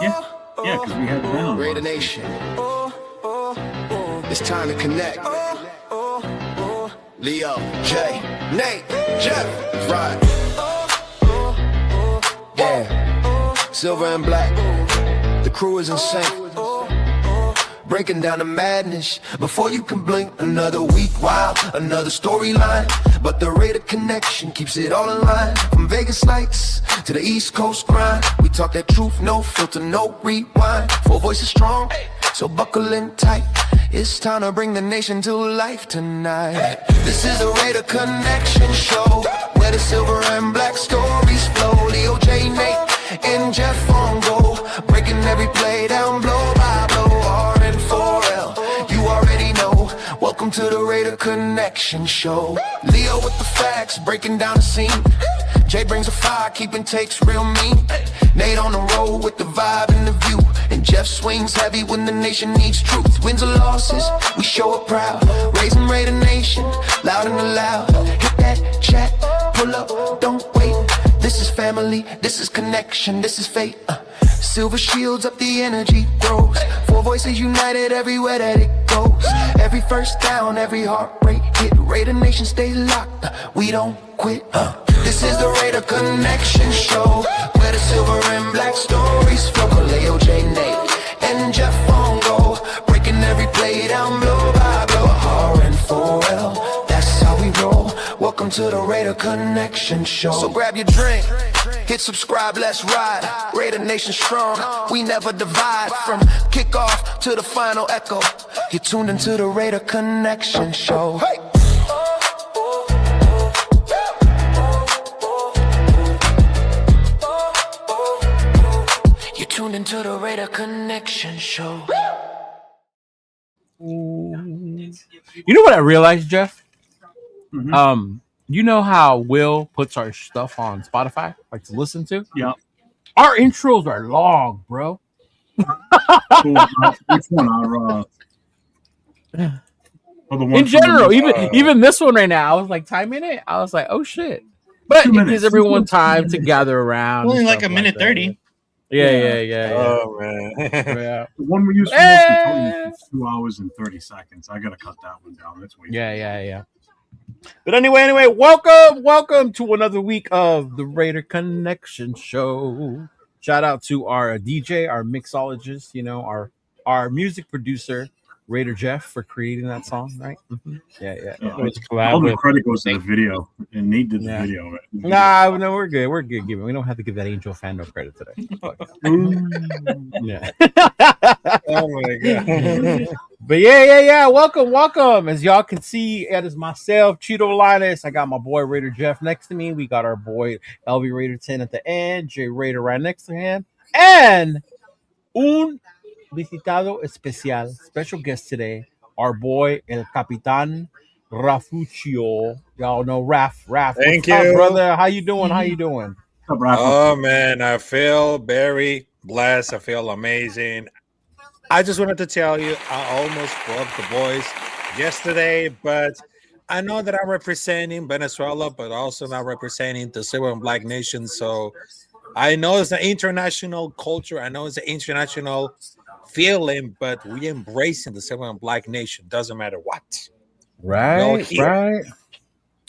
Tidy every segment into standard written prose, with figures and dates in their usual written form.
Yeah, because we had Ben on. Raider Nation. It's time to connect. Leo, Jay, Nate, Jeff, right. Yeah, silver and black. The crew is in sync. Breaking down the madness before you can blink. Another week, wow, another storyline. But the Raider connection keeps it all in line. From Vegas lights to the East Coast grind. We talk that truth, no filter, no rewind. Four voices strong, so buckle in tight. It's time to bring the nation to life tonight. This is the Raider Connection Show, where the silver and black stories flow. Leo, J, Nate, and Jeff on go, breaking every play down blow by blow. R-N-4-L, you already know. Welcome to the Raider Connection Show. Leo with the facts, breaking down the scene. Jay brings a fire, keeping takes real mean. Nate on the road with the vibe and the view. And Jeff swings heavy when the nation needs truth. Wins or losses, we show up proud. Raising Raider Nation, loud and loud. Hit that chat, pull up, don't wait. This is family, this is connection, this is fate. Silver shields up, the energy grows. Four voices united everywhere that it goes. Every first down, every heartbreak hit. Raider Nation stay locked, we don't quit. This is the Raider Connection Show, where the silver and black stories flow. Leo, J, Nate, and Jeff on go, breaking every play down blow by blow. R-N-4-L, that's how we roll. Welcome to the Raider Connection Show. So grab your drink, hit subscribe, let's ride. Raider Nation strong, we never divide. From kickoff to the final echo, you're tuned into the Raider Connection Show. Hey! You're tuned into the Raider Connection Show. You know what I realized, Jeff? Mm-hmm. You know how Will puts our stuff on Spotify, like to listen to? Yeah. Our intros are long, bro. Cool. Which one? In general, even this one right now, I was like timing it. I was like, oh shit! But it gives everyone time to gather around. Only like a minute 30. Yeah. Oh man. Yeah. The one we used for most is 2 hours and 30 seconds. I gotta cut that one down. That's way. Yeah. But anyway, welcome to another week of the Raider Connection Show. Shout out to our DJ, our mixologist, our music producer, Raider Jeff, for creating that song, right? Mm-hmm. Yeah. It was all the credit goes to the video, and Nate did the video. Right? Nah, no, we're good. We're good. We don't have to give that Angel fan no credit today. Yeah. Oh my god. But yeah. Welcome. As y'all can see, it is myself, Chidolinus. I got my boy Raider Jeff next to me. We got our boy LV Raider 10 at the end, Jay Raider right next to him, and un visitado especial, special guest today, our boy El Capitan Rafuccio. Y'all know Raf. Thank you, up, brother. How you doing? Oh man, I feel very blessed. I feel amazing. I just wanted to tell you, I almost broke the boys yesterday, but I know that I'm representing Venezuela, but also not representing the silver and black nation. So I know it's an international culture. I know it's an international feeling, but we embracing the silver and black nation. Doesn't matter what. Right.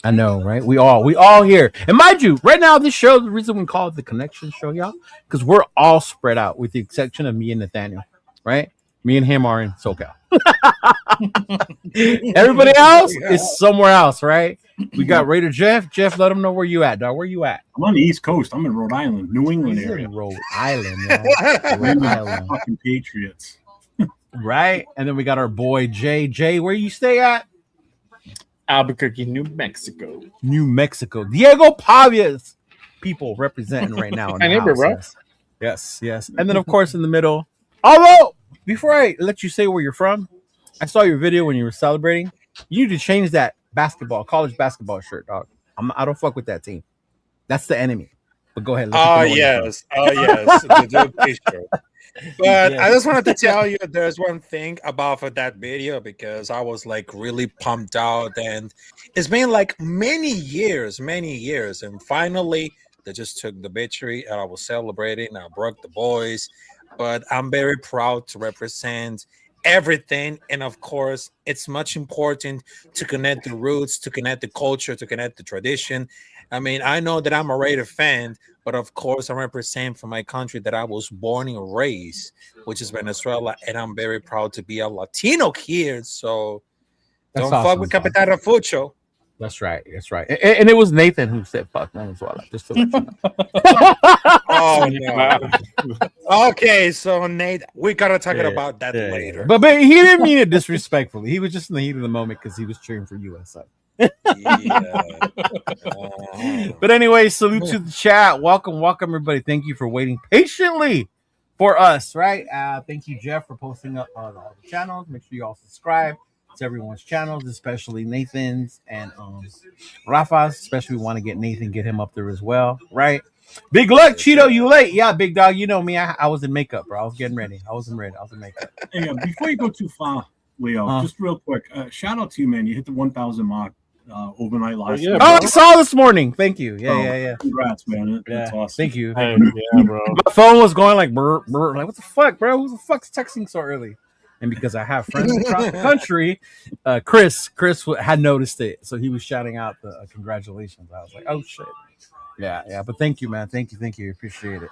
I know, right? We all here. And mind you, right now, this show, the reason we call it the Connection Show, y'all, because we're all spread out with the exception of me and Nathaniel, right? Me and him are in SoCal. Everybody else is somewhere else, right? We got Raider Jeff. Jeff, let them know where you at, dog. Where you at? I'm on the East Coast. I'm in Rhode Island, New England area. Rhode Island, yeah. Rhode Island. Fucking Patriots. Right? And then we got our boy Jay. Jay, where you stay at? Albuquerque, New Mexico. Diego Pavia's people representing right now. My neighbor, bro. Yes. And then, of course, in the middle. Although, before I let you say where you're from, I saw your video when you were celebrating. You need to change that college basketball shirt, dog. I don't fuck with that team. That's the enemy. But go ahead. Yes. The picture. But I just wanted to tell you there's one thing about that video because I was like really pumped out, and it's been like many years, and finally they just took the victory and I was celebrating. I broke the boys. but I'm very proud to represent everything. And of course, it's much important to connect the roots, to connect the culture, to connect the tradition. I mean, I know that I'm a Raider fan, but of course, I represent for my country that I was born and raised, which is Venezuela, and I'm very proud to be a Latino kid. So That's don't fuck awesome, with bro. Capitan Rafucho. That's right. That's right. And it was Nathan who said fuck Venezuela. Just to let you know. Oh no. Okay, so Nate, we gotta talk about that later. But he didn't mean it disrespectfully. He was just in the heat of the moment because he was cheering for USA. Yeah. But anyway, salute to the chat. Welcome, everybody. Thank you for waiting patiently for us, right? Thank you, Jeff, for posting up on all the channels. Make sure you all subscribe to everyone's channels, especially Nathan's and Rafa's. Especially, we want to get Nathan, get him up there as well, right? Big luck, Cheeto. You late? Yeah, big dog. You know me. I was in makeup, bro. I was getting ready. I was in makeup. Hey, before you go too far, Leo, just real quick, shout out to you, man. You hit the 1,000 mark overnight last night. Oh, I saw this morning. Thank you. Yeah. Congrats, man. That's awesome. Thank you. Hey, yeah, bro. My phone was going like brr, brr. Like, what the fuck, bro? Who the fuck's texting so early? And because I have friends across the country, Chris had noticed it, so he was shouting out the congratulations. I was like, oh shit. Yeah. But thank you, man. Thank you. Appreciate it.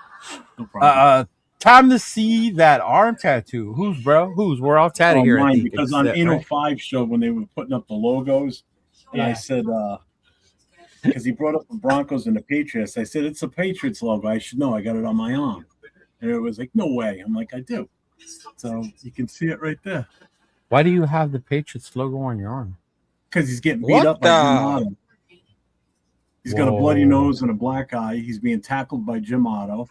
No problem. Time to see that arm tattoo. Who's, bro? We're all tatted here. Mine, because on 805 show when they were putting up the logos, and I said, because he brought up the Broncos and the Patriots, I said, it's the Patriots logo. I should know. I got it on my arm. And it was like, no way. I'm like, I do. So you can see it right there. Why do you have the Patriots logo on your arm? Because he's getting beat up by Jim Otto. He's got a bloody nose and a black eye. He's being tackled by Jim Otto.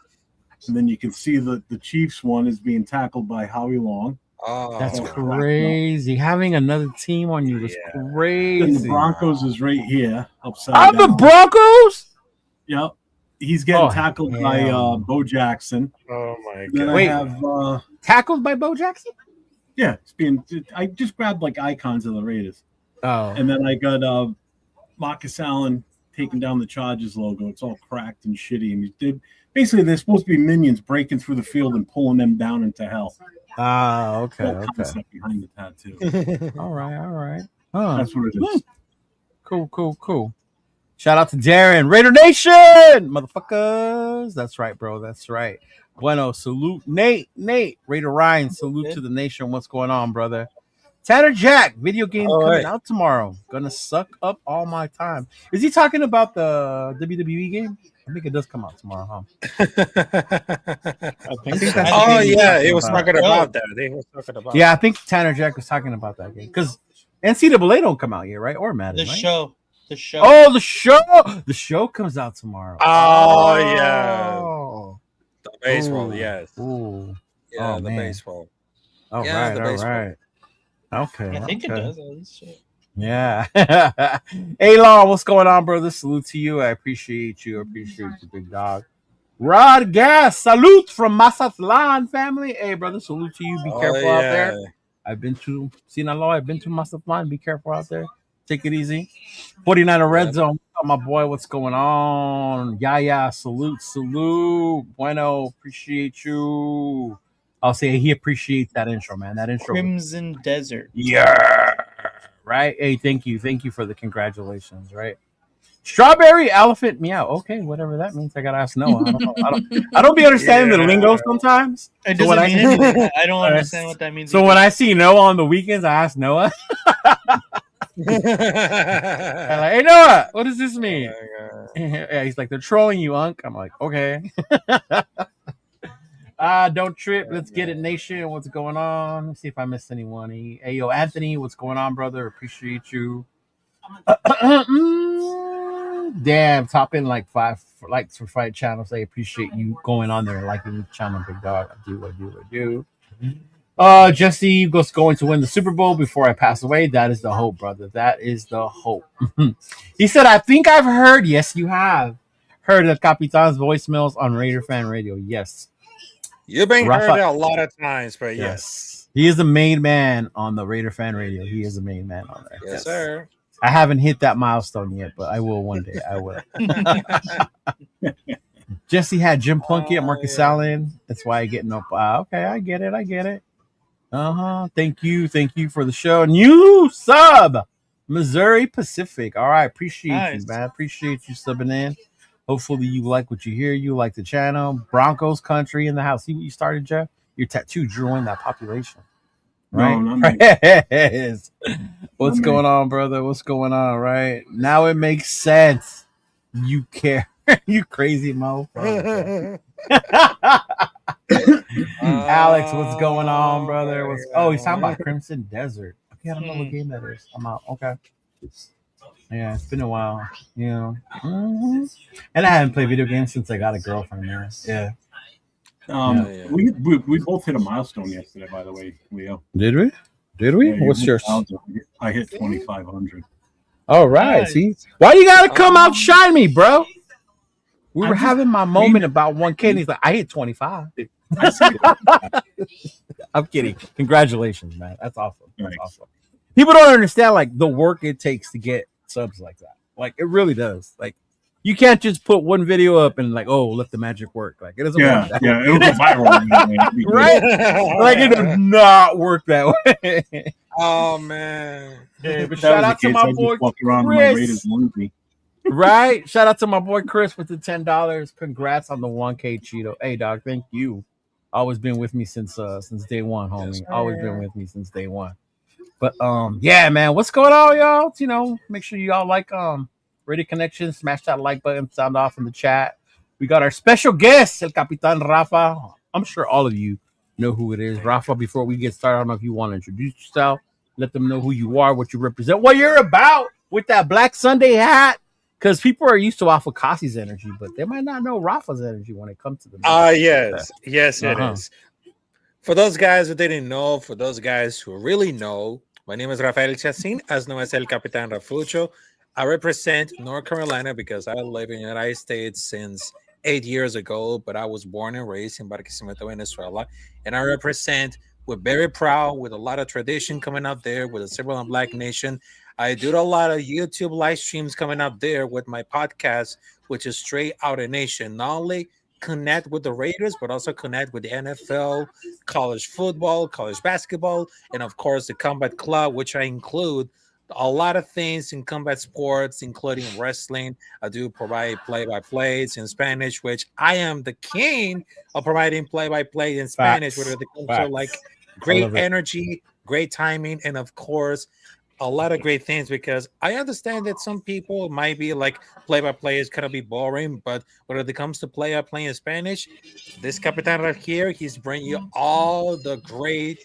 And then you can see the Chiefs one is being tackled by Howie Long. Oh, that's crazy. Having another team on you is crazy. And the Broncos is right here, upside down. The Broncos? Yep. He's getting tackled by Bo Jackson. Oh, my God. Then I have tackled by Bo Jackson? Yeah. I just grabbed like icons of the Raiders. Oh. And then I got Marcus Allen taking down the Chargers logo. It's all cracked and shitty. And basically, they're supposed to be minions breaking through the field and pulling them down into hell. Okay. Behind the tattoo. all right. Huh. That's what it is. Cool. Shout out to Darren, Raider Nation, motherfuckers. That's right, bro. That's right. Bueno, salute Nate, Raider Ryan. Salute to the nation. What's going on, brother? Tanner Jack, video game coming out tomorrow. Gonna suck up all my time. Is he talking about the WWE game? I think it does come out tomorrow, huh? I think he was talking about that. Yeah, I think Tanner Jack was talking about that game because NCAA don't come out yet, right? Or Madden, The right? show. Oh, the show! The show comes out tomorrow. Oh yeah, the baseball. Yes. Ooh. Yeah, the baseball. All right. Okay. I think it does at least. Yeah. Hey, Law, what's going on, brother? Salute to you. I appreciate you. Big dog. Rod Gas, salute from Mazatlan family. Hey, brother, salute to you. Be careful out there. I've been to Sinaloa. I've been to Mazatlan. Be careful out there. Take it easy. 49er Red Zone. Oh, my boy, what's going on? Yeah. Salute. Bueno, appreciate you. I'll say he appreciates that intro, man. That intro. Crimson Desert. Yeah. Right? Hey, thank you. Thank you for the congratulations, right? Strawberry elephant meow. Okay, whatever that means. I gotta ask Noah. I don't be understanding the lingo sometimes. It doesn't mean anything. I don't understand what that means. So when I see Noah on the weekends, I ask Noah. I'm like, hey Noah, what does this mean? Yeah, he's like, they're trolling you, Unc. I'm like, okay. Don't trip. Let's get it, nation. What's going on? Let's see if I missed anyone. Hey, yo, Anthony, what's going on, brother? Appreciate you. Damn, top in like 5 likes for Fight Channel. Say appreciate you going on there and liking the channel, big dog. I do. Jesse was going to win the Super Bowl before I pass away. That is the hope, brother. That is the hope. He said, I think I've heard. Yes, you have heard the Capitan's voicemails on Raider Fan Radio. Yes. You've been heard a lot of times, but yes. He is the main man on the Raider Fan Radio. He is the main man on there. Yes, sir. I haven't hit that milestone yet, but I will one day. I will. Jesse had Jim Plunkett at Marcus Allen. That's why I get no. Okay, I get it. Thank you for the show. New sub, Missouri Pacific. All right, appreciate you, man. Appreciate you subbing in. Hopefully you like what you hear. You like the channel. Broncos country in the house. See what you started, Jeff? Your tattoo drew in that population. Right? No, not me. What's going on, brother? What's going on, right? Now it makes sense. You care. You crazy motherfucker. Alex, what's going on, brother? He's talking about Crimson Desert. Okay, I don't know what game that is. I'm out. Okay. Yeah, it's been a while. And I haven't played video games since I got a girlfriend, man. Yeah. We both hit a milestone yesterday, by the way, Leo. Did we? Yeah, what's yours? I hit 2,500. All right. Nice. See, why you gotta come outshine me, bro? We were having my moment about 1K, and he's like, I hit 25. I'm kidding. Congratulations, man. That's awesome. That's awesome. People don't understand like the work it takes to get subs like that. Like it really does. Like you can't just put one video up and like, oh, let the magic work. Like it doesn't work that way. It would go viral. Right? Like it does not work that way. Oh man. Yeah, but shout out to my boy Chris. Right? Shout out to my boy Chris with the $10. Congrats on the 1K Cheeto. Hey dog, thank you. Always been with me since day one, homie. Yes, always been with me since day one. But yeah, man, what's going on, y'all? Make sure y'all like Radio Connection, smash that like button, sound off in the chat. We got our special guest, El Capitan Rafa. I'm sure all of you know who it is. Rafa, before we get started, I don't know if you want to introduce yourself, let them know who you are, what you represent, what you're about with that Black Sunday hat. Because people are used to Afakassi's energy, but they might not know Rafa's energy when it comes to the yes, it is. For those guys who didn't know, for those guys who really know, my name is Rafael Chacin, as known as El Capitan Rafucho. I represent North Carolina because I live in the United States since 8 years ago, but I was born and raised in Barquisimeto, Venezuela, and I represent. We're very proud with a lot of tradition coming up there with the Civil and Black Nation. I do a lot of YouTube live streams coming up there with my podcast, which is Straight Outta Nation. Not only connect with the Raiders, but also connect with the NFL, college football, college basketball, and of course the Combat Club, which I include a lot of things in combat sports, including wrestling. I do provide play-by-plays in Spanish, which I am the king of providing play-by-play in Spanish, whether it comes to like great energy, great timing, and of course, a lot of great things, because I understand that some people might be like play-by-play is kind of be boring, but when it comes to play-by-play in Spanish, this Capitan right here, he's bringing you all the great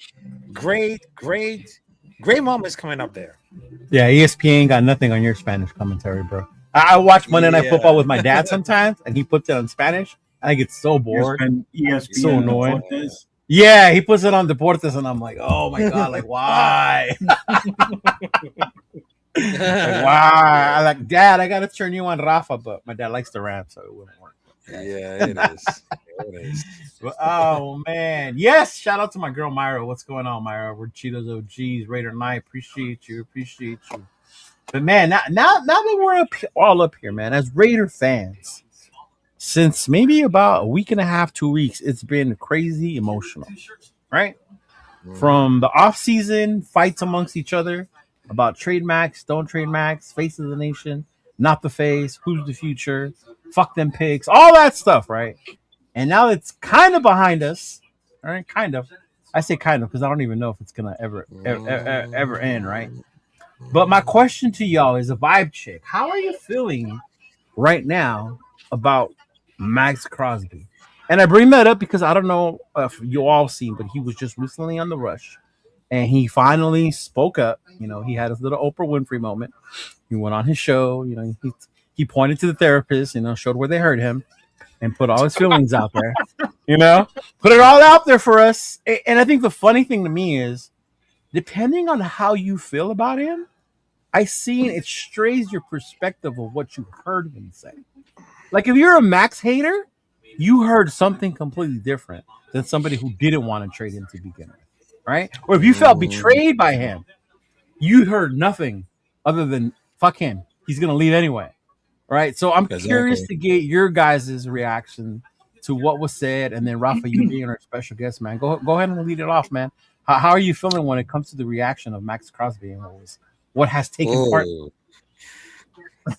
moments coming up there. Yeah, ESPN got nothing on your Spanish commentary, bro. I watch Monday Night Football with my dad sometimes, and he puts it on Spanish. I get so bored. ESPN so annoying. Yeah, he puts it on Deportes, and I'm like, oh my god, like why? Why? I'm like, Dad, I gotta turn you on Rafa, but my dad likes the Rams, so it wouldn't work. Yeah, it is. Oh man, yes! Shout out to my girl Myra. What's going on, Myra? We're Cheetos OGs, Raider Night. Appreciate you. But man, now that we're all up here, man, as Raider fans, since maybe about a week and a half, 2 weeks, it's been crazy emotional, right? From the off-season fights amongst each other about trade Maxx, don't trade Maxx, face of the nation, not the face, who's the future, fuck them pigs, all that stuff, right? And now it's kind of behind us, all right? Kind of. I say kind of because I don't even know if it's gonna ever end, right? But my question to y'all is a vibe check. How are you feeling right now about Maxx Crosby? And I bring that up because I don't know if you all seen, but he was just recently on The Rush, and he finally spoke up. He had his little Oprah Winfrey moment. He went on his show. He pointed to the therapist. Showed where they hurt him, and put all his feelings out there. Put it all out there for us. And I think the funny thing to me is, depending on how you feel about him, I seen it strays your perspective of what you heard him say. Like if you're a Maxx hater, you heard something completely different than somebody who didn't want to trade him to begin with, right? Or if you felt betrayed by him, you heard nothing other than fuck him. He's gonna leave anyway. Right. So I'm curious Exactly. to get your guys' reaction to what was said, and then Rafa, you being our special guest, man. Go ahead and lead it off, man. How are you feeling when it comes to the reaction of Maxx Crosby and what has taken part? Oh,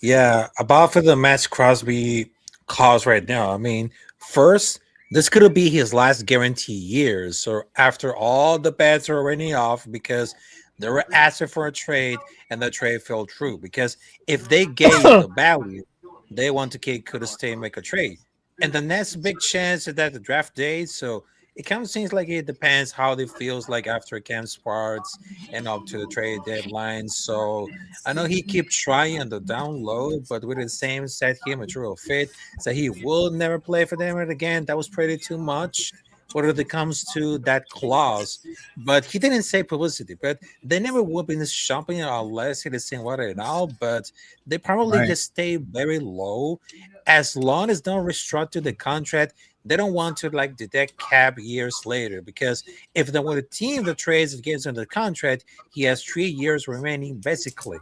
yeah. About for the Maxx Crosby cause right now. I mean, first, this could be his last guarantee years. So after all the bets are already off because they were asking for a trade and the trade fell through. Because if they gave the value, they want to could stay and make a trade. And the next big chance is that the draft day. So it kind of seems like it depends how they feels like after camp starts and up to the trade deadline. So I know he keep trying on the down low, but with the same set him a true fit, so he will never play for them again. That was pretty too much. What it comes to that clause, but he didn't say publicity. But they never will be shopping unless it is saying what it now. But they probably Right. just stay very low as long as don't restructure the contract. They don't want to like detect cap years later because if they want a team that trades against under the contract, he has 3 years remaining basically.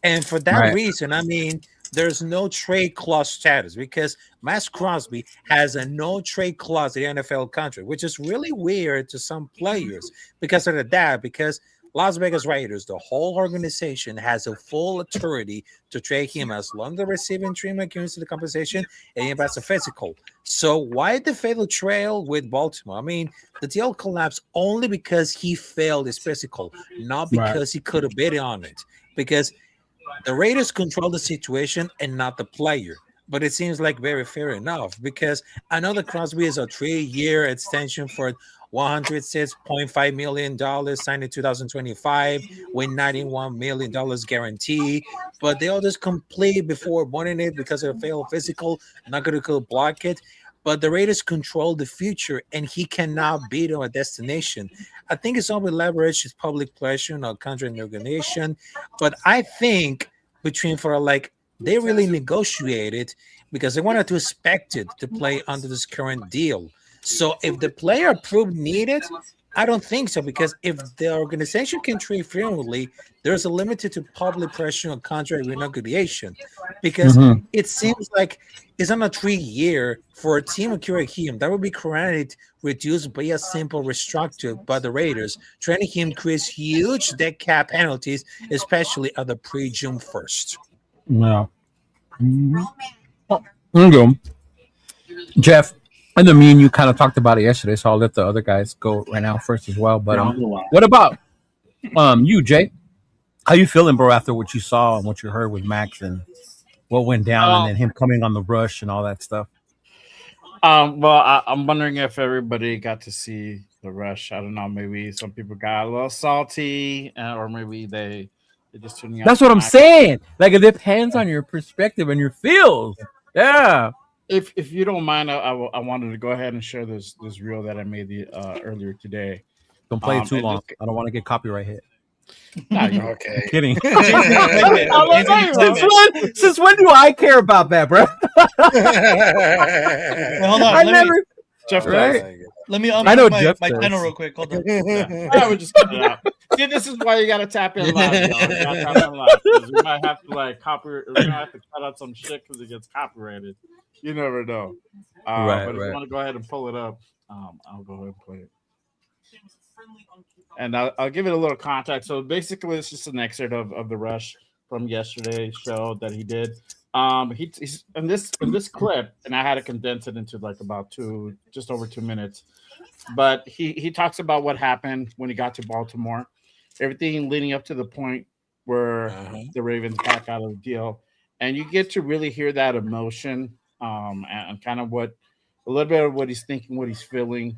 And for that Right. reason, I mean, there's no trade clause status because Maxx Crosby has a no trade clause in the NFL contract, which is really weird to some players because of that. Because Las Vegas Raiders, the whole organization has a full authority to trade him as long as the receiving treatment gives to the compensation and he has a physical. So why the fatal trail with Baltimore? I mean, the deal collapsed only because he failed his physical, not Right. because he could have bid on it. Because the Raiders control the situation and not the player. But it seems like very fair enough because I know that Crosby is a 3-year extension for $106.5 million signed in 2025 with $91 million guarantee. But they all just complete before wanting it because of a failed physical, not going to block it. But the Raiders control the future and he cannot beat on a destination. I think it's all with leverage, his public pressure or contract negotiation. But I think between for like they really negotiated because they wanted to expect it to play under this current deal. So if the player approved needed, I don't think so because if the organization can trade freely, there's a limit to public pressure on contract renegotiation because Mhm. it seems like it's on a 3-year for a team of him. That would be granted reduced by a simple restructure by the Raiders. Trading him creates huge dead cap penalties, especially at the pre-June 1st. Yeah. Mhm. There you go. Jeff, I know me and you kind of talked about it yesterday, so I'll let the other guys go right now first as well. But what about you, Jay? How you feeling, bro, after what you saw and what you heard with Max and what went down, and then him coming on the rush and all that stuff? Well, I'm wondering if everybody got to see the rush. I don't know. Maybe some people got a little salty, or maybe they just tuning out. That's what I'm saying. Like it depends on your perspective and your feels. Yeah. If you don't mind, I wanted to go ahead and share this reel that I made earlier today. Don't play it too and long. I don't want to get copyright hit. Nah, you're Okay. Kidding. Wait, Since when do I care about that, bro? hold on. I never. Jeff, Right? Let me I know unmute Jeff my does. channel real quick. Hold on. I would just cut it out. See, this is why you gotta tap in live, y'all. You gotta tap in live, 'cause we might have to we're gonna have to cut out some shit because it gets copyrighted. You never know. Right, But if right. you want to go ahead and pull it up, I'll go ahead and play it. And I'll give it a little context. So basically, it's just an excerpt of the rush from yesterday's show that he did. He's in this clip, and I had to condense it into like about just over 2 minutes. But he talks about what happened when he got to Baltimore, everything leading up to the point where the Ravens back out of the deal, and you get to really hear that emotion, and kind of a little bit of what he's thinking, what he's feeling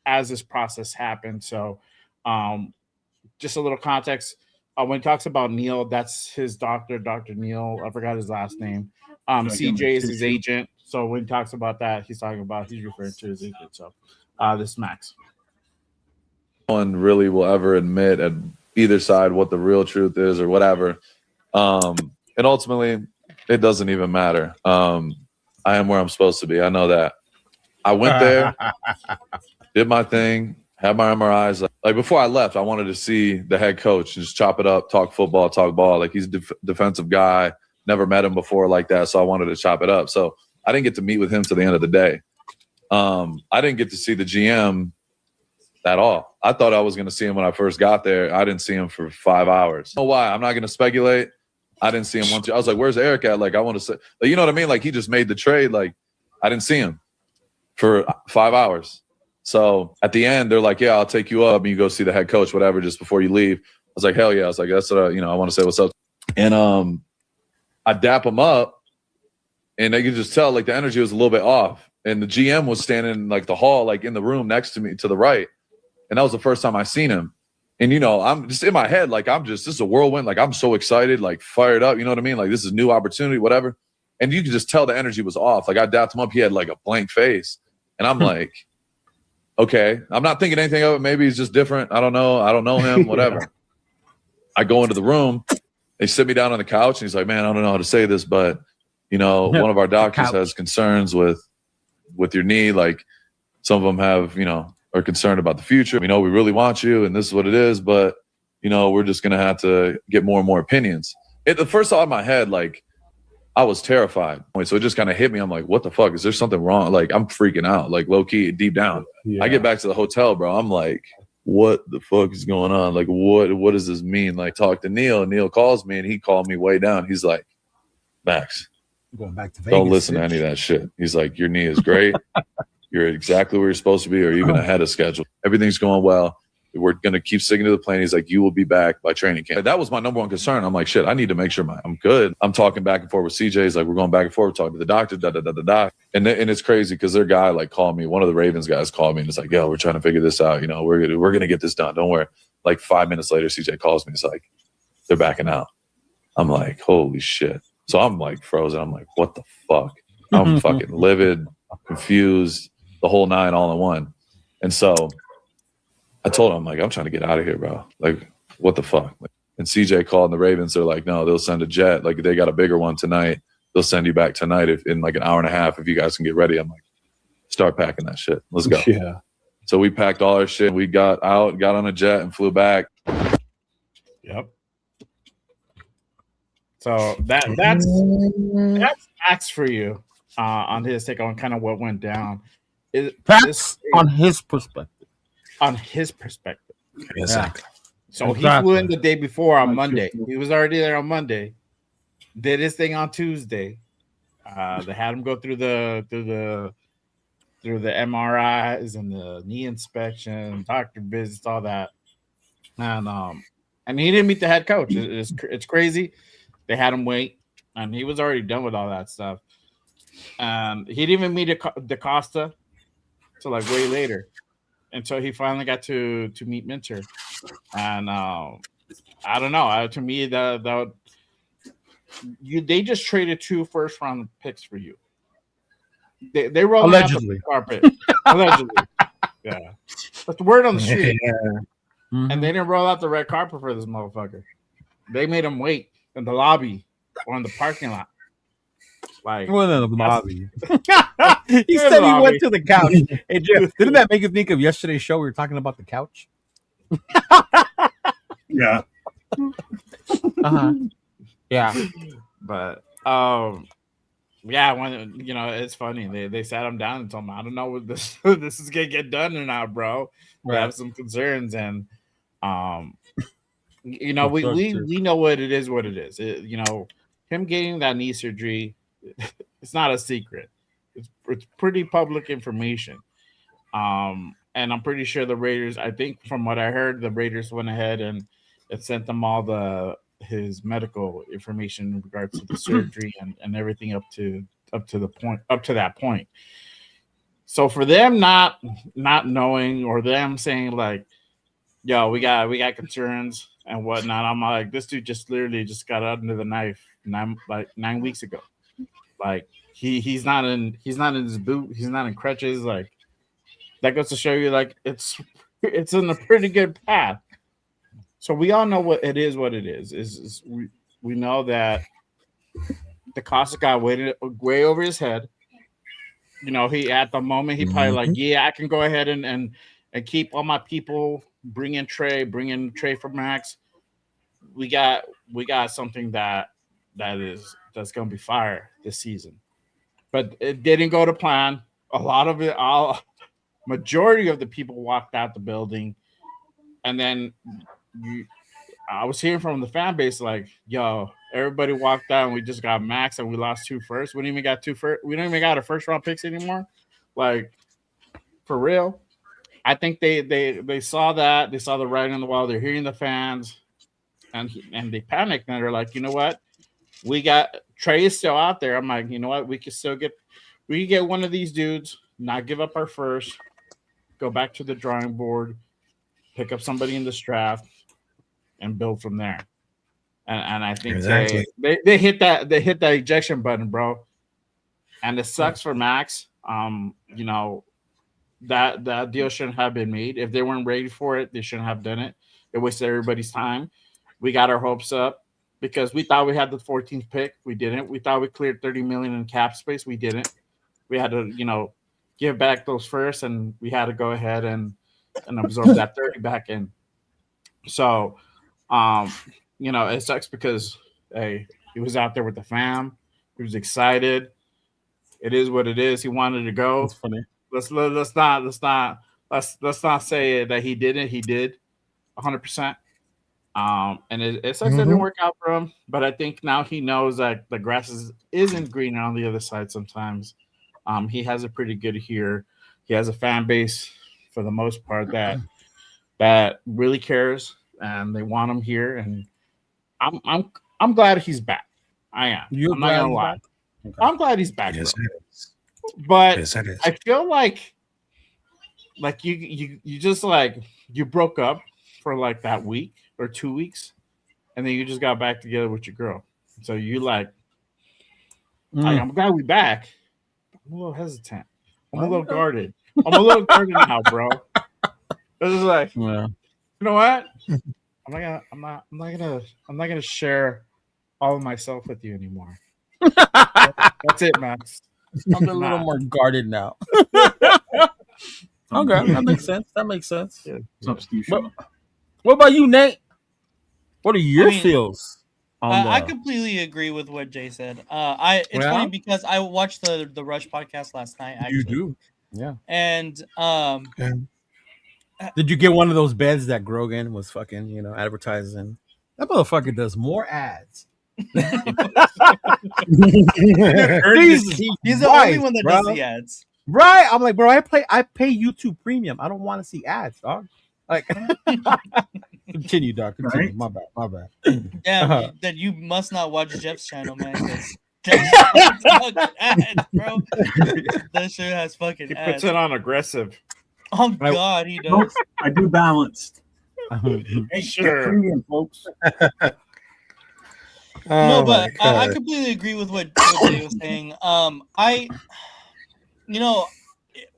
as this process happened. So, just a little context. When he talks about Neil, that's his doctor, Dr. Neil. I forgot his last name. CJ is his agent. So when he talks about that, he's referring to his agent. So this is Max. No one really will ever admit at either side what the real truth is or whatever. And ultimately, it doesn't even matter. I am where I'm supposed to be. I know that. I went there, did my thing, had my MRIs. Like before I left, I wanted to see the head coach and just chop it up, talk football, talk ball. Like he's a defensive guy, never met him before like that, so I wanted to chop it up. So I didn't get to meet with him till the end of the day. I didn't get to see the GM at all. I thought I was going to see him when I first got there. I didn't see him for 5 hours. I don't know why. I'm not going to speculate. I didn't see him once. I was like, where's Eric at? Like, I want to say, like, you know what I mean? Like, he just made the trade. Like, I didn't see him for 5 hours. So at the end, they're like, yeah, I'll take you up and you go see the head coach, whatever, just before you leave. I was like, hell yeah. I was like, that's what I want to say what's up. And I dap him up, and they could just tell, like, the energy was a little bit off. And the GM was standing in, like, the hall, like, in the room next to me to the right. And that was the first time I seen him. And, I'm just in my head, like, this is a whirlwind. Like, I'm so excited, like, fired up. You know what I mean? Like, this is a new opportunity, whatever. And you could just tell the energy was off. Like, I dapped him up. He had, like, a blank face. And I'm like, okay. I'm not thinking anything of it. Maybe he's just different. I don't know. I don't know him, whatever. Yeah. I go into the room. They sit me down on the couch. And he's like, man, I don't know how to say this, but, one of our doctors has concerns with your knee. Like, some of them have, are concerned about the future. We know we really want you, and this is what it is, but, we're just going to have to get more and more opinions. The first thought in my head, like, I was terrified. So it just kind of hit me. I'm like, what the fuck? Is there something wrong? Like, I'm freaking out, like, low key, deep down. Yeah. I get back to the hotel, bro. I'm like, what the fuck is going on? Like, what does this mean? Like, talk to Neil. Neil calls me, and he called me way down. He's like, Max, going back to Vegas, don't listen to any of that shit. He's like, your knee is great. You're exactly where you're supposed to be, or even ahead of schedule. Everything's going well. We're going to keep sticking to the plan. He's like, you will be back by training camp. That was my number one concern. I'm like, shit, I need to make sure I'm good. I'm talking back and forth with CJ. He's like, we're going back and forth, talking to the doctor, And it's crazy because their guy, like, called me. One of the Ravens guys called me, and it's like, yo, we're trying to figure this out. We're going to get this done. Don't worry. Like, 5 minutes later, CJ calls me. It's like, they're backing out. I'm like, holy shit. So I'm, like, frozen. I'm like, what the fuck? I'm fucking livid, confused, the whole nine all in one. And so I told him, I'm like, I'm trying to get out of here, bro. Like, what the fuck? And CJ called, and the Ravens, they're like, no, they'll send a jet. Like, they got a bigger one tonight. They'll send you back tonight in like an hour and a half if you guys can get ready. I'm like, start packing that shit. Let's go. Yeah. So we packed all our shit. We got out, got on a jet, and flew back. Yep. So that's Maxx for you on his take on kind of what went down. On his perspective. On his perspective. Exactly. So he flew in the day before on Monday. He was already there on Monday. Did his thing on Tuesday. They had him go through the MRIs and the knee inspection, doctor visits, all that. And he didn't meet the head coach. It's crazy. They had him wait, and he was already done with all that stuff. He didn't even meet DaCosta till like way later, until he finally got to meet Minter. And I don't know. To me, they just traded 2 first-round picks for you. They rolled allegedly out the carpet. Allegedly, yeah. But the word on the street, and they didn't roll out the red carpet for this motherfucker. They made him wait in the lobby or in the parking lot. Like, more than the lobby. He said he went to the couch. Hey, Jeff, didn't that make you think of yesterday's show? We were talking about the couch. Yeah. Yeah. But yeah, when it's funny. They sat him down and told him, I don't know what this is gonna get done or not, bro. We have some concerns, and we know what it is. Him getting that knee surgery, it's not a secret. It's pretty public information. And I'm pretty sure the Raiders, I think from what I heard, the Raiders went ahead and it sent them all his medical information in regards to the surgery and everything up to that point. So for them not knowing, or them saying like, yo, we got concerns and whatnot, I'm like, this dude just literally just got under the knife 9 weeks ago. Like he's not in his boot, he's not in crutches. Like, that goes to show you, like, it's in a pretty good path. So we all know what it is. We know that the cost got way over his head. He at the moment he probably like, yeah, I can go ahead and keep all my people, bring in Trey for Maxx. We got something that is that's going to be fire this season. But it didn't go to plan. A lot of it, majority of the people walked out the building, and then I was hearing from the fan base like, "Yo, everybody walked out, and we just got Maxx, and we lost 2 firsts. We don't even got 2 first. We don't even got a first round picks anymore. Like, for real." I think they saw that. They saw the writing on the wall. They're hearing the fans, and they panicked, and they're like, "You know what? We got Trey is still out there." I'm like, "You know what? We can get one of these dudes, not give up our first, go back to the drawing board, pick up somebody in this draft, and build from there." And I think they hit that ejection button, bro. And it sucks for Maxx. You know, that deal shouldn't have been made. If they weren't ready for it, they shouldn't have done it. It wasted everybody's time. We got our hopes up because we thought we had the 14th pick. We didn't. We thought we cleared $30 million in cap space. We didn't. We had to, you know, give back those first, and we had to go ahead and absorb that 30 back in. So, you know, it sucks because hey, he was out there with the fam. He was excited. It is what it is. He wanted to go. That's funny. Let's not say that he didn't. He did 100%. And it sucks that it didn't work out for him. But I think now he knows that the grass isn't greener on the other side sometimes. He has a pretty good here. He has a fan base for the most part that really cares, and they want him here. And I'm glad he's back. I am. I'm not gonna lie. Okay. I'm glad he's back. Yes, but yes, I feel like you just like you broke up for like that week or 2 weeks, and then you just got back together with your girl. So you like I'm glad we back. I'm a little hesitant. I'm a little guarded. I'm a little guarded now, bro. It's just like, you know what? I'm not gonna share all of myself with you anymore. That's it, Max. I'm a little more guarded now. Okay, that makes sense. Yeah. What about you, Nate? What are your feels? I completely agree with what Jay said. It's funny because I watched the Rush podcast last night. Actually. You do, yeah. And did you get one of those beds that Grogan was fucking, advertising? That motherfucker does more ads. He's the only one that does the ads. Right. I'm like, bro, I pay YouTube Premium. I don't want to see ads, dog. Like continue, dog. Continue. Right? My bad. Yeah, that you must not watch Jeff's channel, man. That fucking ads, bro. That shit has fucking ads. He puts it on aggressive. Oh God, he does. I do balanced. Hey, sure, premium, folks. No, but I completely agree with what Jay was saying.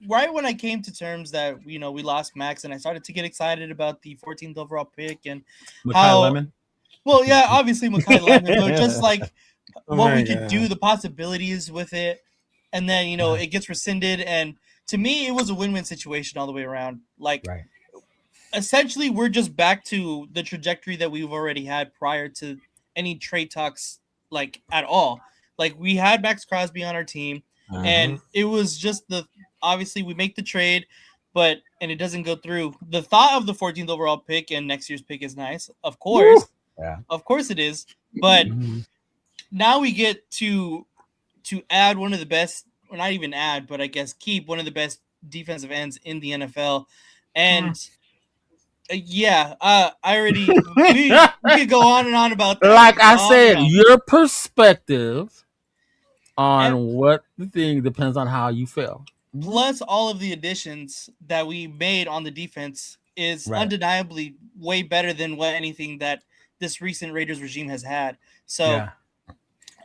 Right when I came to terms that we lost Maxx, and I started to get excited about the 14th overall pick and Mekhi Lemon. Well, yeah, obviously Mekhi Lemon, but just like what we could do, the possibilities with it, and then it gets rescinded, and to me, it was a win-win situation all the way around. Like, essentially, we're just back to the trajectory that we've already had prior to any trade talks, like at all. Like we had Maxx Crosby on our team, and it was just obviously we make the trade, and it doesn't go through. The thought of the 14th overall pick and next year's pick is nice, of course. Of course it is. But now we get to add one of the best, or not even add, but I guess keep one of the best defensive ends in the NFL, and. I already we could go on and on about that. Like I said, your perspective on what the thing depends on how you feel. Plus, all of the additions that we made on the defense is undeniably way better than anything that this recent Raiders regime has had. So,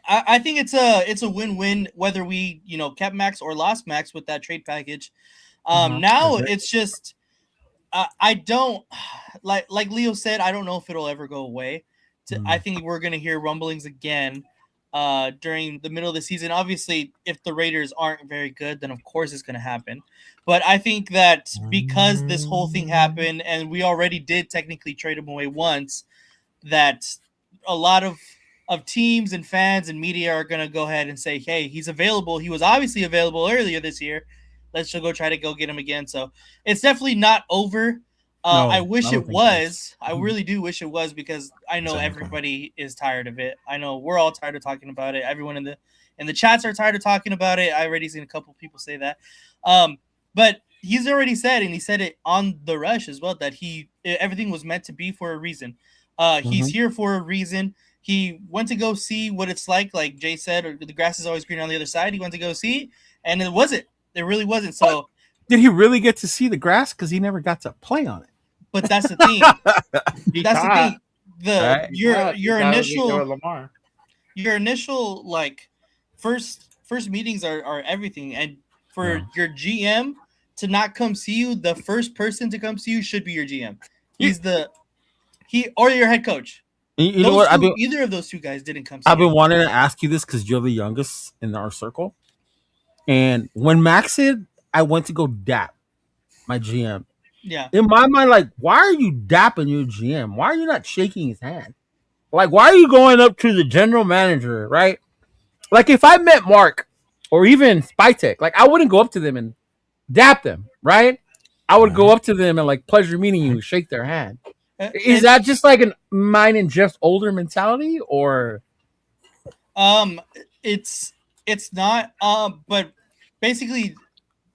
I think it's a win-win whether we kept Maxx or lost Maxx with that trade package. Now it's just. I don't like Leo said. I don't know if it'll ever go away. I think we're gonna hear rumblings again during the middle of the season. Obviously, if the Raiders aren't very good, then of course it's gonna happen. But I think that because this whole thing happened and we already did technically trade him away once, that a lot of of teams and fans and media are going to go ahead and say, hey, he's available. He was obviously available earlier this year. Let's just go try to go get him again. So it's definitely not over. I wish it was. I really do wish it was, because I know everybody is tired of it. I know we're all tired of talking about it. Everyone in the chats are tired of talking about it. I already seen a couple people say that. But he's already said, and he said it on The Rush as well, that everything was meant to be for a reason. He's here for a reason. He went to go see what it's like Jay said, or the grass is always green on the other side. He went to go see, and it wasn't. It really wasn't. So did he really get to see the grass? Because he never got to play on it. But that's the thing. That's the thing. Your initial like first meetings are everything, and for your GM to not come see you, the first person to come see you should be your GM. Or your head coach. You know what? Either of those two guys didn't come see I've been you. wanting to ask you this because you're the youngest in our circle. And when Max said, I went to go dap my GM. Yeah. In my mind, like, why are you dapping your GM? Why are you not shaking his hand? Like, why are you going up to the general manager, right? Like, if I met Mark or even Spytek, like, I wouldn't go up to them and dap them, right? I would go up to them and, like, pleasure meeting you, shake their hand. Is that just like mine and Jeff's older mentality, or? It's not. But basically,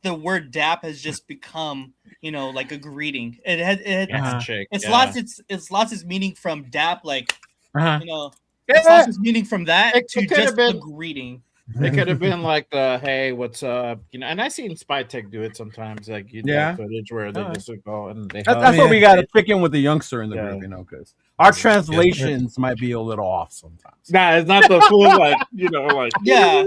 the word dap has just become, like a greeting. It's lost its meaning from dap, like it's lost its meaning from that to just a greeting. It could have been like the hey, what's up? And I seen Spytek do it sometimes, like footage where they just go and they. That's what we got to pick in with the youngster in the group, because our translations might be a little off sometimes. Nah, it's not the full like yeah.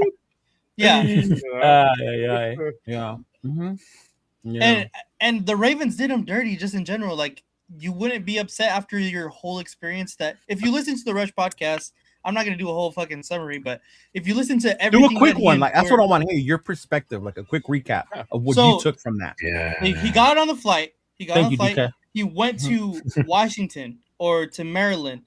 And the Ravens did him dirty just in general. Like, you wouldn't be upset after your whole experience. That if you listen to the Rush podcast, I'm not gonna do a whole fucking summary, but if you listen to everything, do a quick one. Like, that's what I want to hear. Your perspective, like a quick recap of what you took from that. Yeah, he got on the flight. He went to Washington or to Maryland,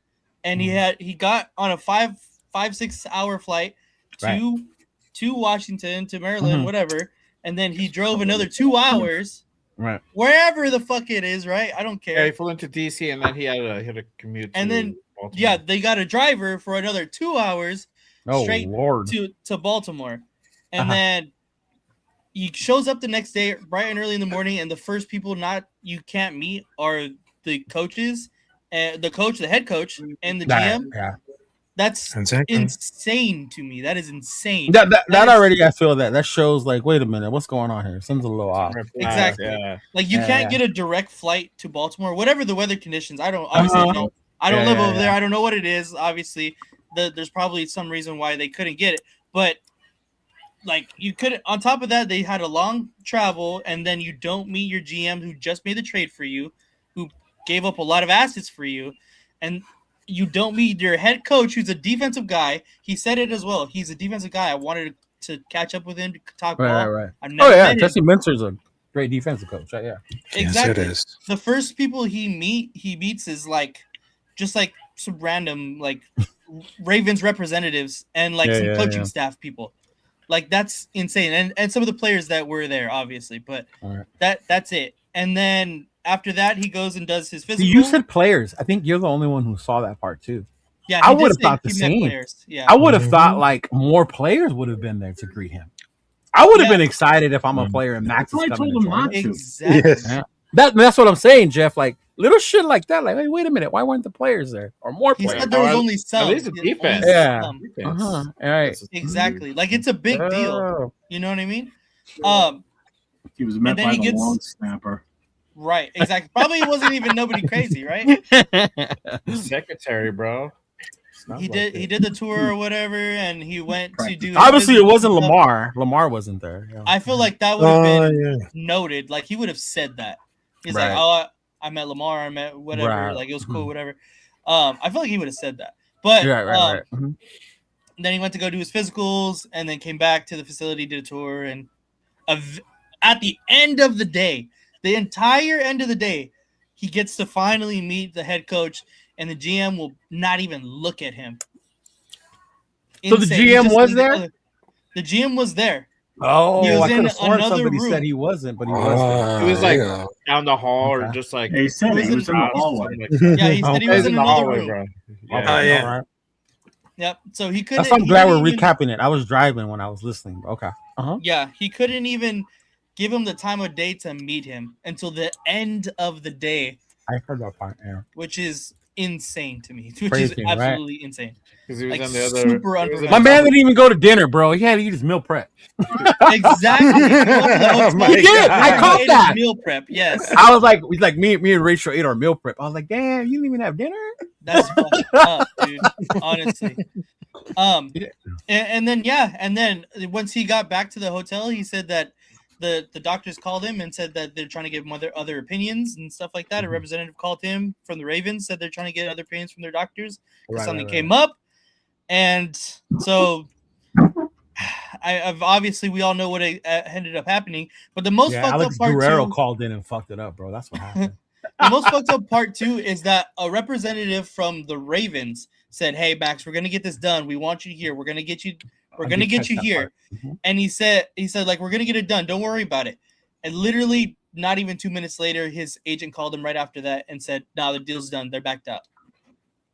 and he got on a 5-6 hour flight to Washington, to Maryland, whatever, and then he drove another 2 hours. Right. Wherever the fuck it is, right? I don't care. Yeah, he flew into DC and then he had a commute. And then Baltimore. They got a driver for another 2 hours straight to Baltimore. And then he shows up the next day bright and early in the morning, and the first people you can't meet are the coaches, and the head coach, and the GM. Yeah. That's insane to me. That is insane. That already, I feel that shows like, wait a minute, what's going on here? Something's a little off. Exactly. Yeah. Like, you can't get a direct flight to Baltimore, whatever the weather conditions. I don't live over there. I don't know what it is. Obviously, there's probably some reason why they couldn't get it. But like, you couldn't. On top of that, they had a long travel, and then you don't meet your GM who just made the trade for you, who gave up a lot of assets for you, and you don't meet your head coach, who's a defensive guy. He said it as well. He's a defensive guy. I wanted to catch up with him to talk ball. Right. Jesse Mintzer's a great defensive coach. Right? Yeah. Exactly. Yes, it is. The first people he meets is just like some random Ravens representatives and some coaching staff people. Like, that's insane. And some of the players that were there, obviously, but that's it. And then after that, he goes and does his physical. You said players. I think you're the only one who saw that part too. Yeah, I would have thought the same. Players. Yeah, I would have thought more players would have been there to greet him. I would have been excited if I'm a player and Max is coming. Exactly. Yeah. That's what I'm saying, Jeff. Like, little shit like that. Like, hey, wait a minute, why weren't the players there or more players? He said there was only some. At least the defense. Yeah. All right. Exactly. Like, it's a big deal. You know what I mean? He was met by the long snapper. Right, exactly. Probably it wasn't even nobody crazy, right? Secretary, bro. He did the tour or whatever, and he went to do. Obviously, it wasn't Lamar. Lamar wasn't there. Yeah. I feel like that would have been noted. Like, he would have said that. He's like, "Oh, I met Lamar. I met whatever. Right. Like, it was cool, whatever." I feel like he would have said that. But then he went to go do his physicals, and then came back to the facility, did a tour, and at the end of the day. The entire end of the day, he gets to finally meet the head coach, and the GM will not even look at him. So the insane. He GM just was in there? The GM was there. Oh, He was I could in have sworn another somebody room. said he wasn't, but he was there. He was like yeah. down the hall or Okay. just like Yeah, he said He he was was in the hallway. Yeah, he said he Okay. was in the another hallway, room. bro. Okay, Oh, yeah. all right. Yep. So he couldn't. That's why I'm he glad didn't we're even- recapping it. I was driving when I was listening. Okay. Yeah, he couldn't even give him the time of day to meet him until the end of the day, I heard that part. Yeah. which is insane to me. Which Crazy, is right? absolutely insane. Because he was Like on the other. super he was on unprofessional. My man didn't even go to dinner, bro. He had to eat his meal prep. Exactly. He went to the hotel, Oh my He did. I God. caught ate his that. meal prep. Yes, I was like, me and Rachel ate our meal prep. I was like, damn, you didn't even have dinner. that's fucked up, dude. Honestly. Yeah. And then once he got back to the hotel, he said that the doctors called him and said that they're trying to give him other opinions and stuff like that. A representative called him from the Ravens, said they're trying to get other opinions from their doctors. Something came up, and so I've obviously we all know what ended up happening. But the most Yeah, fucked Alex up part Guerrero too, called in and fucked it up, bro. That's what happened. the most fucked up part too is that a representative from the Ravens said, "Hey Max, we're gonna get this done. We want you here. We're gonna get you. We're I gonna did get catch you that here." part. Mhm. And he said like, we're gonna get it done. Don't worry about it. And literally not even 2 minutes later, his agent called him right after that and said, "No, the deal's done. They're backed up."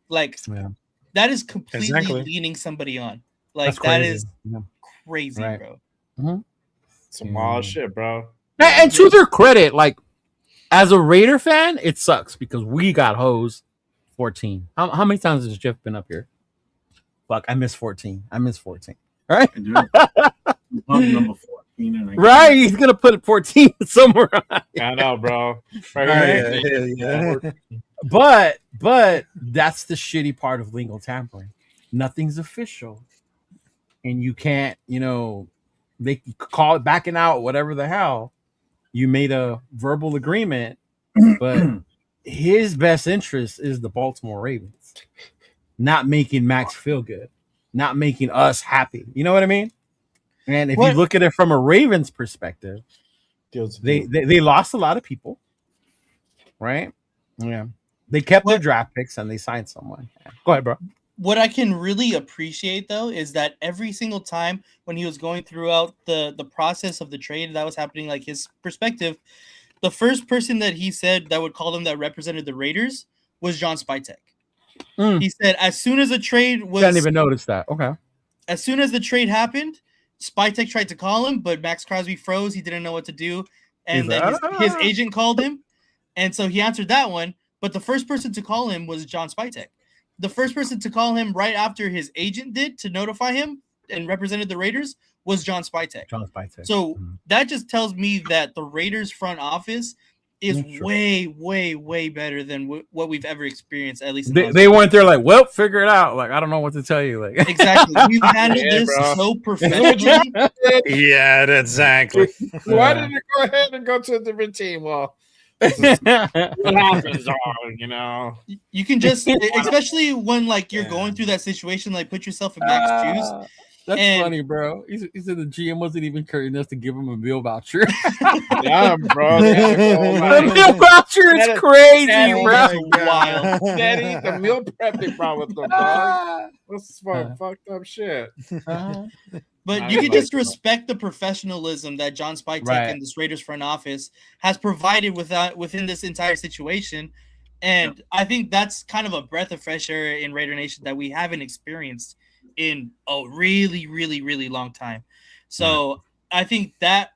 Like Yeah. that is completely Exactly. leading somebody on. Like That's that crazy. is Yeah. crazy, Right. bro. Some wild shit, bro. And to their credit, like as a Raider fan, it sucks because we got hosed 14. How many times has Jeff been up here? Fuck, I miss 14. Right? Dude, pub number 14, and I Right? He's gonna put 14 somewhere. I know, bro. Yeah, yeah. But that's the shitty part of legal tampering. Nothing's official, and you can't, they can call it backing out, whatever the hell. You made a verbal agreement, but his best interest is the Baltimore Ravens, not making Max feel good, not making us happy. You know what I mean? And if you look at it from a Ravens perspective, they lost a lot of people, right? Yeah, they kept their draft picks and they signed someone. Yeah. Go ahead, bro. What I can really appreciate though is that every single time when he was going throughout the process of the trade that was happening, like his perspective, the first person that he said that would call him that represented the Raiders was John Spytek. He said as soon as the trade was, Didn't even notice that. Okay. As soon as the trade happened, Spytek tried to call him, but Maxx Crosby froze. He didn't know what to do, and He's then like, his agent called him, and so he answered that one. But the first person to call him was John Spytek. The first person to call him right after his agent did to notify him and represented the Raiders was John Spytek. So that just tells me that the Raiders front office is way, way, way better than what we've ever experienced. At least they weren't there like, well, figure it out. Like, I don't know what to tell you. Like, exactly, we've handled this so professionally. Yeah, exactly. Why did you go ahead and go to a different team? Well, what happens, You can just, especially when like you're going through that situation, like put yourself in Max's shoes. That's funny, bro. He said the GM wasn't even courteous enough to give him a meal voucher. Yeah, bro. The meal voucher is crazy, Daddy, bro. That's wild. Daddy, the meal prep they brought with them, dog. That's some fucked up shit. But you can just respect the professionalism that John Spytek and this Raiders front office has provided within this entire situation. And I think that's kind of a breath of fresh air in Raider Nation that we haven't experienced in a really, really, really long time. So I think that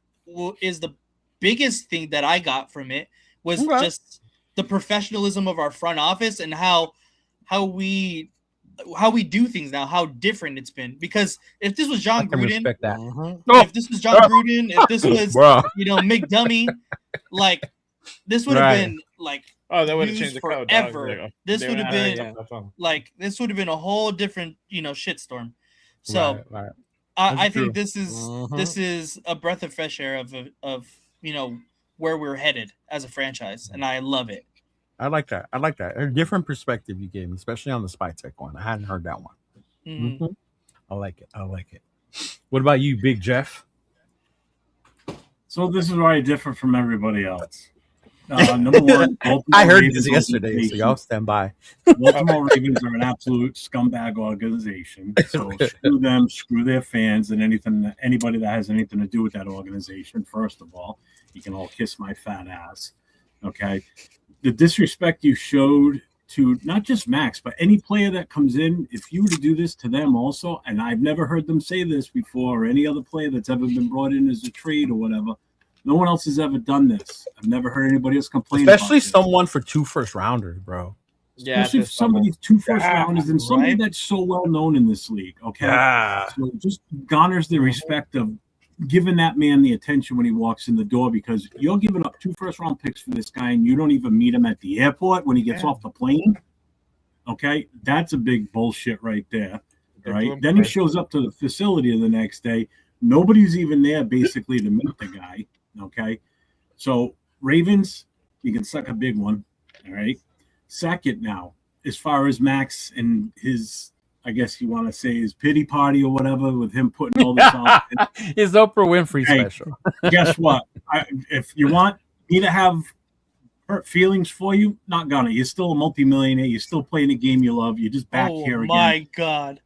is the biggest thing that I got from it was just the professionalism of our front office and how we do things now, how different it's been. Because if this was John Gruden, if this was John Gruden, if this was Mick Dummy, like this would have been like they would have changed the code forever. This would have been this would have been a whole different shitstorm. So I think this is a breath of fresh air of where we're headed as a franchise, and I love it. I like that. A different perspective you gave me, especially on the Spytek one. I hadn't heard that one. Mm-hmm. I like it. What about you, Big Jeff? So this is where I differ from everybody else. Number one, Baltimore I heard Ravens this yesterday, so organization. y'all stand by. Baltimore Ravens are an absolute scumbag organization. So screw them, screw their fans, and anybody that has anything to do with that organization. First of all, you can all kiss my fat ass. Okay, the disrespect you showed to not just Max, but any player that comes in, if you were to do this to them also, and I've never heard them say this before, or any other player that's ever been brought in as a trade or whatever. No one else has ever done this. I've never heard anybody else complain. Especially about someone for 2 first rounders, bro. Yeah, Especially if somebody's 2 first rounders and somebody right? that's so well known in this league. Okay. Yeah. So just garners the respect of giving that man the attention when he walks in the door, because you're giving up 2 first round picks for this guy and you don't even meet him at the airport when he gets off the plane. Okay. That's a big bullshit right there. Right. Then he shows up to the facility the next day. Nobody's even there basically to meet the guy. Okay. So Ravens, you can suck a big one. All right. Second, now, as far as Max and his, I guess you want to say his pity party or whatever, with him putting all this out. His Oprah Winfrey Hey, special. Guess what? If you want me to have hurt feelings for you, not gonna. You're still a multimillionaire. You're still playing a game you love. You're just back here again. Oh my god.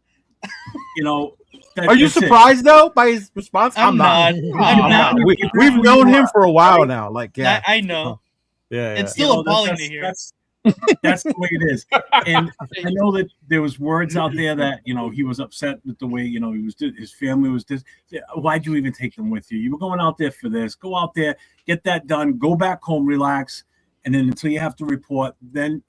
You know. Are you surprised though by his response? I'm not. I'm not. We've known him for a while now. Like, yeah, I know. Yeah, It's still appalling to hear. That's the way it is. And I know that there was words out there that, he was upset with the way, he was, his family was this. Why'd you even take them with you? You were going out there for this. Go out there, get that done, go back home, relax. And then until you have to report, then,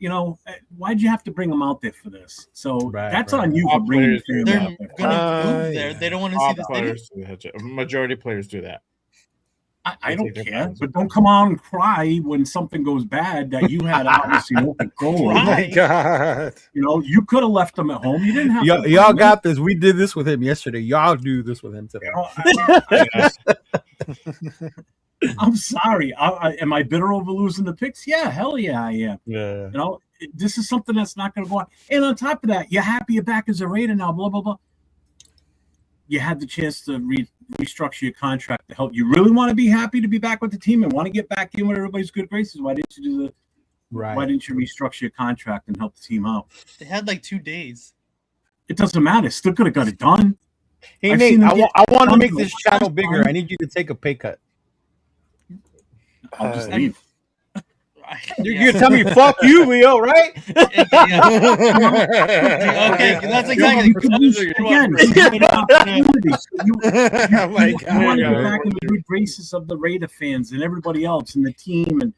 why'd you have to bring them out there for this? So that's on you for bringing your family They're out there. gonna move there. They don't want to see the players. Majority players do that. I don't care, but don't come out and cry when something goes bad that you had obviously no control over. Oh my god! You could have left them at home. You didn't have. Y'all got this. We did this with him yesterday. Y'all do this with him today. I'm sorry. Am I bitter over losing the picks? Yeah, hell yeah, I am. Yeah. This is something that's not going to go on. And on top of that, you're happy you're back as a Raider now. Blah blah blah. You had the chance to restructure your contract to help. You really want to be happy to be back with the team and want to get back in with everybody's good graces. Why didn't you do the? Right. Why didn't you restructure your contract and help the team out? They had like 2 days. It doesn't matter. Still could have got it done. Hey Nate, I want to make this channel bigger. I need you to take a pay cut. I'll just leave. You're gonna tell me fuck you, Leo, right? Okay, that's exactly. Again, Oh my you want to get back in the good graces of the Raider fans and everybody else and the team and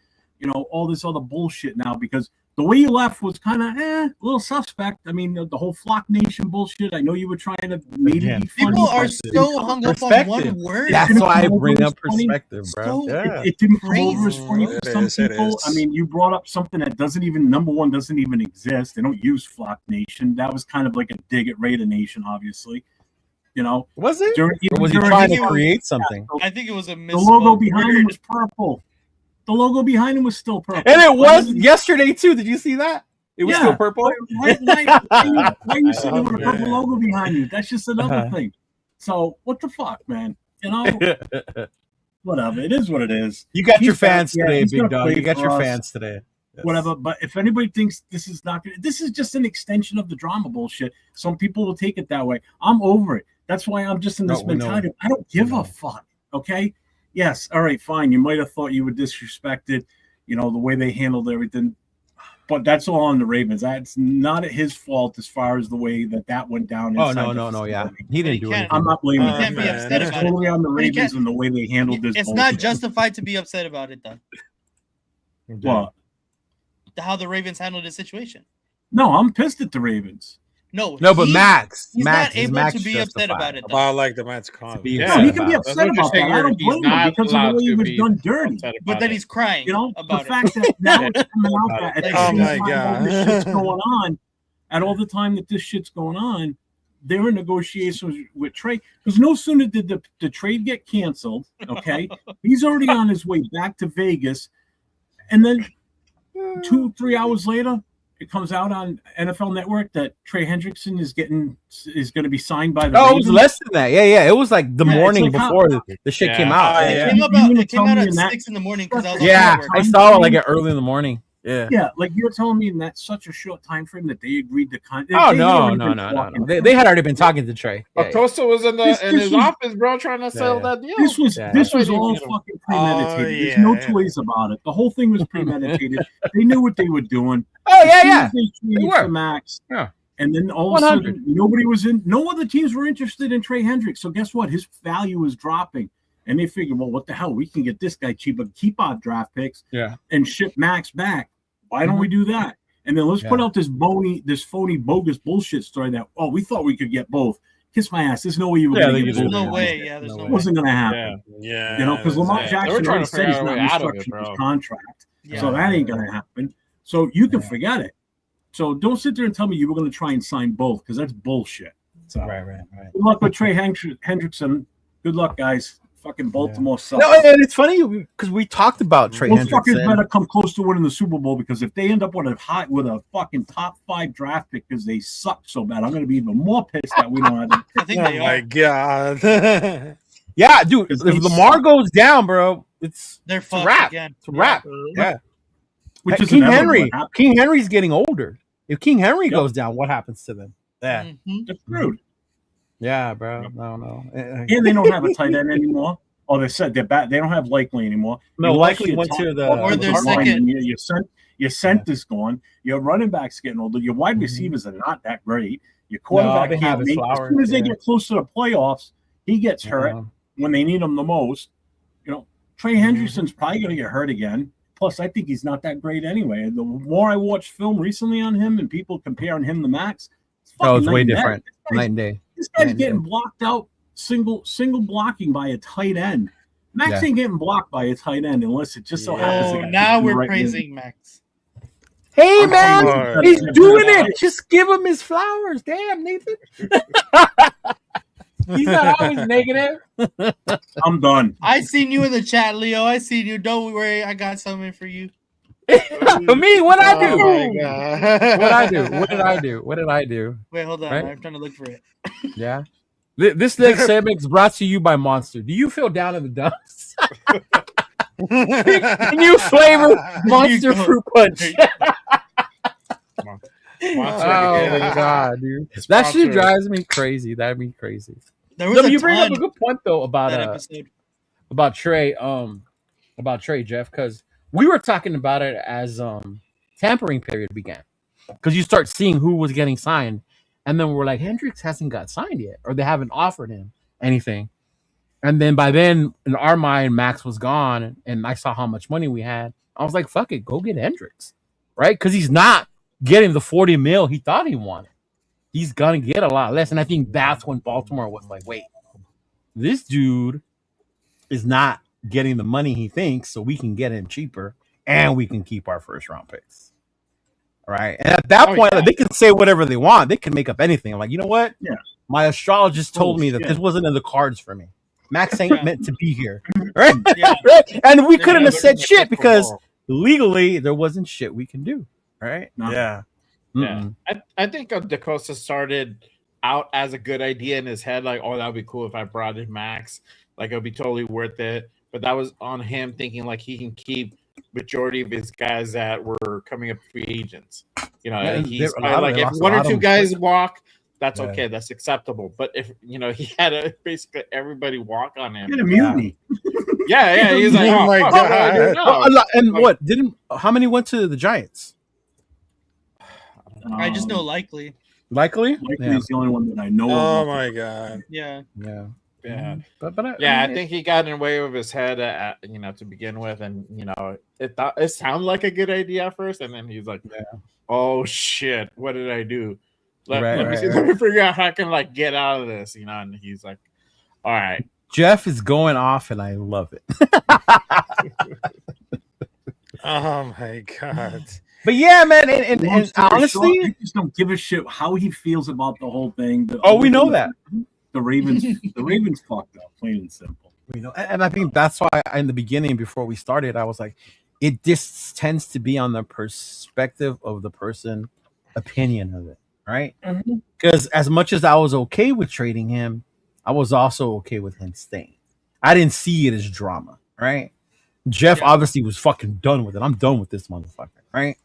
all this other bullshit now, because the way you left was kind of a little suspect. I mean, the whole Flock Nation bullshit. I know you were trying to maybe be funny. People are so hung up on one word. That's why I bring up perspective, bro. It didn't come over as funny for some people. I mean, you brought up something that doesn't even exist. They don't use Flock Nation. That was kind of like a dig at Raider Nation, obviously. Was it? Or was he trying to create something? I think it was a the logo behind him was purple. The logo behind him was still purple. And it was yesterday too. Did you see that? It was still purple. Why are you sitting with a purple logo behind you? That's just another thing. So what the fuck, man? Whatever. It is what it is. You got your fans today, big dog. You got your fans today. Yes. Whatever. But if anybody thinks this is just an extension of the drama bullshit. Some people will take it that way. I'm over it. That's why I'm just in this mentality. I don't give a fuck. Okay. Yes, all right, fine. You might have thought you were disrespected, the way they handled everything. But that's all on the Ravens. That's not his fault as far as the way that went down. Oh, no, yeah. He didn't do it. I'm not blaming him. You can't be upset It's about totally it. on the Ravens and the way they handled this. It's not justified to be upset about it, though. What? How the Ravens handled the situation. No, I'm pissed at the Ravens. No, but Max. He's Max, not able Max to be upset about it. About like the Maxx Crosby. Yeah, he can be upset about that. I don't blame him because of the way he was done dirty. But then he's crying. The fact that now it's coming out that oh my god, this shit's going on, at all the time that this shit's going on, they're in negotiations with trade. Because no sooner did the trade get canceled, okay, he's already on his way back to Vegas, and then 2-3 hours later, it comes out on NFL Network that Trey Hendrickson is going to be signed by the. Oh, it Ravens? was less than that. Yeah. It was like the morning it's like before the shit came out. It came out at 6 in the morning because I was on network. I saw it like early in the morning. Yeah, like you're telling me in that such a short time frame that they agreed to Oh no. They had already been talking to Trey. Acosta was in his office, bro, trying to sell that deal. This was all fucking premeditated. There's no two ways about it. The whole thing was premeditated. They knew what they were doing. Oh yeah. They were Max. Yeah. And then all of a sudden, no other teams were interested in Trey Hendricks. So guess what? His value was dropping. And they figured, well, what the hell? We can get this guy cheap, but keep our draft picks and ship Max back. Why don't we do that? And then let's put out this phony, bogus bullshit story that, we thought we could get both. Kiss my ass. There's no way you were going to get both. There's no way. Yeah, there's no way. It wasn't going to happen. Yeah. Because Lamar Jackson already said he's not restructuring his contract. Yeah. So that ain't going to happen. So you can forget it. So don't sit there and tell me you were going to try and sign both because that's bullshit. So, right. Good luck with Trey Hendrickson. Good luck, guys. Fucking Baltimore sucks. No, and it's funny because we talked about Trey Hendrickson. Those fuckers better come close to winning the Super Bowl because if they end up with a fucking top 5 draft pick because they suck so bad, I'm going to be even more pissed that we don't have. I think they are. My God. Yeah, dude. If Lamar goes down, bro, they're a wrap. Again. It's a wrap. Yeah. Which is King Henry. King Henry's getting older. If King Henry goes down, what happens to them? Yeah, it's screwed. Yeah, bro. No. And they don't have a tight end anymore. Oh, they said they're back. They don't have Likely anymore. No, Likely went to the or their second. Your center's gone. Your running back's getting older. Your wide receivers are not that great. Your quarterback can't make. As soon as they get close to the playoffs, he gets hurt when they need him the most. Trey Hendrickson's probably going to get hurt again. Plus, I think he's not that great anyway. The more I watched film recently on him and people comparing him to Max, it's way different. Night and day. This guy's getting blocked out, single blocking by a tight end. Max ain't getting blocked by a tight end unless it just so happens. Oh, now we're praising Max. Hey, man, he's doing it. Just give him his flowers. Damn, Nathan. He's not always negative. I'm done. I seen you in the chat, Leo. I seen you. Don't worry. I got something for you. For me, what I do? What did I do? Wait, hold on. Right? I'm trying to look for it. Yeah. This next segment is brought to you by Monster. Do you feel down in the dumps? New flavor Monster Fruit Punch. Oh my God, dude. That shit drives me crazy. That'd be crazy. You bring up a good point though about Trey, Jeff, because we were talking about it as tampering period began. Because you start seeing who was getting signed, and then we're like, Hendricks hasn't got signed yet, or they haven't offered him anything. And then by then, in our mind, Max was gone, and I saw how much money we had. I was like, fuck it, go get Hendricks, right? Because he's not getting the $40 million he thought he wanted. He's gonna get a lot less, and I think that's when Baltimore was like, "Wait, this dude is not getting the money he thinks, so we can get him cheaper, and we can keep our first round picks." All right, and at that point, they can say whatever they want. They can make up anything. I'm like, you know what? Yeah. My astrologist told me that this wasn't in the cards for me. Max ain't meant to be here, right? Yeah. Right? And we couldn't have said shit because legally there wasn't shit we can do, right? No. Yeah. Yeah, I think DaCosta started out as a good idea in his head, like, oh, that would be cool if I brought in Max, like it would be totally worth it. But that was on him thinking like he can keep majority of his guys that were coming up free agents. He's like if one or two guys walk, that's okay, that's acceptable. But if he had basically everybody walk on him, get a mutiny. Yeah, he's like, oh my God. And what how many went to the Giants? I just know Likely. Likely is the only one that I know. Oh my God. Yeah. But I think he got in the way of his head, to begin with, and it sounded like a good idea at first, and then he's like, "Oh shit, what did I do? Let me figure out how I can get out of this," And he's like, "All right." Jeff is going off, and I love it. Oh my God. But yeah, man, and honestly, I just don't give a shit how he feels about the whole thing. We know that the Ravens fucked up, plain and simple. And I think that's why in the beginning, before we started, I was like, it just tends to be on the perspective of the person opinion of it, right? Because as much as I was okay with trading him, I was also okay with him staying. I didn't see it as drama, right? Jeff Yeah. obviously was fucking done with it. I'm done with this motherfucker, right?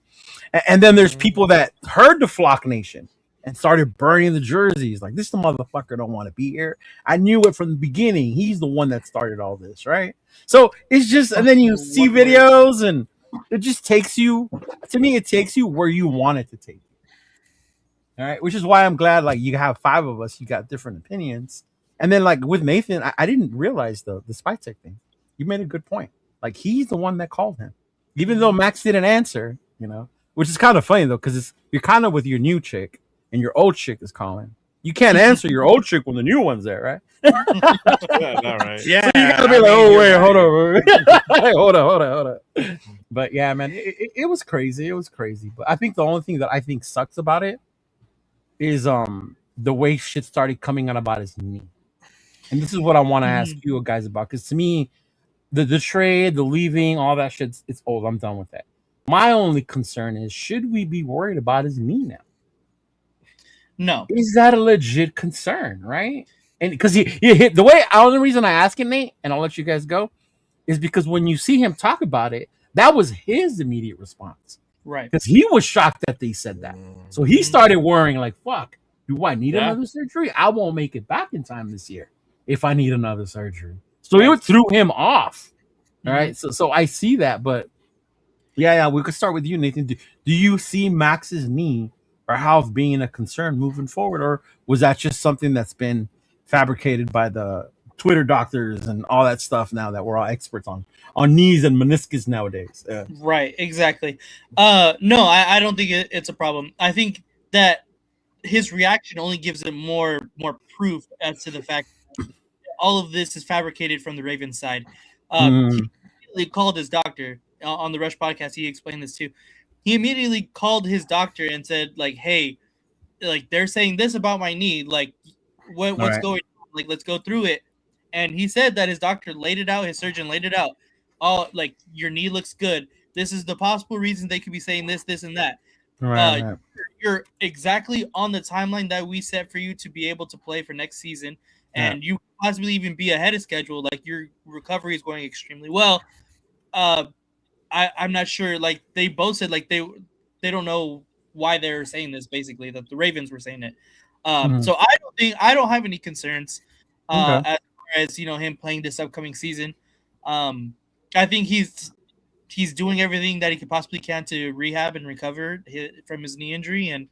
And then there's people that heard the Flock Nation and started burning the jerseys. Like, this the motherfucker don't want to be here. I knew it from the beginning. He's the one that started all this, right? So it's just, and then you see videos, and it just takes you. To me, it takes you where you want it to take you. All right, which is why I'm glad. Like, you have 5 of us. You got different opinions, and then like with Nathan, I didn't realize the spy tech thing. You made a good point. Like, he's the one that called him, even though Max didn't answer. Which is kind of funny though, because you're kind of with your new chick, and your old chick is calling. You can't answer your old chick when the new one's there, right? Yeah, all right. Yeah, So you gotta be I like, mean, oh you're wait, hold right. on, hold on. But yeah, man, it was crazy. It was crazy. But I think the only thing that I think sucks about it is the way shit started coming out about his knee. And this is what I want to ask you guys about, because to me, the trade, the leaving, all that shit, it's old. I'm done with that. My only concern is, should we be worried about his knee now? No. Is that a legit concern, right? And because he hit the way, the only reason I ask it, Nate, and I'll let you guys go, is because when you see him talk about it, that was his immediate response. Right. Because he was shocked that they said that. So he started worrying, like, fuck, do I need another surgery? I won't make it back in time this year if I need another surgery. So it threw him off. All right. So I see that. But yeah, we could start with you, Nathan. Do you see Max's knee or health being a concern moving forward? Or was that just something that's been fabricated by the Twitter doctors and all that stuff now that we're all experts on knees and meniscus nowadays? Right, exactly. No, I don't think it's a problem. I think that his reaction only gives it more proof as to the fact that all of this is fabricated from the Ravens side. He immediately called his doctor on the Rush podcast. He explained this too. He immediately called his doctor and said, like, "Hey, like, they're saying this about my knee. Like, what's going on? Like, let's go through it." And he said that his doctor laid it out. His surgeon laid it out. Oh, like, your knee looks good. This is the possible reason they could be saying this, and that. Right. You're exactly on the timeline that we set for you to be able to play for next season, and you possibly even be ahead of schedule. Like, your recovery is going extremely well. I'm not sure. Like, they both said, like, they don't know why they're saying this. Basically, that the Ravens were saying it. So I don't have any concerns as far as him playing this upcoming season. I think he's doing everything that he could possibly can to rehab and recover from his knee injury. And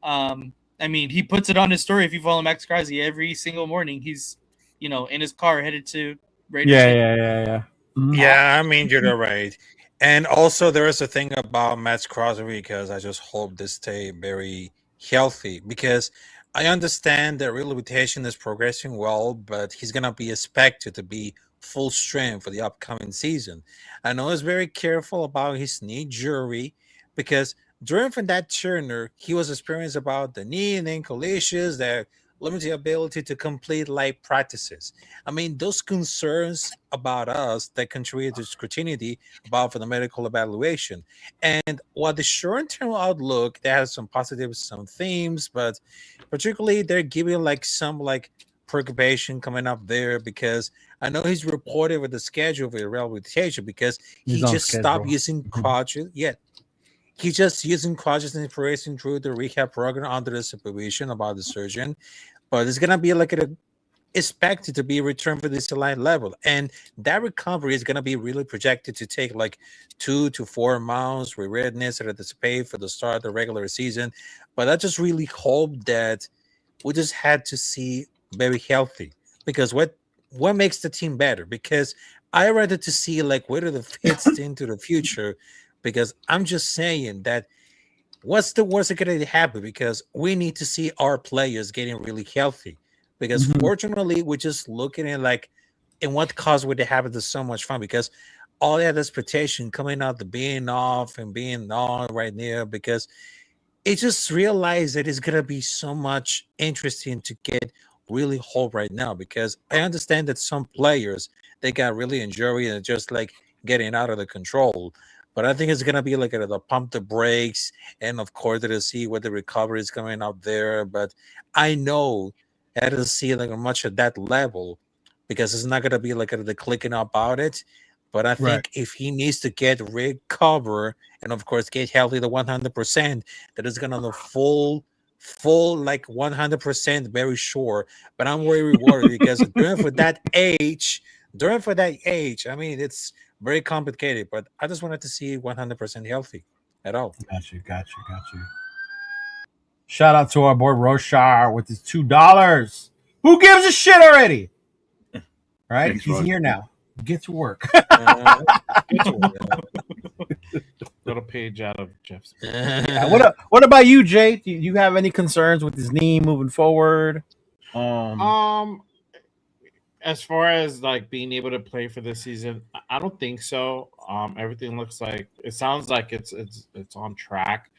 I mean, he puts it on his story. If you follow Maxx Crosby, every single morning he's in his car headed to Raiders. Yeah. Yeah, I mean, you're right. And also, there is a thing about Maxx Crosby, because I just hope they stay very healthy, because I understand that rehabilitation is progressing well, but he's going to be expected to be full strength for the upcoming season. I know he's very careful about his knee injury, because during from that Turner, he was experienced about the knee and ankle issues that limited ability to complete light practices. I mean, those concerns about us that contribute to scrutiny about for the medical evaluation. And while the short-term outlook, that has some positives, some themes, but particularly they're giving like some like preoccupation coming up there, because I know he's reported with the schedule for the rehabilitation, because he just stopped using crutches. Yet he's just using crutches and progressing through the rehab program under the supervision about the surgeon. But it's gonna be like expected to be returned for this elite level, and that recovery is gonna be really projected to take like 2 to 4 months with readiness and anticipate for the start of the regular season. But I just really hope that we just had to see very healthy, because what makes the team better? Because I rather to see like whether the fits into the future, because I'm just saying that what's the worst that could happen? Because we need to see our players getting really healthy. Because fortunately, we're just looking at like, in what cause would they have it so much fun? Because all that expectation coming out the being off and being on right there, because it just realized that it's gonna be so much interesting to get really whole right now. Because I understand that some players, they got really injury and just like getting out of the control. But I think it's gonna be like the pump the brakes, and of course to see what the recovery is coming out there. But I know I don't see like much at that level because it's not gonna be like the clicking about it. But I Right. think if he needs to get recover and of course get healthy to 100%, that is gonna the full like 100% very sure. But I'm very worried because during for that age, I mean it's very complicated. But I just wanted to see 100% healthy at all. Got you. Shout out to our boy Roshar with his $2. Who gives a shit already? Right? Thanks, He's Rosh. here now. Get to work. Little page out of Jeff's. Yeah, what about you, Jay? Do you have any concerns with his knee moving forward? As far as like being able to play for this season, I don't think so. Everything looks like it sounds like it's on track.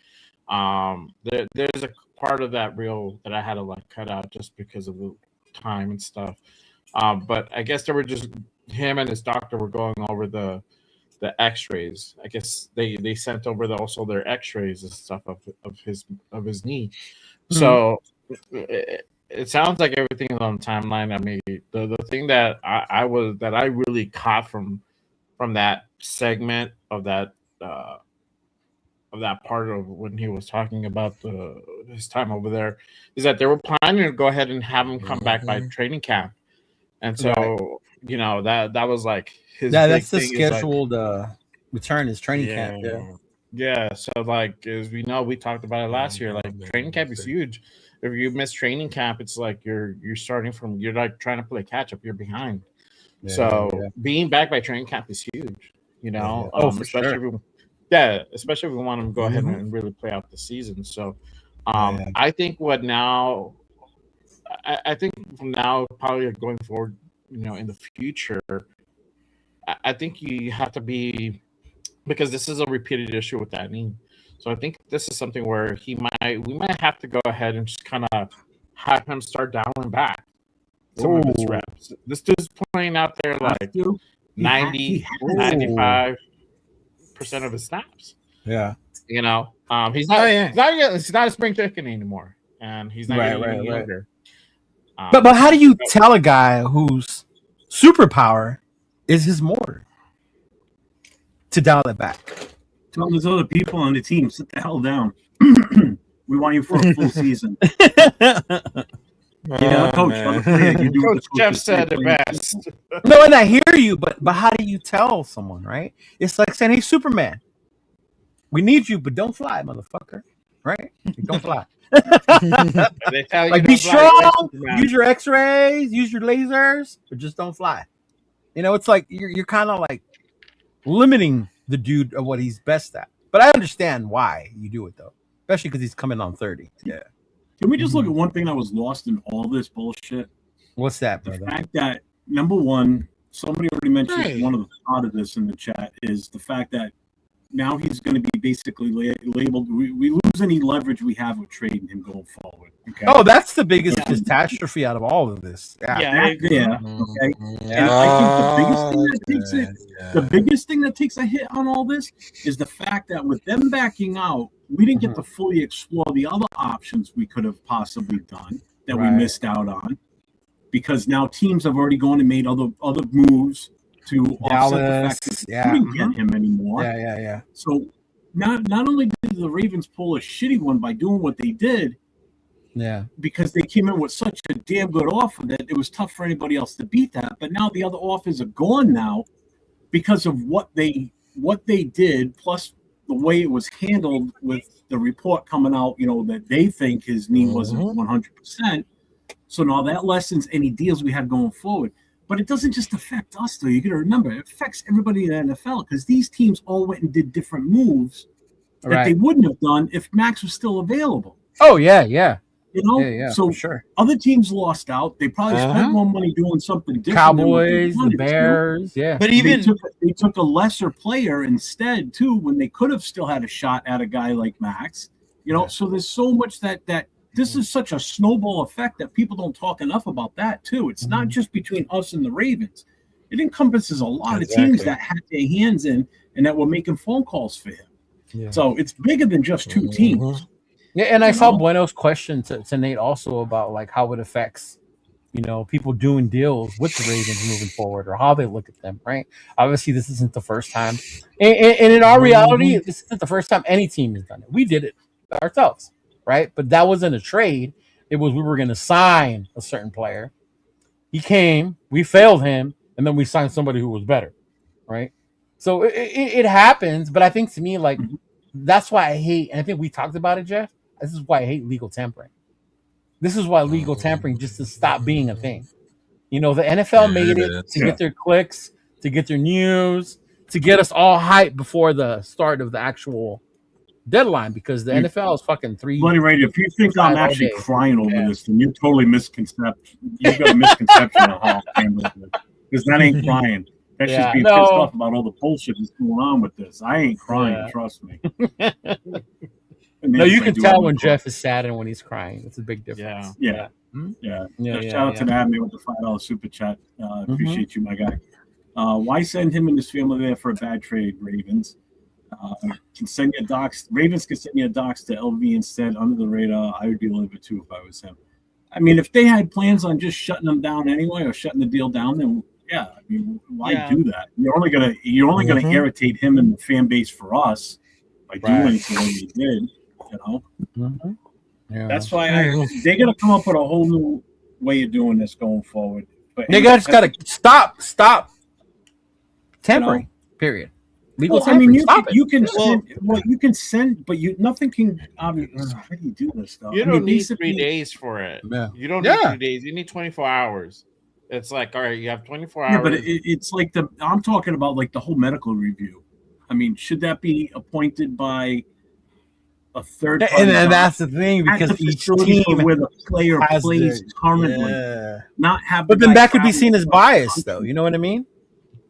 There's a part of that reel that I had to like cut out just because of the time and stuff. But I guess they were just him and his doctor were going over the X-rays. I guess they sent over also their X-rays and stuff of his knee. So it sounds like everything is on timeline. I mean, the thing that I really caught from that segment of that part of when he was talking about his time over there is that they were planning to go ahead and have him come back by training camp, and so that was like his. Yeah, big that's the thing is, like, scheduled return is training camp. Yeah. yeah. So like as we know, we talked about it last year. Like training camp is huge. If you miss training camp, it's like you're starting from you're like trying to play catch up. You're behind. Being back by training camp is huge. For especially especially if we want them to go ahead and really play out the season. So I think I think from now probably going forward, in the future, I think you have to be, because this is a repeated issue with that knee. So I think this is something where we might have to go ahead and just kind of have him start dialing back some of his reps. This dude's playing out there like 95% of his snaps. Yeah. He's not he's not a spring chicken anymore, and he's not getting any younger. But how do you tell a guy whose superpower is his motor to dial it back? Tell those other people on the team, sit the hell down. We want you for a full season. Coach Jeff said it best. No, and I hear you, but how do you tell someone, right? It's like saying, "Hey, Superman, we need you, but don't fly, motherfucker." Right? Don't fly. They tell you Like, be strong, use your X-rays, use your lasers, but just don't fly. It's like you're kind of like limiting the dude of what he's best at. But I understand why you do it though, especially because he's coming on 30. Yeah. Can we just look at one thing that was lost in all this bullshit? What's that, The brother? fact that, number one, somebody already mentioned one of the part of this in the chat is the fact that now he's going to be basically labeled. We lose any leverage we have with trading him going forward. Okay? Oh, that's the biggest catastrophe out of all of this. Yeah. Okay. And I think the biggest thing that takes a hit on all this is the fact that with them backing out, we didn't get to fully explore the other options we could have possibly done that we missed out on, because now teams have already gone and made other moves to offset the fact that we couldn't get him anymore. Yeah. So not only did the Ravens pull a shitty one by doing what they did, because they came in with such a damn good offer that it was tough for anybody else to beat that. But now the other offers are gone now because of what they did, plus the way it was handled with the report coming out, that they think his knee wasn't 100%. So now that lessens any deals we had going forward. But it doesn't just affect us, though. You got to remember, it affects everybody in the NFL, because these teams all went and did different moves that they wouldn't have done if Maxx was still available. Oh, yeah. So for sure. Other teams lost out. They probably spent more money doing something different. Cowboys, the Bears, But even they took a lesser player instead too, when they could have still had a shot at a guy like Maxx. So there's so much that this is such a snowball effect that people don't talk enough about that too. It's not just between us and the Ravens. It encompasses a lot of teams that had their hands in and that were making phone calls for him. Yeah. So it's bigger than just two teams. Yeah, and I You saw know? Bueno's question to Nate also about like how it affects, people doing deals with the Ravens moving forward or how they look at them, right? Obviously, this isn't the first time. And in our reality, this isn't the first time any team has done it. We did it ourselves, right? But that wasn't a trade. It was we were going to sign a certain player. He came, we failed him, and then we signed somebody who was better, right? So it happens, but I think to me, like, that's why I hate, and I think we talked about it, Jeff. This is why I hate legal tampering. This is why legal tampering just to stop being a thing. The NFL made it to get their clicks, to get their news, to get us all hyped before the start of the actual deadline because the NFL is fucking Bloody right. If you think I'm actually crying over this, then you're totally misconception. You've got a misconception of how I handle it. Because that ain't crying. That's just being pissed off about all the bullshit that's going on with this. I ain't crying, trust me. No, you can tell when Jeff is sad and when he's crying. It's a big difference. Yeah. Shout out to the admin with the $5 super chat. Appreciate you, my guy. Why send him and his family there for a bad trade, Ravens? Can send your docs. Ravens can send your docs to LV instead under the radar. I would be a little bit too if I was him. I mean, if they had plans on just shutting them down anyway or shutting the deal down, then I mean, why do that? You're only gonna irritate him and the fan base for us by doing something like you did. That's why they're gonna come up with a whole new way of doing this going forward. But they just gotta stop tampering. Period. Legal tampering. I mean, you can send, but nothing can. How do you do this though? You don't need 3 days for it. Yeah. You don't need 3 days. You need 24 hours. It's like, all right, you have 24 hours. Yeah, but it's like I'm talking about like the whole medical review. I mean, should that be appointed by a third party? And that's the thing, because each team where the player plays currently, not have. But then that could be seen as bias, though. You know what I mean?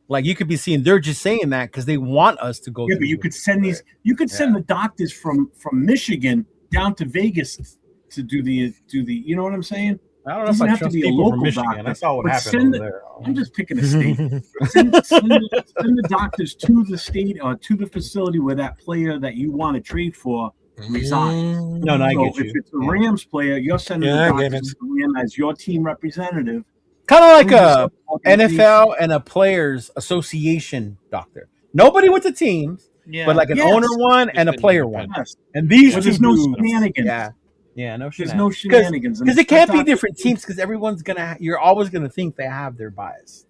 Like you could be seeing they're just saying that because they want us to go. Yeah, but you could send these. You could send the doctors from Michigan down to Vegas to do the. You know what I'm saying? I don't know if I trust people from Michigan. I saw what happened over there. I'm just picking a state. send the doctors to the state or to the facility where that player that you want to trade for resigns. No, I get you. If it's a Rams player, you're sending the doctors to Rams as your team representative. Kind of like a NFL and a players association doctor. Nobody with the teams, but like an owner one and a player one. And these there's no shenanigans. Yeah, no shenanigans. There's no shenanigans. Because it can't be different teams because everyone's you're always gonna think they have their bias.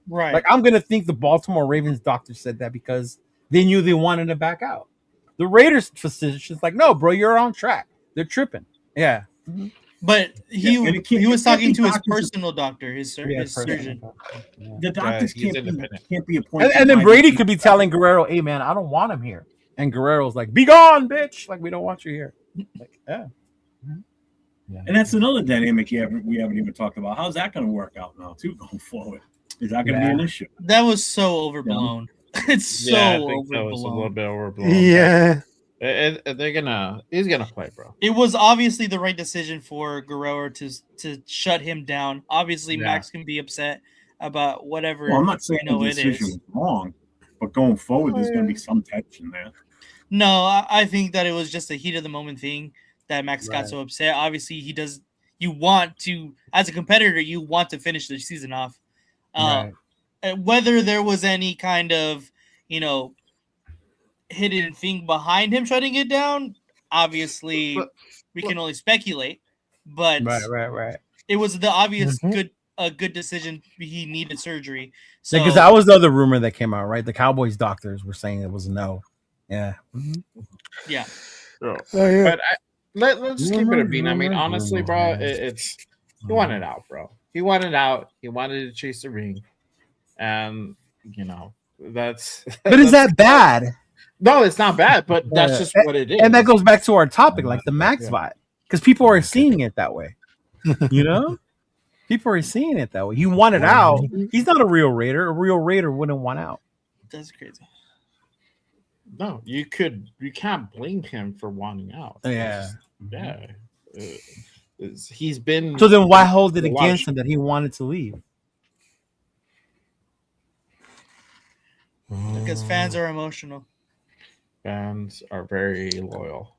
Right. Like I'm gonna think the Baltimore Ravens doctor said that because they knew they wanted to back out. The Raiders physician's like, no, bro, you're on track. They're tripping. Yeah. Mm-hmm. But he was talking to his personal doctor, his surgeon. The doctors can't be appointed. And then Brady could be telling Guerrero, hey man, I don't want him here. And Guerrero's like, be gone, bitch. Like, we don't want you here. Like, And that's another dynamic we haven't even talked about. How's that going to work out now, too, going forward? Is that going to be an issue? That was so overblown. It's so overblown. So. It's a little bit overblown. Yeah. He's gonna play, bro. It was obviously the right decision for Guerrero to shut him down. Obviously, Max can be upset about whatever. Well, I'm not saying the decision was wrong, but going forward, there's going to be some tension there. No, I think that it was just a heat of the moment thing that Max got so upset. Obviously, he does. You want to, as a competitor, you want to finish the season off. Whether there was any kind of, hidden thing behind him shutting it down, obviously we can only speculate. But right. It was the obvious good decision. He needed surgery. So because that was the other rumor that came out, right? The Cowboys doctors were saying it was a no. Yeah. Yeah. But let's just keep it a bean. I mean, honestly, bro, it's he wanted out, bro. He wanted out. He wanted to chase the ring, and that's. But is that bad? No, it's not bad, but that's just what it is. And that goes back to our topic, like the Max vibe, because people are seeing it that way. People are seeing it that way. He wanted out. He's not a real Raider. A real Raider wouldn't want out. That's crazy. No, you can't blame him for wanting out. He's been. So then, why hold it against him that he wanted to leave? Because fans are emotional. Fans are very loyal.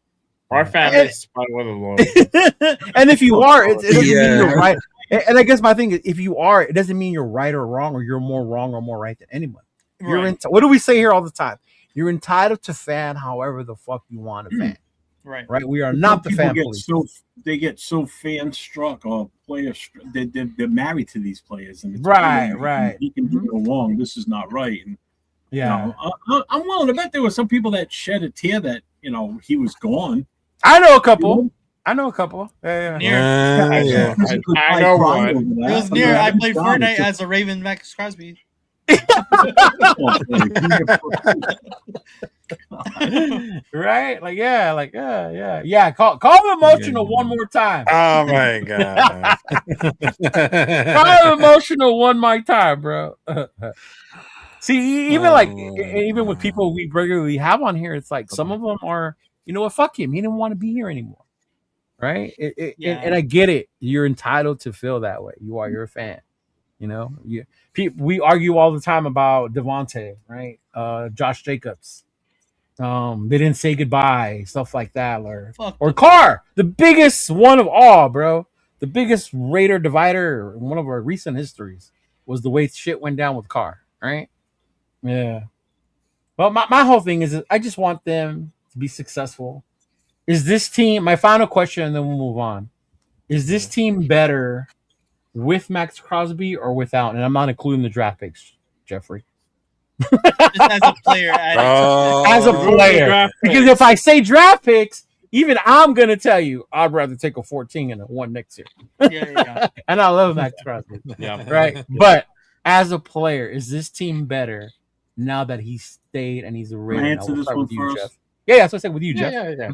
Our fan base is probably one of the loyal. And if you are, it doesn't mean Yeah. you're right. And I guess my thing is, if you are, it doesn't mean you're right or wrong, or you're more wrong or more right than anyone. You're Right. what do we say here all the time? You're entitled to fan however the fuck you want to fan. Right. Right? We are not the People fan get police. they get so fan struck or they're married to these players, and it's Right. He can do no wrong. This is not right. And Yeah. I'm willing to bet there were some people that shed a tear that he was gone. I know a couple. Yeah. Near. Yeah. I know one. It was near. I played Fortnite as a Raven Maxx Crosby. Right? Yeah. Call him emotional one more time. Oh my god. Call him emotional one more time, bro. See, even with people we regularly have on here, it's like some of them are, you know what, fuck him. He didn't want to be here anymore. Right? And I get it. You're entitled to feel that way. You're a fan. We argue all the time about Devontae, right? Josh Jacobs. They didn't say goodbye, stuff like that, or Carr, the biggest one of all, bro. The biggest Raider divider in one of our recent histories was the way shit went down with Carr, right? Yeah. Well, my whole thing is I just want them to be successful. Is this team, my final question, and then we'll move on. Is this team better with Maxx Crosby or without? And I'm not including the draft picks, Jeffrey. Just as a player. As a player. Because if I say draft picks, even I'm going to tell you I'd rather take a 14 and a 1 next year. Yeah. And I love Maxx Crosby. Yeah. Right? But as a player, is this team better now that he stayed and he's a Raider? Can I answer this one first? Jeff. Yeah, that's what I said with you, Jeff. Yeah.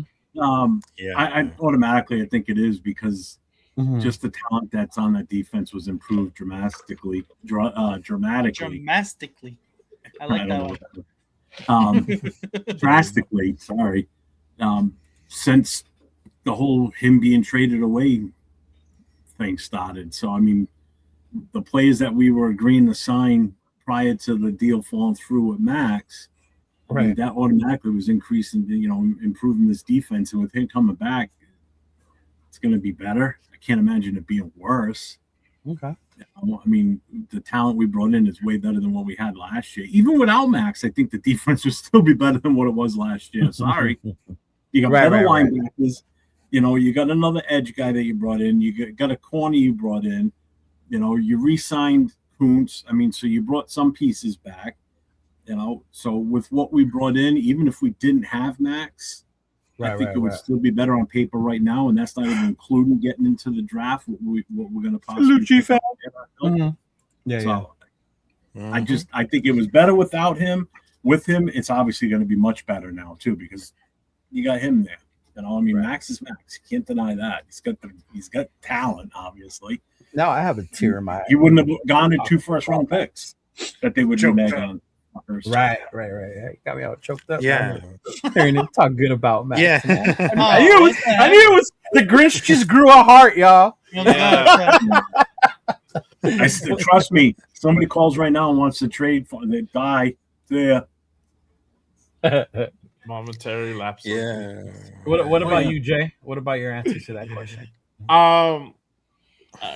I automatically I think it is because just the talent that's on that defense was improved dramatically. Dramatically. I like that one. Drastically, sorry. Since the whole him being traded away thing started. So, I mean, the players that we were agreeing to sign prior to the deal falling through with Max, I mean, that automatically was increasing, improving this defense. And with him coming back, it's going to be better. I can't imagine it being worse. Okay. I mean, the talent we brought in is way better than what we had last year. Even without Max, I think the defense would still be better than what it was last year. Sorry. You got better linebackers. You got another edge guy that you brought in. You got a corner you brought in. You re-signed Kuntz. I mean, so you brought some pieces back. So with what we brought in, even if we didn't have Max, I think it would still be better on paper right now, and that's not even including getting into the draft. What we're going to possibly I think it was better without him. With him, it's obviously going to be much better now too because you got him there. Max is Max. You can't deny that. He's got talent, obviously. Now I have a tear in my eye. He wouldn't have gone to 2 first-round picks that they would have made on. Right. Got me all choked up. Yeah. Hearing him talk good about Max. Yeah. I knew it was the Grinch just grew a heart, y'all. Yeah. Trust me, somebody calls right now and wants to trade for they die there. Momentary lapse. Yeah. What about you, Jay? What about your answer to that question? I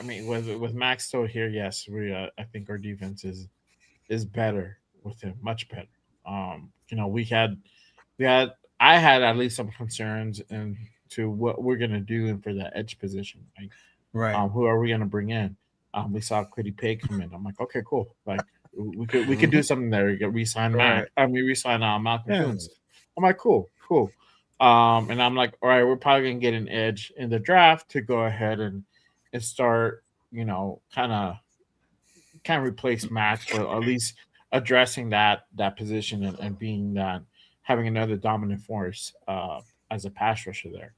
mean, with Max still here, yes, we I think our defense is better with him, much better. I had at least some concerns into what we're gonna do for that edge position. Right. Who are we gonna bring in? We saw Quiddy Pay come in. I'm like, okay, cool. Like we could do something there. We could resign Max. Resign Malcolm Kuntz. I'm like, cool. And I'm like, all right, we're probably gonna get an edge in the draft to go ahead and start, kind of replace Max, but at least addressing that position and being that, having another dominant force as a pass rusher there.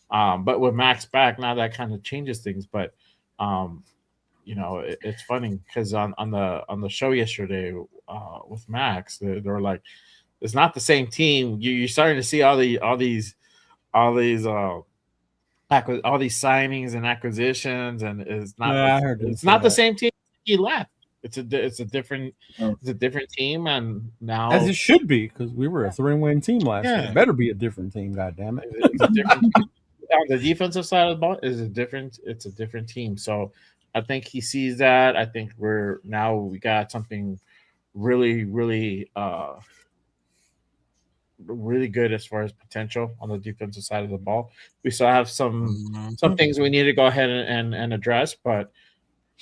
But with Max back, now that kind of changes things. But it's funny because on the show yesterday with Max, they were like, it's not the same team. You're starting to see all these signings and acquisitions, and it's not. Yeah, I heard it's not the same team he left. it's a different team, and now As it should be, because we were a 3-win team last year. Yeah. It better be a different team, goddammit. it's a different on the defensive side of the ball is a different. It's a different team. So I think he sees that. I think we got something really, really, really good as far as potential on the defensive side of the ball. We still have some things we need to go ahead and address, but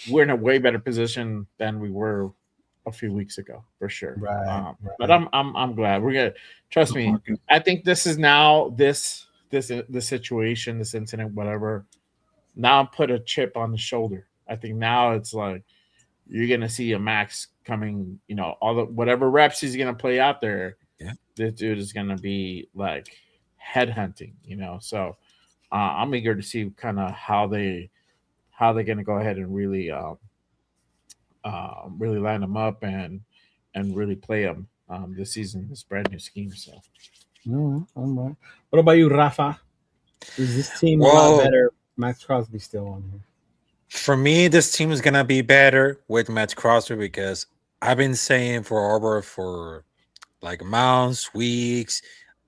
we're in a way better position than we were a few weeks ago for sure. Right. But I'm glad we're gonna trust me. I think this is now this situation, this incident, whatever. Now put a chip on the shoulder. I think now it's like you're gonna see a Maxx coming. All the whatever reps he's gonna play out there. Yeah. This dude is gonna be like headhunting. So I'm eager to see kind of how they're gonna go ahead and really really line them up and really play them this season. This brand new scheme. So. All right. What about you, Rafa? Is this team a lot better? Maxx Crosby still on here. For me, this team is gonna be better with Maxx Crosby because I've been saying for like months, weeks,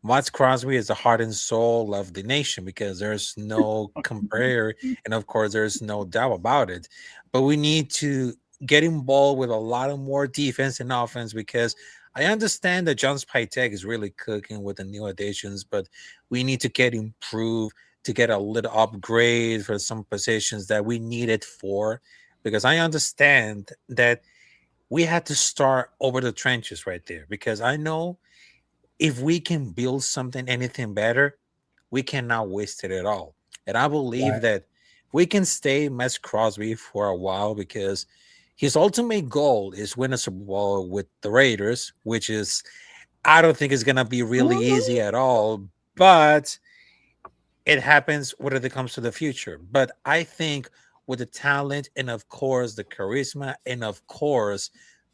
Maxx Crosby is the heart and soul of the nation because there's no compare, and of course, there's no doubt about it. But we need to get involved with a lot of more defense and offense because I understand that John Spytek is really cooking with the new additions, but we need to get improved to get a little upgrade for some positions that we need it for, because I understand that we had to start over the trenches right there, because I know if we can build something, anything better, we cannot waste it at all. And I believe that we can stay Maxx Crosby for a while because his ultimate goal is win a Super Bowl with the Raiders, which is, I don't think it's going to be really easy at all, but it happens whether it comes to the future. But I think with the talent and, of course, the charisma and, of course,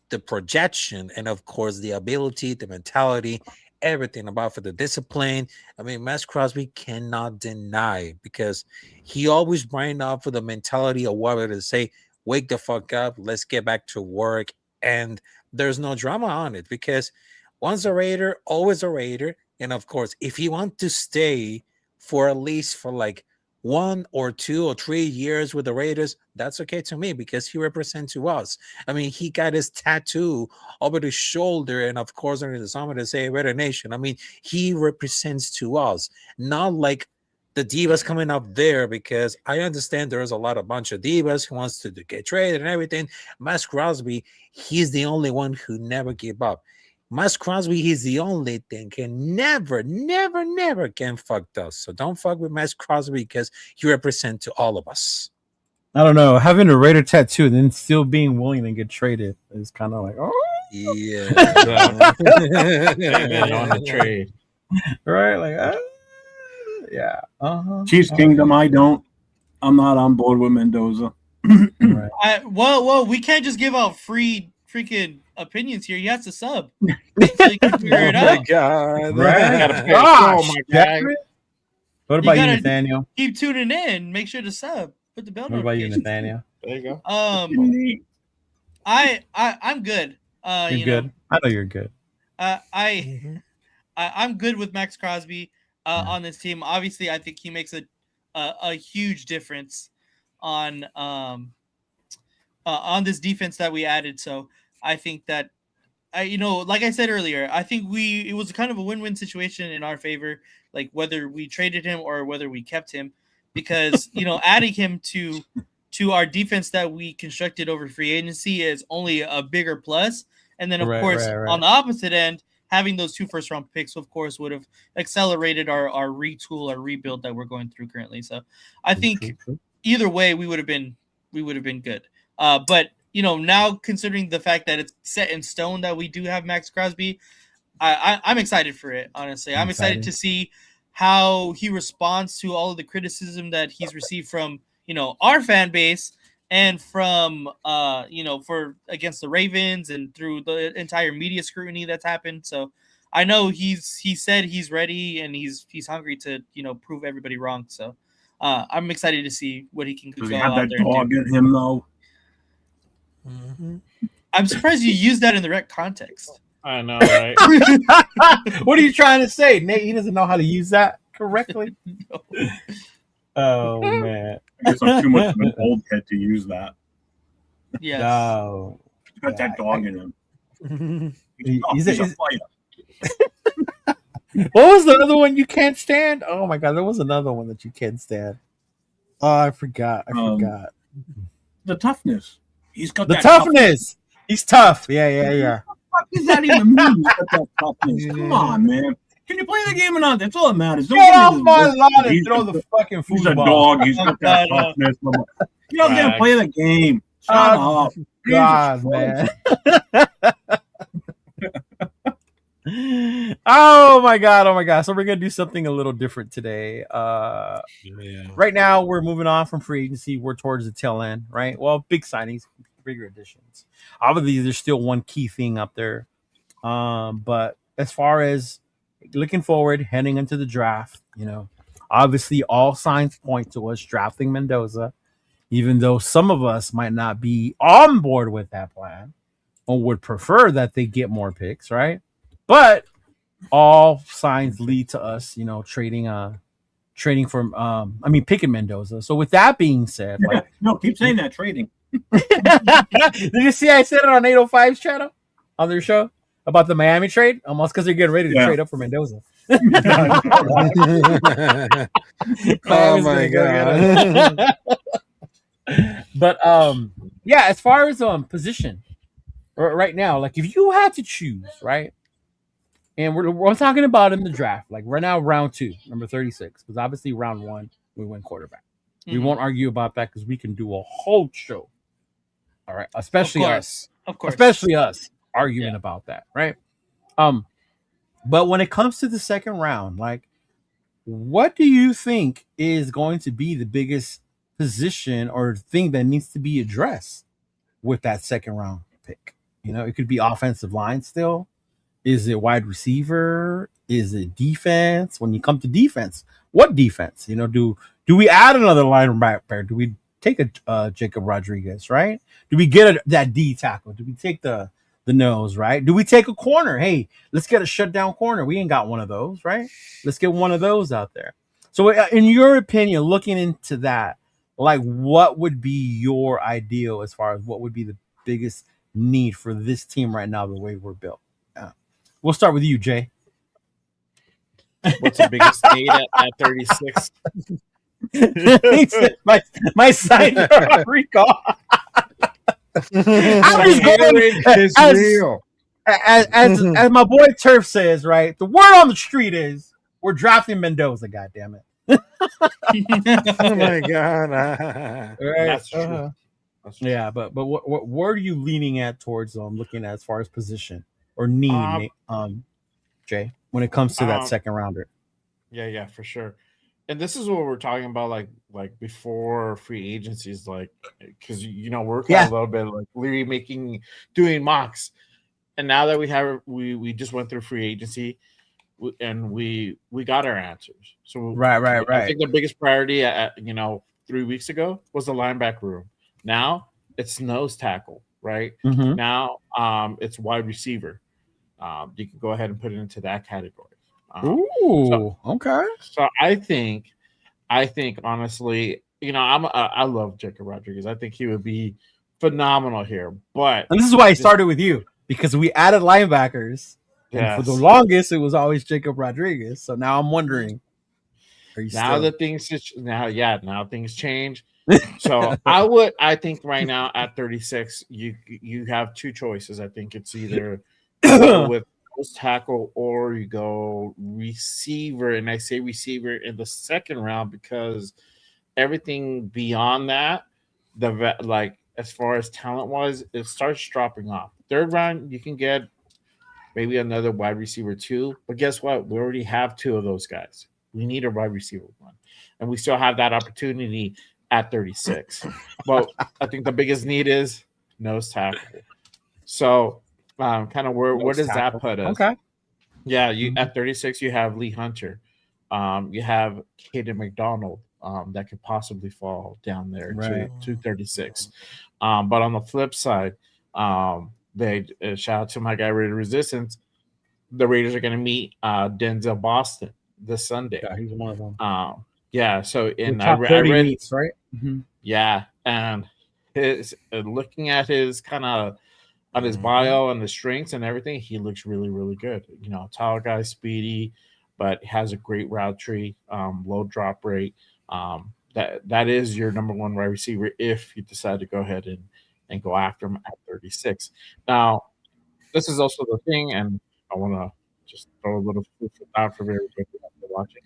the projection and, of course, the ability, the mentality, everything about for the discipline. I mean, Maxx Crosby cannot deny because he always bring up for the mentality of what to say, wake the fuck up, let's get back to work. And there's no drama on it because once a Raider, always a Raider. And of course, if you want to stay for at least for like 1 or 2 or 3 years with the Raiders, that's okay to me because he represents to us. I mean, he got his tattoo over his shoulder and of course under the summer to say Raider Nation. I mean, he represents to us, not like the divas coming up there, because I understand there's a bunch of divas who wants to get traded and everything. Maxx Crosby, he's the only one who never gave up. Maxx Crosby, he's the only thing can never can fuck us. So don't fuck with Maxx Crosby because he represents to all of us. I don't know. Having a Raider tattoo and then still being willing to get traded is kind of like, Yeah. On the trade. Right? Like, yeah. Chiefs Kingdom, I'm not on board with Mendoza. Right. Well, we can't just give out free freaking opinions here. He has to sub so you can figure it out. God. Right. Oh my god. What about you, Nathaniel? Keep tuning in. Make sure to sub. Put the bell What about you, notifications. Nathaniel? There you go. I'm good. You're good. I know you're good. I'm good with Maxx Crosby on this team. Obviously, I think he makes a huge difference on this defense that we added. So I think that like I said earlier, I think it was kind of a win-win situation in our favor, like whether we traded him or whether we kept him, because adding him to our defense that we constructed over free agency is only a bigger plus. And then of course on the opposite end, having those 2 first-round picks, of course, would have accelerated our retool, our rebuild that we're going through currently. So I think either way, we would have been good. But now considering the fact that it's set in stone that we do have Maxx Crosby, I'm excited for it. Honestly, I'm excited to see how he responds to all of the criticism that he's received from our fan base and from for against the Ravens and through the entire media scrutiny that's happened. So I know he said he's ready and he's hungry to prove everybody wrong. So I'm excited to see what he can Does go he have out that there and dog do. in him though? I'm surprised you used that in the right context. I know, right? What are you trying to say, Nate? He doesn't know how to use that correctly. Oh man, I guess I'm too much of an old head to use that. Yes. no. He's got that dog in him. He's a fighter. What was the other one you can't stand? Oh my god, there was another one that you can't stand. Oh, I forgot. The toughness. He's got The that toughness. He's tough. Yeah. What does that even mean? He's got that toughness. Come on, man. Can you play the game or not? That's all that matters. Don't Get give me off this my bullshit. lawn and He's throw a- the fucking He's a football. dog. He's got that toughness. You don't get to play the game. Shut Oh, up. God, Jesus man. Oh my god. So we're gonna do something a little different today. Right now we're moving on from free agency. We're towards the tail end, right? Well, big signings, bigger additions. Obviously, there's still one key thing up there. But as far as looking forward, heading into the draft, obviously all signs point to us drafting Mendoza, even though some of us might not be on board with that plan or would prefer that they get more picks, right? But all signs lead to us, trading from picking Mendoza. So with that being said, like, No, keep saying that. Trading. did you see I said it on 805's channel on their show about the Miami trade? Almost because they're getting ready to trade up for Mendoza. Oh my god. But yeah, as far as position right now, like if you had to choose, right? And we're talking about in the draft, like right now, round 2, number 36, because obviously round 1 we went quarterback. We won't argue about that because we can do a whole show. All right, especially us, especially us arguing about that, right? But when it comes to the second round, like, what do you think is going to be the biggest position or thing that needs to be addressed with that second round pick? It could be offensive line still. Is it wide receiver? Is it defense? When you come to defense, what defense? Do we add another linebacker? Do we take a Jacob Rodriguez, right? Do we get that D tackle? Do we take the nose, right? Do we take a corner? Hey, let's get a shutdown corner. We ain't got one of those, right? Let's get one of those out there. So in your opinion, looking into that, like what would be your ideal as far as what would be the biggest need for this team right now, the way we're built? We'll start with you, Jay. What's the biggest need at 36? He said, my signs are on recall. I'm just going It's real. as my boy Turf says, right? The word on the street is we're drafting Mendoza. God damn it! Oh my god. Right? That's true. That's true. Yeah, but where are you leaning at towards looking at as far as position or need, Jay, when it comes to that second rounder? Yeah, for sure. And this is what we're talking about, like before free agencies, like because we're kind of a little bit like literally doing mocks, and now that we just went through free agency, and we got our answers. So right. I think the biggest priority at 3 weeks ago was the linebacker room. Now it's nose tackle, right? Mm-hmm. Now it's wide receiver. You can go ahead and put it into that category. Okay. So I think honestly, I love Jacob Rodriguez. I think he would be phenomenal here. But and this is why I started with you, because we added linebackers, and for the longest it was always Jacob Rodriguez. So now I'm wondering, are you now still... now things change. So I think right now at 36, you have two choices. I think it's either with nose tackle or you go receiver, and I say receiver in the second round because everything beyond that, as far as talent wise, it starts dropping off. Third round, you can get maybe another wide receiver 2, but guess what? We already have 2 of those guys. We need a wide receiver 1, and we still have that opportunity at 36. But I think the biggest need is nose tackle. So kind of where does that put us? Okay. Yeah, at 36 you have Lee Hunter, you have Caden McDonald, that could possibly fall down there Right. to 36. But on the flip side, they shout out to my guy Raider Resistance. The Raiders are going to meet Denzel Boston this Sunday. Yeah, he's one of them. Yeah, so in The top 30 meets, right? Mm-hmm. Yeah, and his looking at his kind of on his bio and the strengths and everything, he looks really, really good. You know, tall guy, speedy, but has a great route tree, low drop rate. That is your number one wide receiver if you decide to go ahead and go after him at 36. Now, this is also the thing, and I want to just throw a little food for thought for everybody after watching.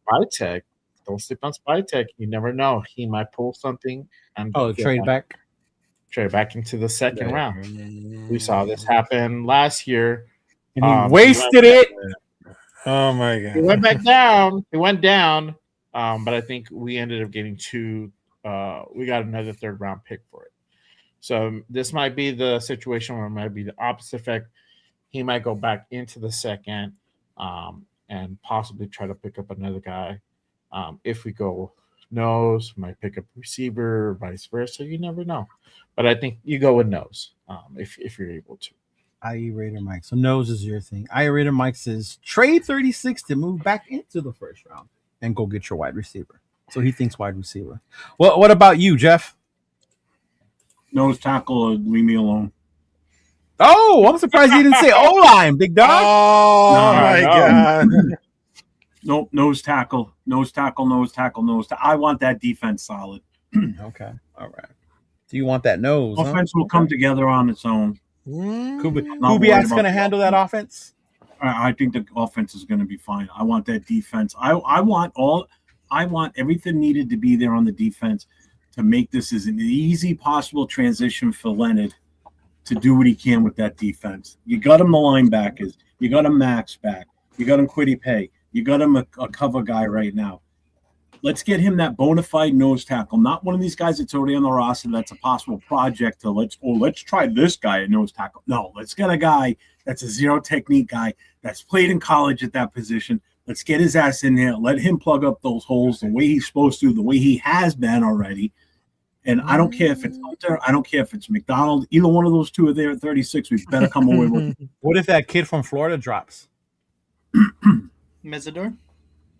Spy Tech, don't sleep on Spy Tech. You never know. He might pull something and Trade back into the second round. We saw this happen last year. And he wasted it. Oh my god! He went back down. He went down. But I think we ended up getting we got another third round pick for it. So this might be the situation where it might be the opposite effect. He might go back into the second and possibly try to pick up another guy. If we go nose, might pick up receiver, vice versa. You never know. But I think you go with nose if you're able to. IE Raider Mike. So nose is your thing. IE Raider Mike says trade 36 to move back into the first round and go get your wide receiver. So he thinks wide receiver. Well, what about you, Jeff? Nose tackle, leave me alone. Oh, I'm surprised you didn't say O-line, big dog. Oh my god! Nope, nose tackle. I want that defense solid. Okay, all right. So you want that nose? Offense will come together on its own. Kubiak's going to handle that offense. I think the offense is going to be fine. I want that defense. I want everything needed to be there on the defense to make this as an easy possible transition for Leonard to do what he can with that defense. You got him the linebackers. You got him Max back. You got him Quiddy Pay. You got him a cover guy right now. Let's get him that bona fide nose tackle, not one of these guys that's already on the roster that's a possible project to let's try this guy at nose tackle. No, let's get a guy that's a zero technique guy that's played in college at that position. Let's get his ass in there. Let him plug up those holes the way he's supposed to, the way he has been already. And I don't care if it's Hunter. I don't care if it's McDonald. Either one of those two are there at 36. We better come away with it. What if that kid from Florida drops? Mesidor?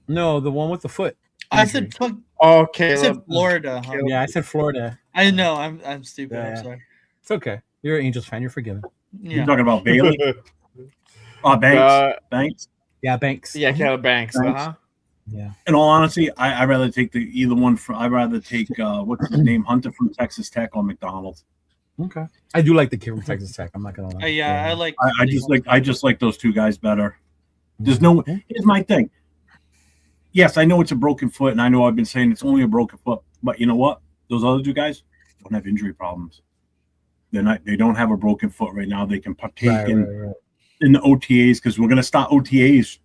No, the one with the foot. I said Okay. I said Florida. Huh? Yeah, I said Florida. I know. I'm stupid. Yeah. I'm sorry. It's okay. You're an Angels fan. You're forgiven. You're Yeah. talking about Bailey? Banks. Banks. Yeah, Banks. Yeah, Caleb Banks. Uh-huh. Yeah. In all honesty, I'd rather take either one. I'd rather take what's his name, Hunter from Texas Tech or McDonald. Okay. I do like the kid from Texas Tech. I'm not gonna lie. Yeah, I like. I just like those two guys better. There's no. Here's my thing. Yes, I know it's a broken foot, and I know I've been saying it's only a broken foot. But you know what? Those other two guys don't have injury problems. They don't have a broken foot right now. They can partake in the OTAs because we're going to start OTAs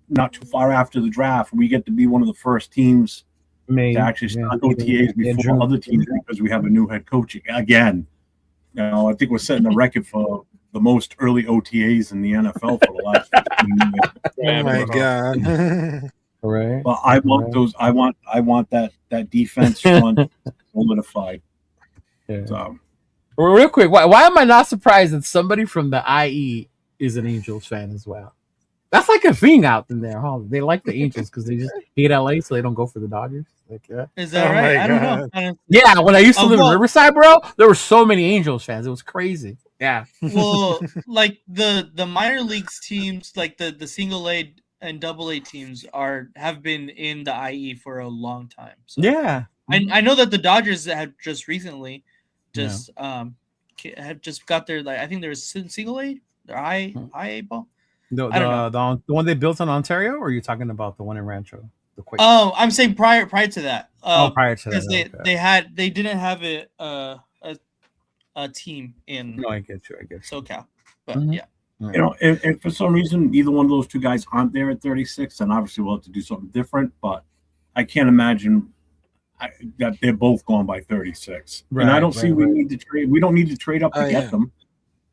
not too far after the draft. We get to be one of the first teams to actually start OTAs before other teams because we have a new head coach again. You know, I think we're setting a record for the most early OTAs in the NFL for the last 15 years. Oh my god! Right. But I want those. I want that defense front solidified. Yeah. So, Real quick, why am I not surprised that somebody from the IE is an Angels fan as well? That's like a thing out in there, huh? They like the Angels because they just hate LA, so they don't go for the Dodgers. Like, yeah. Is that Oh right? my I don't God. know. I don't, Yeah, when I used to live in well- Riverside, bro, there were so many Angels fans. It was crazy. Yeah. well, like the minor leagues teams, like the single A and double A teams have been in the IE for a long time. So Yeah. I know that the Dodgers have just recently have just got their, like, I think there was single A, their IA ball. I don't The one they built in Ontario, or are you talking about the one in Rancho? The quick. Oh, I'm saying prior to that. Prior to because that. they didn't have a team in No, I get you. SoCal, but Mhm. yeah. you know, if for some reason either one of those two guys aren't there at 36, then obviously we'll have to do something different. But I can't imagine that they're both gone by 36. And I don't see we need to trade. We don't need to trade up to get them.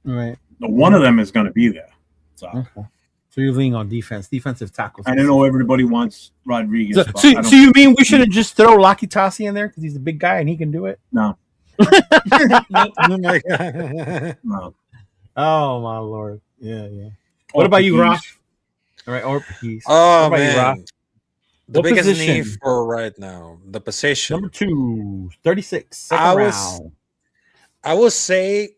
Right. One of them is going to be there. So Okay. So you're leaning on defense, defensive tackles. I don't know everybody wants Rodriguez. So, but so, I don't- so you mean we shouldn't just throw Laki Tassi in there because he's a big guy and he can do it? No, Oh my god. no. Oh my lord! Yeah. What about you, Ross? All right, or peace. Oh What about you, Ross? man. The What biggest position? need for right now, the position. Number 2, 36, second I was- round. I would say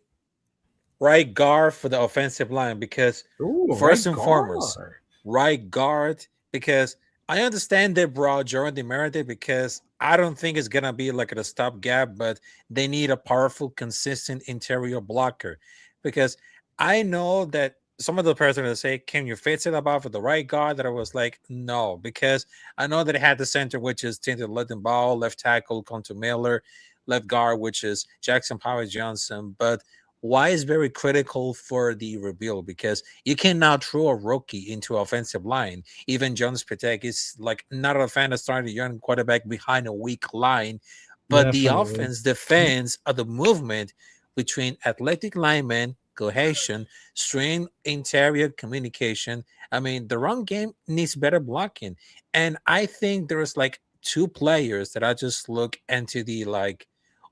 right guard for the offensive line because Ooh, first right and foremost, guard. right guard because I understand they brought Jordan DeMeritte because I don't think it's gonna be like a stopgap, but they need a powerful, consistent interior blocker because I know that some of the presidents say, "Can you fix it about for the right guard?" That I was like, no, because I know that it had the center, which is Tinted Letton Ball, left tackle Conto Miller, left guard, which is Jackson Powers Johnson, but why is very critical for the rebuild because you cannot throw a rookie into offensive line. Even Jones Patek is like not a fan of starting a young quarterback behind a weak line, but the Definitely. offense defends of the movement between athletic linemen, cohesion, strain interior communication. I mean, the run game needs better blocking, and I think there's like 2 players that I just look into the like.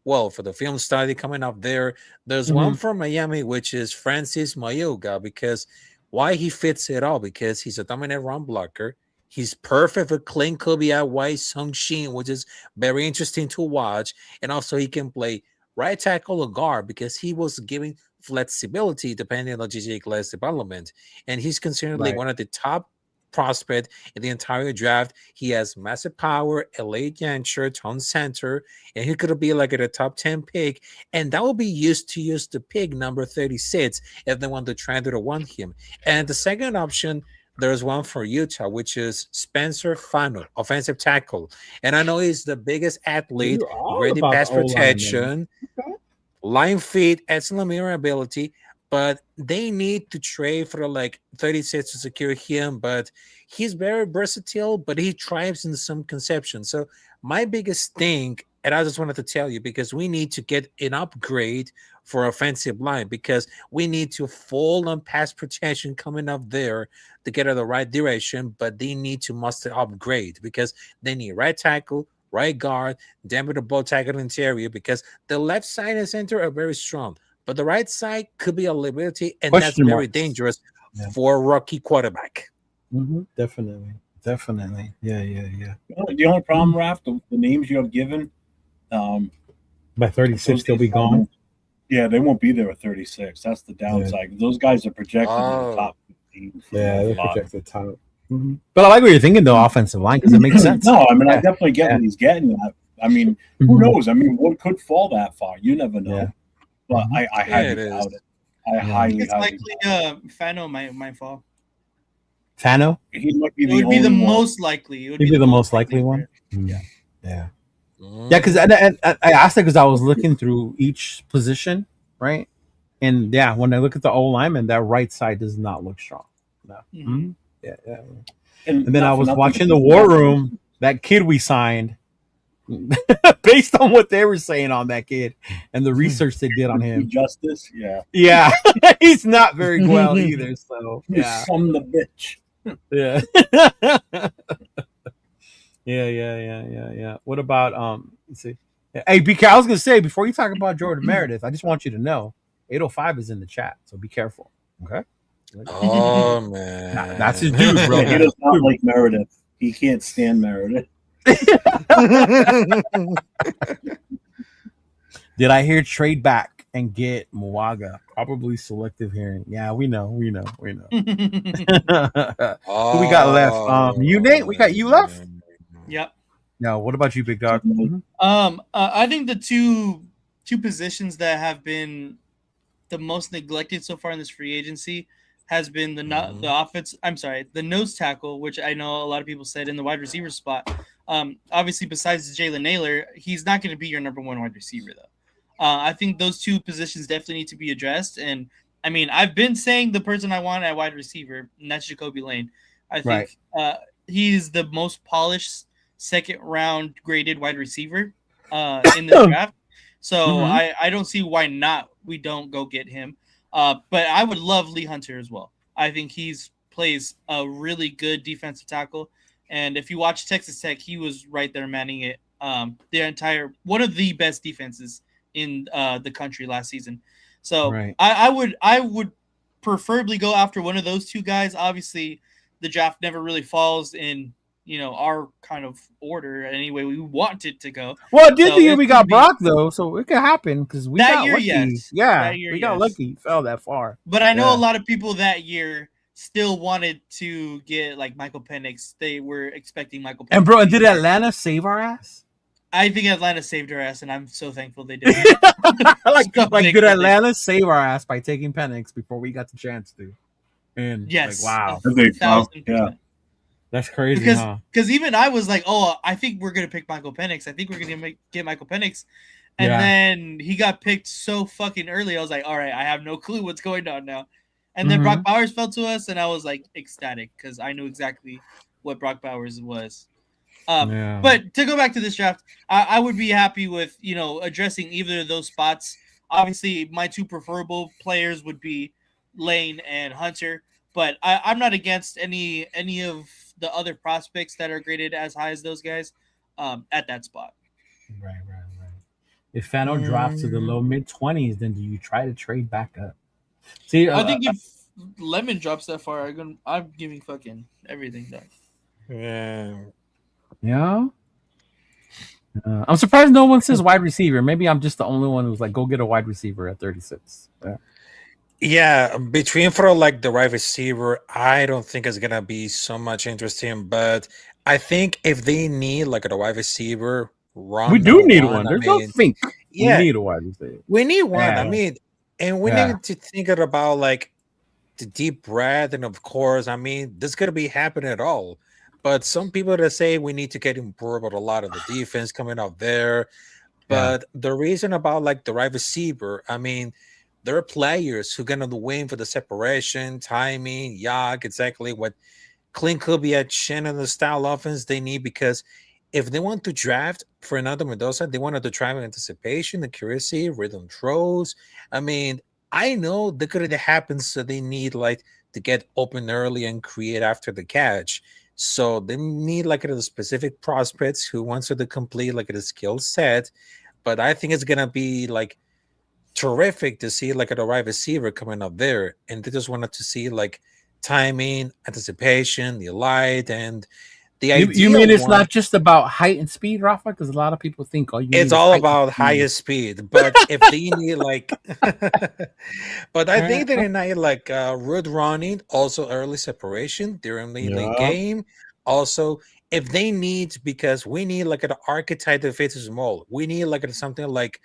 Well, for the film study coming up there's one from Miami, which is Francis Mayoga, because why he fits it all, because he's a dominant run blocker. He's perfect for Clint Kobe at White Sung Shin, which is very interesting to watch. And also he can play right tackle or guard because he was giving flexibility depending on GJ Glass development. And he's considered like one of the top prospect in the entire draft. He has massive power, a late yanger, on center, and he could be like at a top 10 pick, and that will be used to use the pick number 36 if they want to try to want him. And the second option, there's one for Utah, which is Spencer Fano, offensive tackle. And I know he's the biggest athlete, You're all great about pass the O-line, protection, line feet, excellent mirror ability, but they need to trade for like 36 to secure him. But he's very versatile, but he thrives in some conception. So my biggest thing, and I just wanted to tell you, because we need to get an upgrade for offensive line, because we need to fall on pass protection coming up there to get in the right direction, but they need to must upgrade because they need right tackle, right guard, damn it, a both tackle interior, because the left side and center are very strong. But the right side could be a liability, and that's very dangerous for a rookie quarterback. Definitely. Yeah. The only problem, Raph, the names you have given, by 36, they'll be gone. Yeah, they won't be there at 36. That's the downside. Yeah. Those guys are projected in the top 15. Yeah, they're projected top. But I like what you're thinking, though, offensive line, because it makes sense. No, I mean, I definitely get what he's getting at. I mean, who knows? I mean, what could fall that far? You never know. Yeah. But I highly doubt it. I highly likely Fano might fall. Fano? He might be the the most likely. He'd be the most likely one? Yeah. Yeah. Yeah, because I asked that because I was looking through each position, right? And yeah, when I look at the O lineman, that right side does not look strong. No. Yeah. And then I was watching the War Room, that kid we signed, based on what they were saying on that kid and the research they did on him. Justice, yeah, he's not very well either. So yeah, from the bitch. Yeah. Yeah. What about let's see. Hey, BK, I was gonna say before you talk about Jordan Meredith, I just want you to know 805 is in the chat, so be careful. Okay. Oh man, that's his dude, bro. He does not like Meredith. He can't stand Meredith. Did I hear trade back and get Mwaga? Probably selective hearing. Yeah, we know. Who we got left? You, Nate? We got you left? Yep. No, what about you, big dog? I think the two positions that have been the most neglected so far in this free agency has been the offense. I'm sorry, the nose tackle, which I know a lot of people said in the wide receiver spot. Obviously, besides Jalen Naylor, he's not going to be your number one wide receiver, though. I think those two positions definitely need to be addressed. And I mean, I've been saying the person I want at wide receiver, and that's Jacoby Lane. I think he's the most polished second round graded wide receiver in the draft. So I don't see why not we don't go get him. But I would love Lee Hunter as well. I think he's plays a really good defensive tackle. And if you watch Texas Tech, he was right there manning it. One of the best defenses in the country last season. So Right. I would preferably go after one of those two guys. Obviously, the draft never really falls in our kind of order anyway we want it to go. Well, it did So the year it's we gonna got be- Brock though, so it could happen because we That got year, lucky. yes. Yeah, That year, we got yes. lucky. Fell that far. But I know Yeah. a lot of people that year still wanted to get like Michael Penix. They were expecting Michael Penix. And bro, to and be did there. Atlanta save our ass? I think Atlanta saved her ass, and I'm so thankful they did. like So did thankful Atlanta save our ass by taking Penix before we got the chance to? And Yes. like, wow, I think so. 1,000%. Yeah. that's crazy, Because huh? even I was like, oh, I think we're gonna pick Michael Penix. I think we're gonna get Michael Penix, and Yeah. then he got picked so fucking early. I was like, all right, I have no clue what's going on now. And then Mhm. Brock Bowers fell to us, and I was like ecstatic because I knew exactly what Brock Bowers was. Yeah. But to go back to this draft, I would be happy with addressing either of those spots. Obviously, my two preferable players would be Lane and Hunter, but I'm not against any of the other prospects that are graded as high as those guys at that spot. Right. If Fano drops to the low mid-20s, then do you try to trade back up? See, I think if Lemon drops that far, I'm giving fucking everything done. Yeah. yeah. I'm surprised no one says wide receiver. Maybe I'm just the only one who's like, go get a wide receiver at 36. Yeah. Yeah, between for like the wide receiver, I don't think it's gonna be so much interesting. But I think if they need like a wide receiver, We do need one. There's no think. yeah, We need a wide receiver. we need one. Yeah. I mean, and we Yeah. need to think about like the deep breath, and of course, I mean, this could be happening at all. But some people that say we need to get improved with a lot of the defense coming out there. But the reason about like the wide receiver, I mean, there are players who are gonna win for the separation, timing, exactly what Clint Kubiak, Shannon, the style offense they need, because if they want to draft Fernando Mendoza, they wanted to drive anticipation, accuracy, rhythm throws. I mean, I know that could happen, so they need like to get open early and create after the catch. So they need like a specific prospects who wants to complete like a skill set. But I think it's gonna be like terrific to see like a wide receiver coming up there, and they just wanted to see like timing, anticipation, the light, and the You idea. mean it's not just about height and speed, Rafa? Because a lot of people think, oh, It's all about highest speed, but if they need like, but I think they need like road running, also early separation during the late game. Also, if they need, because we need like an archetype that fits small, we need like something like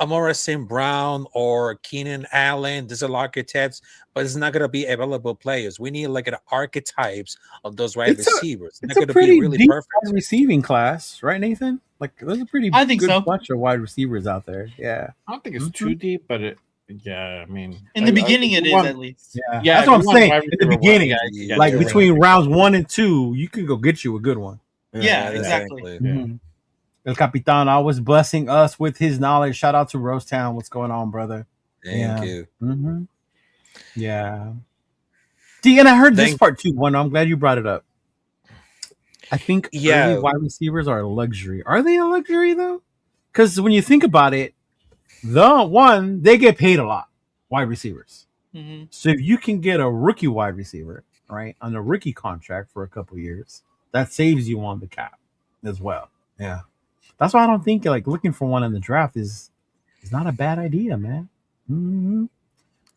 Amara St. Brown or Keenan Allen. There's a lot of archetypes, but it's not going to be available players. We need like an archetypes of those wide receivers. It's They're a going to pretty be really deep perfect. wide receiving class, right, Nathan? Like, there's a pretty I think good so. bunch of wide receivers out there. Yeah. I don't think it's too deep, but I mean, In the beginning, it is at least. Yeah. That's what I'm saying. In the beginning, Yeah, like you're between rounds 1 and 2, you can go get you a good one. Yeah, exactly. Mhm. El Capitan always blessing us with his knowledge. Shout out to Rose Town. What's going on, brother? Thank you. Mm-hmm. Yeah. See, and I heard this part too. One, I'm glad you brought it up. I think early wide receivers are a luxury. Are they a luxury though? Because when you think about it, they get paid a lot. Wide receivers. Mm-hmm. So if you can get a rookie wide receiver, right, on a rookie contract for a couple years, that saves you on the cap as well. Yeah. That's why I don't think like looking for one in the draft is not a bad idea, man. Mm-hmm.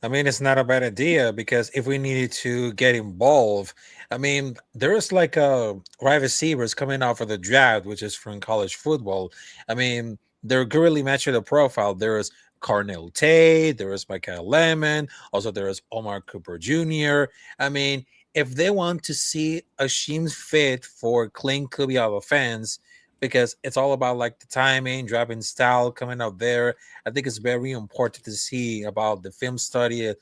I mean, it's not a bad idea, because if we needed to get involved, I mean, there's like wide receivers coming out for the draft, which is from college football. I mean, they're really matching the profile. There's Carnell Tate, there is Michael Lemon, also there is Omar Cooper Jr. I mean, if they want to see a scheme fit for Clint Kubiak offense, because it's all about like the timing, driving style coming out there. I think it's very important to see about the film study,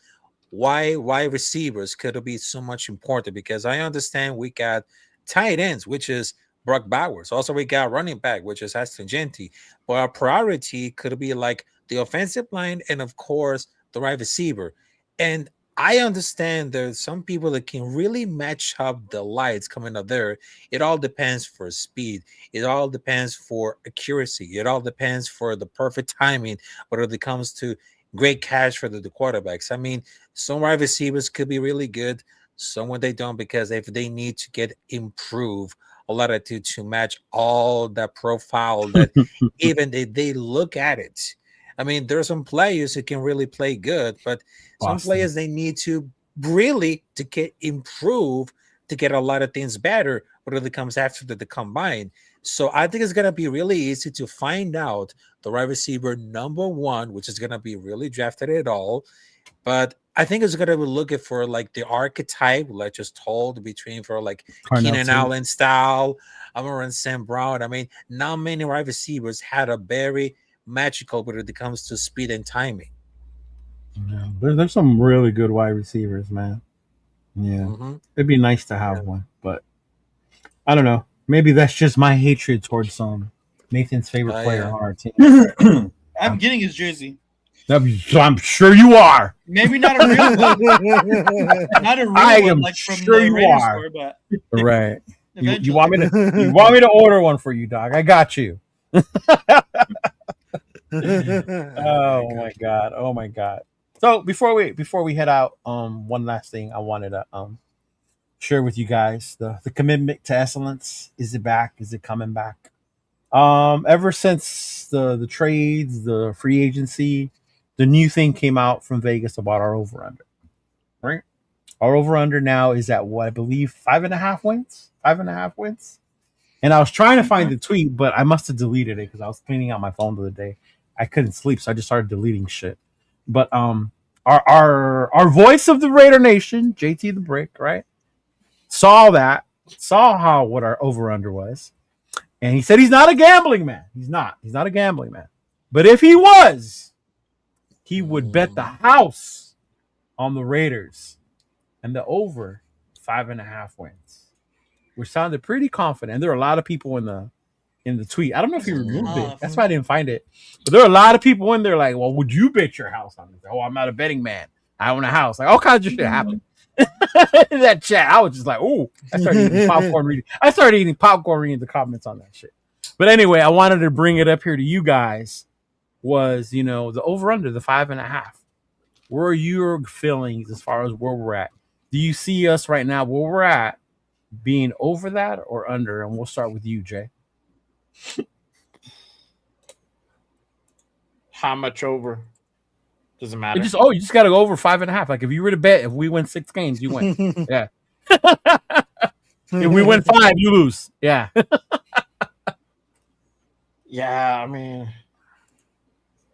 why receivers could be so much important, because I understand we got tight ends, which is Brock Bowers. Also, we got running back, which is Aston Genty. But our priority could be like the offensive line and, of course, the wide receiver. And I understand there's some people that can really match up the lights coming up there. It all depends for speed. It all depends for accuracy. It all depends for the perfect timing, whether it comes to great catch for the quarterbacks. I mean, some wide receivers could be really good, some when they don't, because if they need to get improve a lot of to match all that profile that even they look at it. I mean, there are some players who can really play good, but some Boston. players they need to really to get improve to get a lot of things better, whether it comes after the combine. So I think it's gonna be really easy to find out the wide receiver number one, which is gonna be really drafted at all. But I think it's gonna be looking for like the archetype, like just told between for like Carnell Keenan Tate. Allen style, Amon Sam Brown. I mean, not many wide receivers had a very magical when it comes to speed and timing. Yeah, there's some really good wide receivers, man. Yeah, Mhm. it'd be nice to have one, but I don't know. Maybe that's just my hatred towards Nathan's favorite Oh, player yeah. on our team. I'm getting his jersey. I'm sure you are. Maybe not a real one, not a real I one am like from sure the you Raiders are. store, but Right. You eventually. want me to order one for you, dog? I got you. Oh my god. Oh my god. So before we head out, one last thing I wanted to share with you guys. The commitment to excellence. Is it back? Is it coming back? Ever since the trades, the free agency, the new thing came out from Vegas about our over under. Right? Our over under now is at what I believe 5.5 wins. 5.5 wins. And I was trying to find the tweet, but I must have deleted it because I was cleaning out my phone the other day. I couldn't sleep, so I just started deleting shit. But our voice of the Raider Nation, JT the Brick, right? Saw how what our over under was. And he said he's not a gambling man. He's not a gambling man. But if he was, he would bet the house on the Raiders and the over 5.5 wins, which sounded pretty confident. And there are a lot of people in the tweet. I don't know if he removed it. That's why I didn't find it. But there are a lot of people in there like, well, would you bet your house on this? Oh, I'm not a betting man. I own a house. Like all kinds of shit happened. In that chat, I was just like, oh, I started eating popcorn reading the comments on that shit. But anyway, I wanted to bring it up here to you guys. Was the over under the 5.5? Where are your feelings as far as where we're at? Do you see us right now where we're at being over that or under? And we'll start with you, Jay. How much over? Doesn't matter. You just got to go over 5.5. Like if you were to bet, if we win 6 games, you win. Yeah. If we win 5, you lose. Yeah. Yeah, I mean,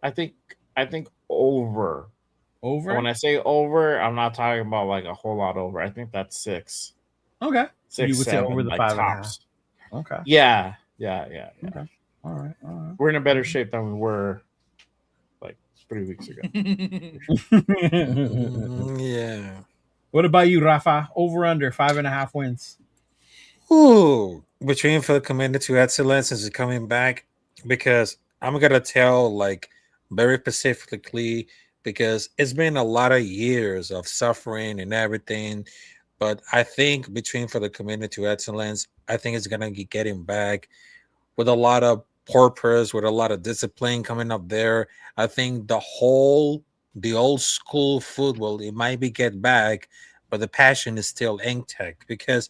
I think over. Over. When I say over, I'm not talking about like a whole lot over. I think that's 6. Okay. 6, you would 7, say over the like 5.5. tops. Okay. Yeah. Okay. All right. We're in a better shape than we were like 3 weeks ago. Yeah. What about you, Rafa? Over under 5.5 wins. Ooh, between for the commitment to excellence is coming back because I'm gonna tell like very specifically because it's been a lot of years of suffering and everything. But I think between for the commitment to excellence, I think it's gonna be getting back with a lot of purpose, with a lot of discipline coming up there. I think the old school football, it might be get back, but the passion is still intact because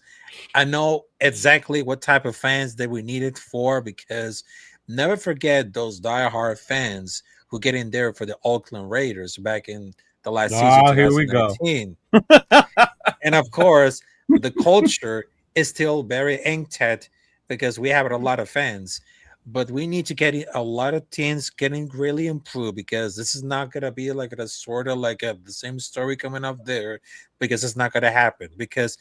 I know exactly what type of fans that we needed for because never forget those diehard fans who get in there for the Oakland Raiders back in the last season. Here we go. And of course, the culture is still very intact because we have a lot of fans. But we need to get a lot of teams getting really improved because this is not going to be like a sort of like the same story coming up there because it's not going to happen because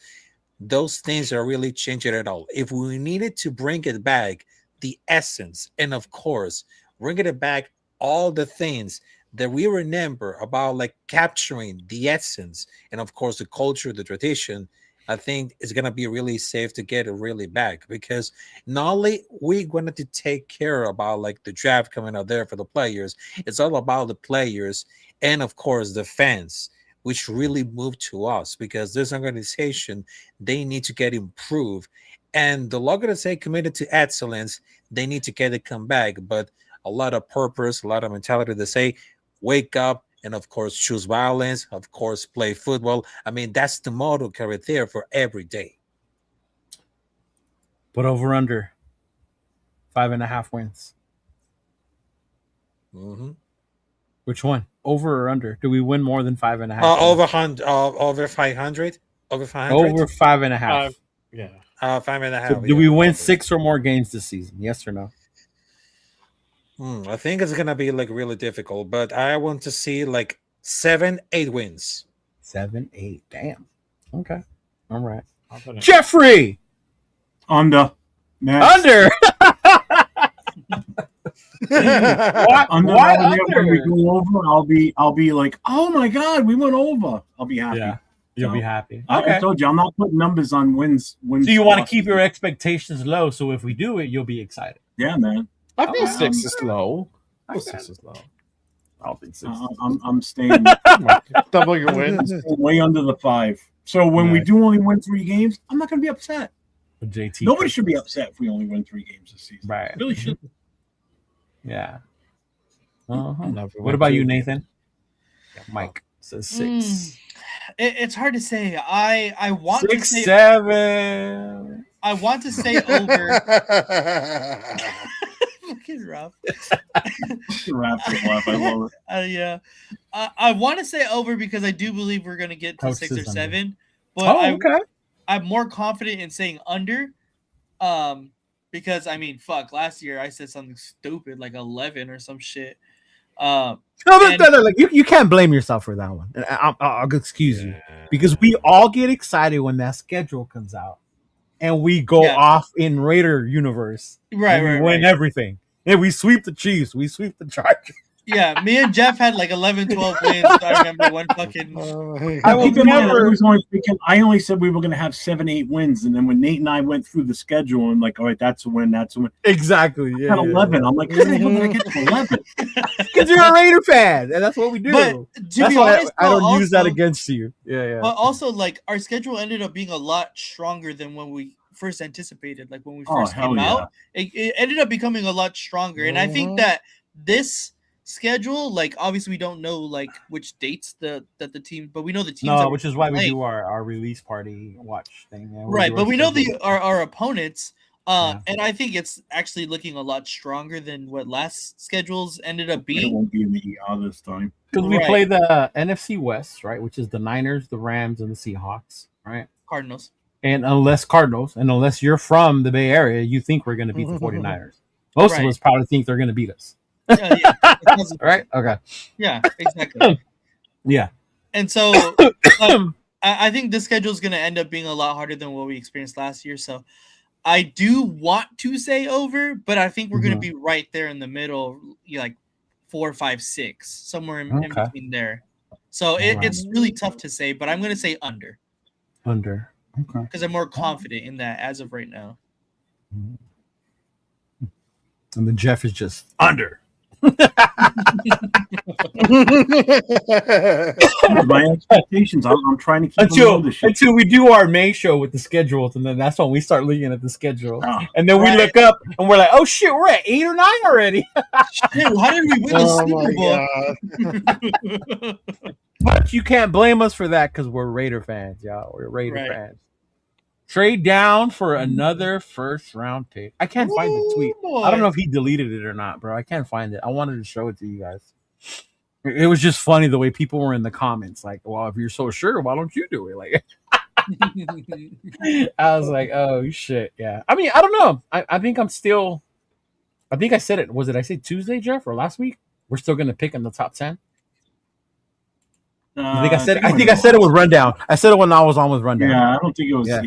those things are really changing it all. If we needed to bring it back, the essence, and of course, bringing it back, all the things that we remember about like capturing the essence and of course the culture, the tradition, I think it's going to be really safe to get it really back because not only we going to take care about like the draft coming out there for the players, it's all about the players and of course the fans which really moved to us because this organization, they need to get improved. And the longer they say committed to excellence, they need to get it come back. But a lot of purpose, a lot of mentality to say, wake up and of course choose violence, of course play football. I mean, that's the motto carried there for every day. But over under 5.5 wins. Mm-hmm. Which one? Over or under? Do we win more than 5.5? Over 500, over 500, over 500, over 5.5. Yeah. 5.5. So do we win 6 or more games this season? Yes or no? I think it's gonna be like really difficult, but I want to see like 7-8 wins. 7-8. Damn. Okay. All right. Confident. Jeffrey. Under. Next. Under. Why Under. under? When we go over, I'll be like, oh my god, we went over. I'll be happy. Yeah. You'll be happy. I told you, I'm not putting numbers on wins. So you want to keep your expectations low, so if we do it, you'll be excited. Yeah, man. I think 6 is low. I think 6 is low. I don't think 6. I'm staying Double your wins. way under the 5. So when we do only win 3 games, I'm not going to be upset. JT. Nobody should be upset if we only win 3 games this season. Right. Really should. Yeah. What about you, Nathan? Mike says 6. It's hard to say. I want 6, to say 7. I want to say over. Fucking rough. I love it. Yeah. I want to say over because I do believe we're gonna get to Coach 6 or says 7. But okay. I'm more confident in saying under. Because I mean, fuck, last year I said something stupid like 11 or some shit. No, like you can't blame yourself for that one. And I'll excuse you because we all get excited when that schedule comes out, and we go off in Raider universe. Right, we win everything, and we sweep the Chiefs, we sweep the Chargers. Yeah, me and Jeff had like 11, 12 wins. I remember one fucking. I only said we were going to have 7-8 wins, and then when Nate and I went through the schedule, and like, all right, that's a win, that's a win. Exactly. Yeah. 11. I'm like, how the hell did I get to 11? Because you're a Raider fan, and that's what we do. But to that's be why honest, I don't use that against you. Yeah. But also, like, our schedule ended up being a lot stronger than when we first anticipated. Like when we first came out, it ended up becoming a lot stronger, and I think that this schedule, like obviously we don't know like which dates that the team, but we know the teams. No, which is why we do our release party watch thing. Right, but we know our opponents, and I think it's actually looking a lot stronger than what last schedules ended up being. It won't be in the ER this time because we play the NFC West, right, which is the Niners, the Rams, and the Seahawks, right? Cardinals. And unless you're from the Bay Area, you think we're going to beat the 49ers. Most of us probably think they're going to beat us. Right? Okay. Yeah, exactly. Yeah. And so I think the schedule is going to end up being a lot harder than what we experienced last year. So I do want to say over, but I think we're going to be right there in the middle, like 4, 5, 6, somewhere in between there. So it's really tough to say, but I'm going to say under. Under. Okay. Because I'm more confident in that as of right now. And then Jeff is just under. My expectations, I'm trying to keep until we do our main show with the schedules, and then that's when we start looking at the schedule, and then we look up and we're like, oh shit, we're at 8 or 9 already. Dude, how did we win the Super Bowl? But you can't blame us for that because we're Raider fans, y'all. We're Raider fans. Trade down for another first round pick. I can't find the tweet. Boy. I don't know if he deleted it or not, bro. I can't find it. I wanted to show it to you guys. It was just funny the way people were in the comments. Like, well, if you're so sure, why don't you do it? Like, I was like, oh shit, yeah. I mean, I don't know. I think I'm still. I think I said it. Was it? I said Tuesday, Jeff, or last week? We're still gonna pick in the top 10. I think I said. I think I said it with Rundown. I said it when I was on with Rundown. Yeah, I don't think it was. Yeah,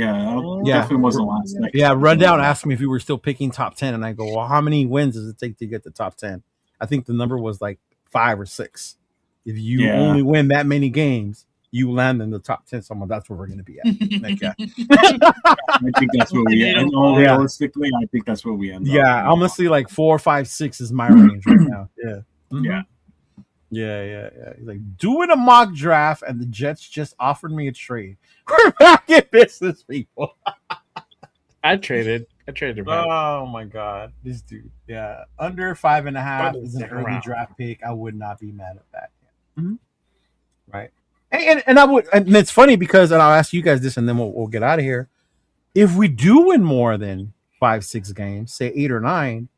definitely wasn't last night. Yeah, Rundown asked me if we were still picking top 10, and I go, "Well, how many wins does it take to get the top 10?" I think the number was like 5 or 6. If you only win that many games, you land in the top 10. So that's where we're going to be at. I think that's where we end. Realistically, I think that's where we end. Yeah, honestly, like 4, 5, 6 is my range right now. Yeah. Yeah. Yeah. He's like, doing a mock draft, and the Jets just offered me a trade. We're back in business, people. I traded back. Oh my god, this dude. Yeah, under 5.5 But is an second early round. draft pick. I would not be mad at that. Mhm. Right, and I would. And it's funny because, and I'll ask you guys this, and then we'll get out of here. If we do win more than 5-6 games, say 8 or 9,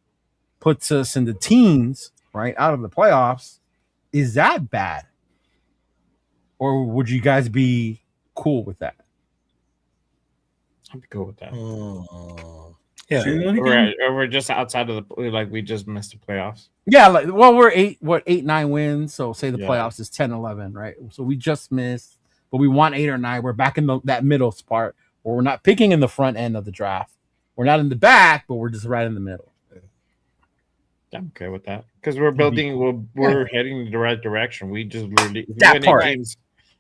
puts us in the teens, right, out of the playoffs. Is that bad, or would you guys be cool with that? I'm cool with that. Yeah. Say that again? We're just outside of the like we just missed the playoffs. Yeah, like, well, we're 8-9 wins. So say the Yeah. playoffs is 10-11, right? So we just missed, but we want 8 or 9. We're back in that middle spot where we're not picking in the front end of the draft. We're not in the back, but we're just right in the middle. I'm okay with that because we're building. We're heading in the right direction. We just literally That winning part. games.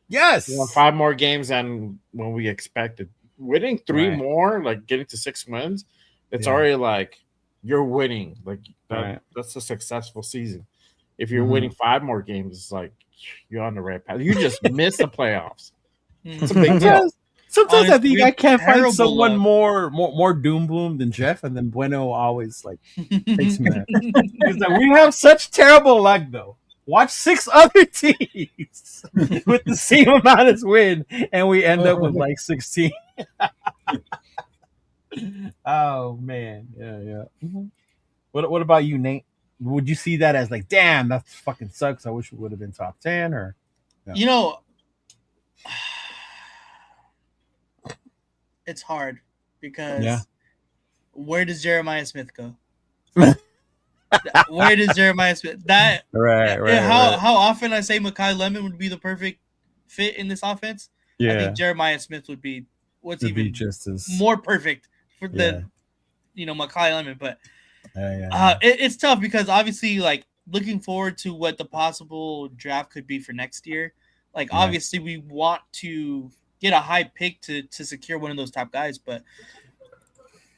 Yes. We won 5 more games than when we expected. Winning 3 Right. more, like getting to 6 wins, it's Yeah. already like you're winning. Like that, Right. that's a successful season. If you're Mhm. winning 5 more games, it's like you're on the right path. You just missed the playoffs. It's a Mhm. big deal. Sometimes I Honestly, think we I have can't find terrible someone luck. more doom boom than Jeff, and then Bueno always like takes me out. He's like, we have such terrible luck though. Watch 6 other teams with the same amount as win, and we end up with like 16. Oh man, yeah. Mhm. What about you, Nate? Would you see that as like, damn, that fucking sucks? I wish we would have been top 10, or You know, it's hard because Yeah. where does Jeremiah Smith go? Where does Jeremiah Smith that right, how often I say Mekhi Lemon would be the perfect fit in this offense? I yeah, think Jeremiah Smith would be what's to be even just as more perfect for Yeah. the Mekhi Lemon. But yeah. it's tough because obviously, like, looking forward to what the possible draft could be for next year. Like, Yeah. obviously, we want to get a high pick to secure one of those top guys, but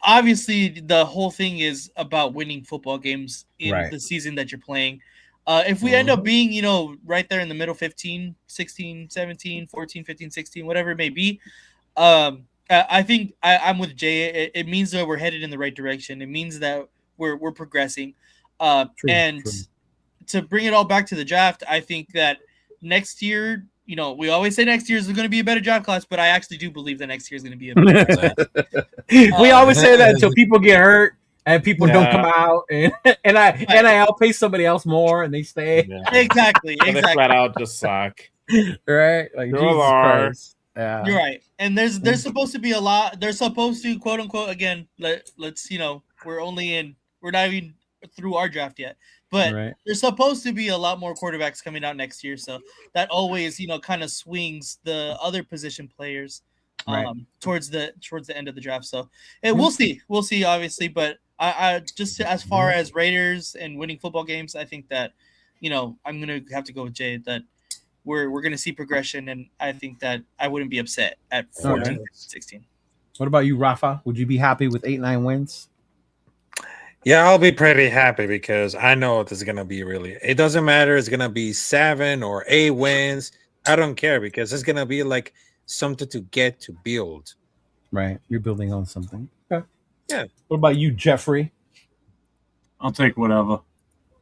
obviously the whole thing is about winning football games in Right. the season that you're playing. If we end up being, right there in the middle, 15, 16, 17, 14, 15, 16, whatever it may be, I think I'm with Jay. It means that we're headed in the right direction. It means that we're progressing. True. To bring it all back to the draft, I think that next year, we always say next year is going to be a better draft class, but I actually do believe that next year is going to be a better draft class. We always say that until people get hurt and people don't Yeah. come out, and I'll pay somebody else more and they stay. Yeah. Exactly. They flat out just suck. Right? Like, There Jesus are. Christ. Yeah. You're right. And there's supposed to be a lot. They're supposed to, quote unquote, again, let's we're not even through our draft yet, but Right. there's supposed to be a lot more quarterbacks coming out next year. So that always, kind of swings the other position players Right. towards the end of the draft. So we'll see, obviously, but I just as far as Raiders and winning football games, I think that, I'm gonna have to go with Jay that we're going to see progression, and I think that I wouldn't be upset at 14, 16. What about you, Rafa? Would you be happy with 8-9 wins? Yeah, I'll be pretty happy because I know this is gonna be really. It doesn't matter. It's gonna be 7 or 8 wins. I don't care because it's gonna be like something to get to build. Right. You're building on something. Okay. Yeah. What about you, Jeffrey? I'll take whatever.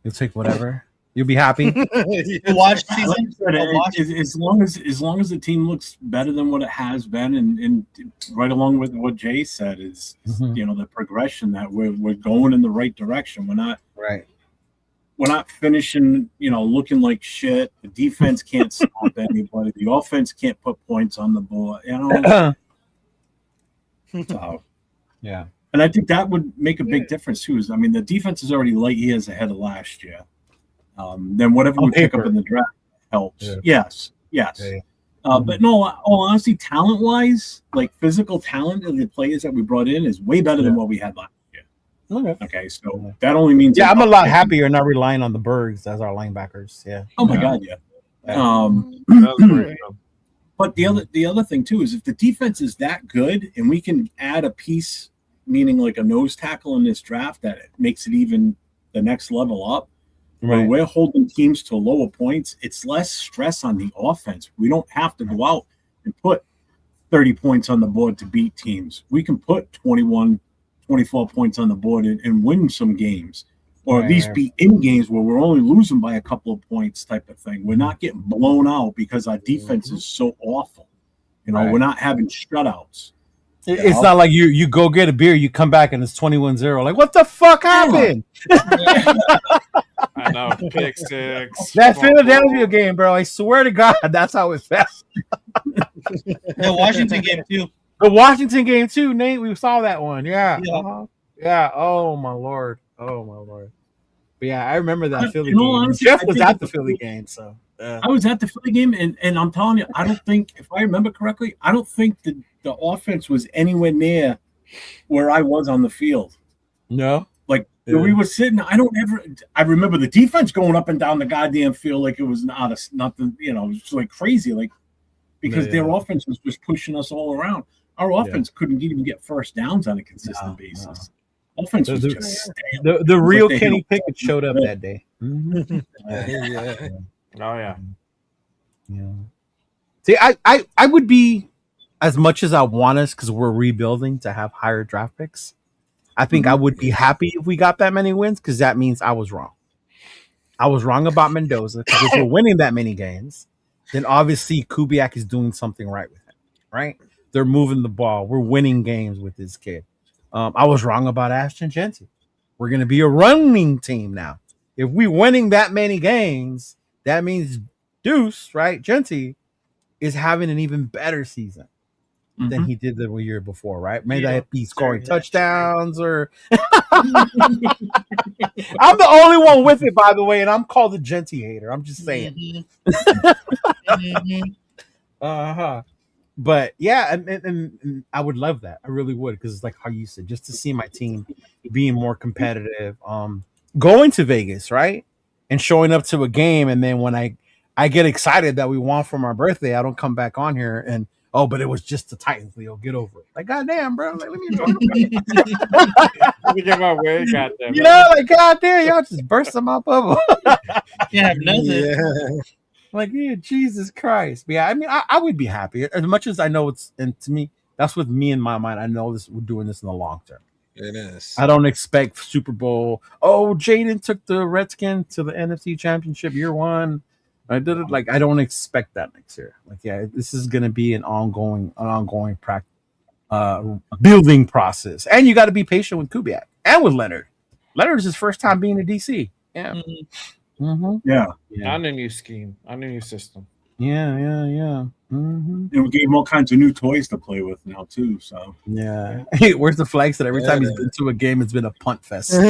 You'll take whatever. You'll be happy. Watch Like season. I said, Watch. as long as the team looks better than what it has been, and right along with what Jay said is Mhm. the progression that we're going in the right direction. Right. We're not finishing looking like shit. The defense can't stop anybody. The offense can't put points on the board. So, Yeah. and I think that would make a big difference too. I mean, the defense is already light years ahead of last year. Then whatever On we pick up paper. in the draft helps. Yeah. Yes. Yeah. But no, all honesty, talent-wise, like physical talent of the players that we brought in is way better than what we had last year. Okay. Okay, so that only means Yeah, I'm a lot happier not relying on the Bergs as our linebackers. Yeah. Oh my God, yeah. That was great. But the other thing too is if the defense is that good and we can add a piece, meaning like a nose tackle in this draft that makes it even the next level up, When we're holding teams to lower points, it's less stress on the offense. We don't have to go out and put 30 points on the board to beat teams. We can put 21, 24 points on the board and win some games, or at least be in games where we're only losing by a couple of points type of thing. We're not getting blown out because our defense is so awful. We're not having shutouts. It's not like you go get a beer, you come back and it's 21-0. Like, what the fuck happened? I know, pick six. That Philadelphia game, bro. I swear to God, that's how it felt. The Washington game too. The Washington game too, Nate. We saw that one. Yeah. Yeah. Yeah. Oh my lord. But yeah, I remember that Philly You know, game. honestly, Jeff I was think at the Philly game, so I was at the Philly game, and I'm telling you, I don't think, if I remember correctly, I don't think the offense was anywhere near where I was on the field. no. Like we were sitting, I remember the defense going up and down the goddamn field like it was nothing, it was just like crazy, like because their offense was just pushing us all around. Our offense couldn't even get first downs on a consistent basis. Offense was just stale. The real like Kenny Pickett showed up that day. Oh yeah. Yeah. See, I would be, as much as I want us, because we're rebuilding, to have higher draft picks. I think I would be happy if we got that many wins, because that means I was wrong. I was wrong about Mendoza, because if we're winning that many games, then obviously Kubiak is doing something right with him, right? They're moving the ball. We're winning games with this kid. I was wrong about Ashton Genty. We're going to be a running team now. If we're winning that many games, that means Deuce, right, Genty, is having an even better season than he did the year before, right? Maybe I'd be scoring touchdowns or I'm the only one with it, by the way, and I'm called a Genty hater. I'm just saying. But yeah, and I would love that. I really would, because it's like how you said, just to see my team being more competitive, going to Vegas, right? And showing up to a game, and then when I get excited that we won for my birthday, I don't come back on here and but it was just the Titans, Leo. Get over it. Like, goddamn, bro. Like, let me enjoy the Let me get my way, goddamn. like, goddamn, y'all just burst in my bubble. Can't have nothing. Like, yeah, Jesus Christ. But yeah, I mean, I would be happy. As much as I know and to me, that's with me in my mind. I know we're doing this in the long term. It is. I don't expect Super Bowl. Oh, Jaden took the Redskins to the NFC Championship year 1. I did it. Like, I don't expect that next year. Like, yeah, this is going to be an ongoing practice, building process. And you got to be patient with Kubiak and with Leonard. Leonard is his first time being a DC. Yeah. Yeah. On a new scheme, on a new system. Yeah. And we gave him all kinds of new toys to play with now too. So yeah. Hey, where's the flag that every time he's been to a game, it's been a punt fest. All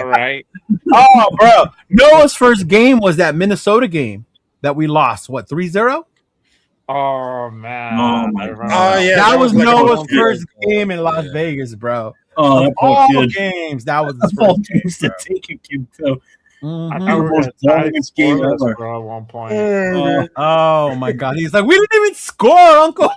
right. Oh, bro. Noah's first game was that Minnesota game that we lost. What, 3-0? Oh man. Oh, my Oh yeah, That was like Noah's a first game in Las Vegas, bro. that Of poor all kid. games, that was his All first game. games to take a kid to. I Mhm. thought we were Most gonna tie boringest game scoreless, ever. bro, at one point. Oh my God. He's like, we didn't even score, Uncle.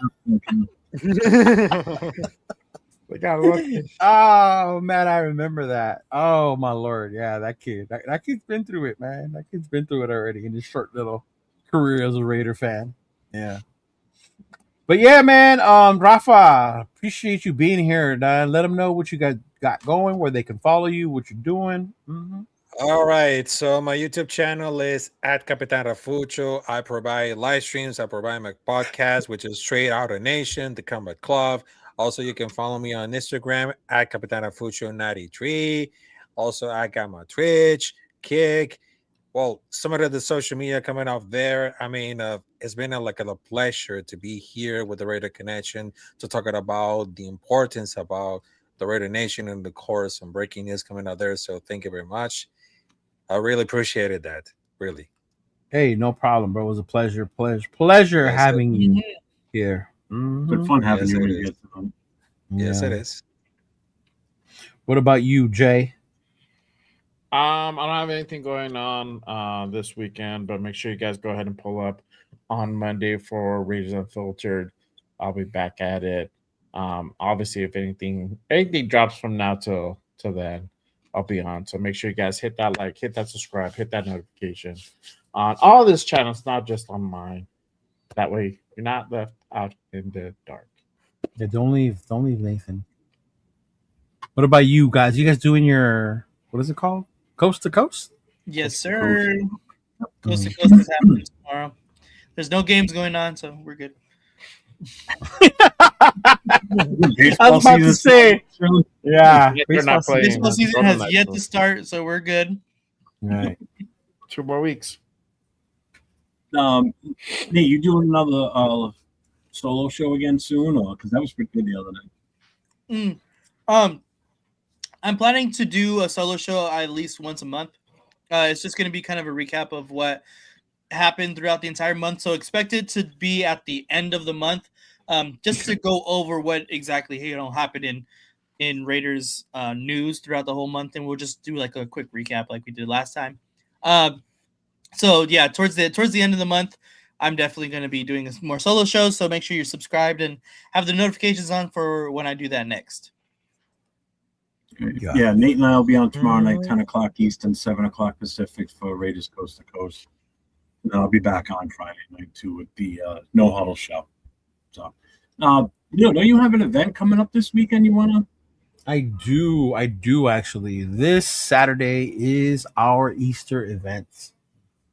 We got lucky. Oh man, I remember that. Oh my Lord. Yeah, that kid. That kid's been through it, man. That kid's been through it already in his short little career as a Raider fan. Yeah. But yeah, man, Rafa, appreciate you being here. Let them know what you got going, where they can follow you, what you're doing. All right. So my YouTube channel is at Capitan Rafucho. I provide live streams. I provide my podcast, which is Straight Outta Nation, the Combat Club. Also, you can follow me on Instagram at Capitan Rafucho 93. Also, I got my Twitch, Kick. Well, some of the social media coming off there. I mean, it's been a pleasure to be here with the Raider Connection to talk about the importance about the Raider Nation and the course and breaking news coming out there. So thank you very much. I really appreciated that. Really. Hey, no problem, bro. It was a pleasure Yes, having you here. Good fun having Yes, you it in is. here. Yes, Yeah. it is. What about you, Jay? I don't have anything going on this weekend, but make sure you guys go ahead and pull up on Monday for Raiders Unfiltered. I'll be back at it. Obviously, if anything drops from now till then, I'll be on. So make sure you guys hit that like, hit that subscribe, hit that notification on all this channels, not just on mine. That way you're not left out in the dark. Yeah, don't leave Nathan. What about you guys? You guys doing your, what is it called? Coast to coast? Yes, sir. Coast to coast is happening tomorrow. There's no games going on, so we're good. I was about to say, yeah, You're not playing. Baseball season has yet to start, so we're good. Right. 2 more weeks. Nate, you doing another solo show again soon, or because that was pretty good the other night? I'm planning to do a solo show at least once a month. It's just going to be kind of a recap of what happened throughout the entire month. So expect it to be at the end of the month, just to go over what exactly happened in Raiders news throughout the whole month, and we'll just do like a quick recap like we did last time. So yeah, towards the end of the month, I'm definitely going to be doing more solo shows. So make sure you're subscribed and have the notifications on for when I do that next. Yeah, Nate and I will be on tomorrow night, 10 o'clock Eastern, 7 o'clock Pacific for Raiders Coast to Coast. And I'll be back on Friday night too with the No Huddle show. So, don't you have an event coming up this weekend you want to? I do actually. This Saturday is our Easter event.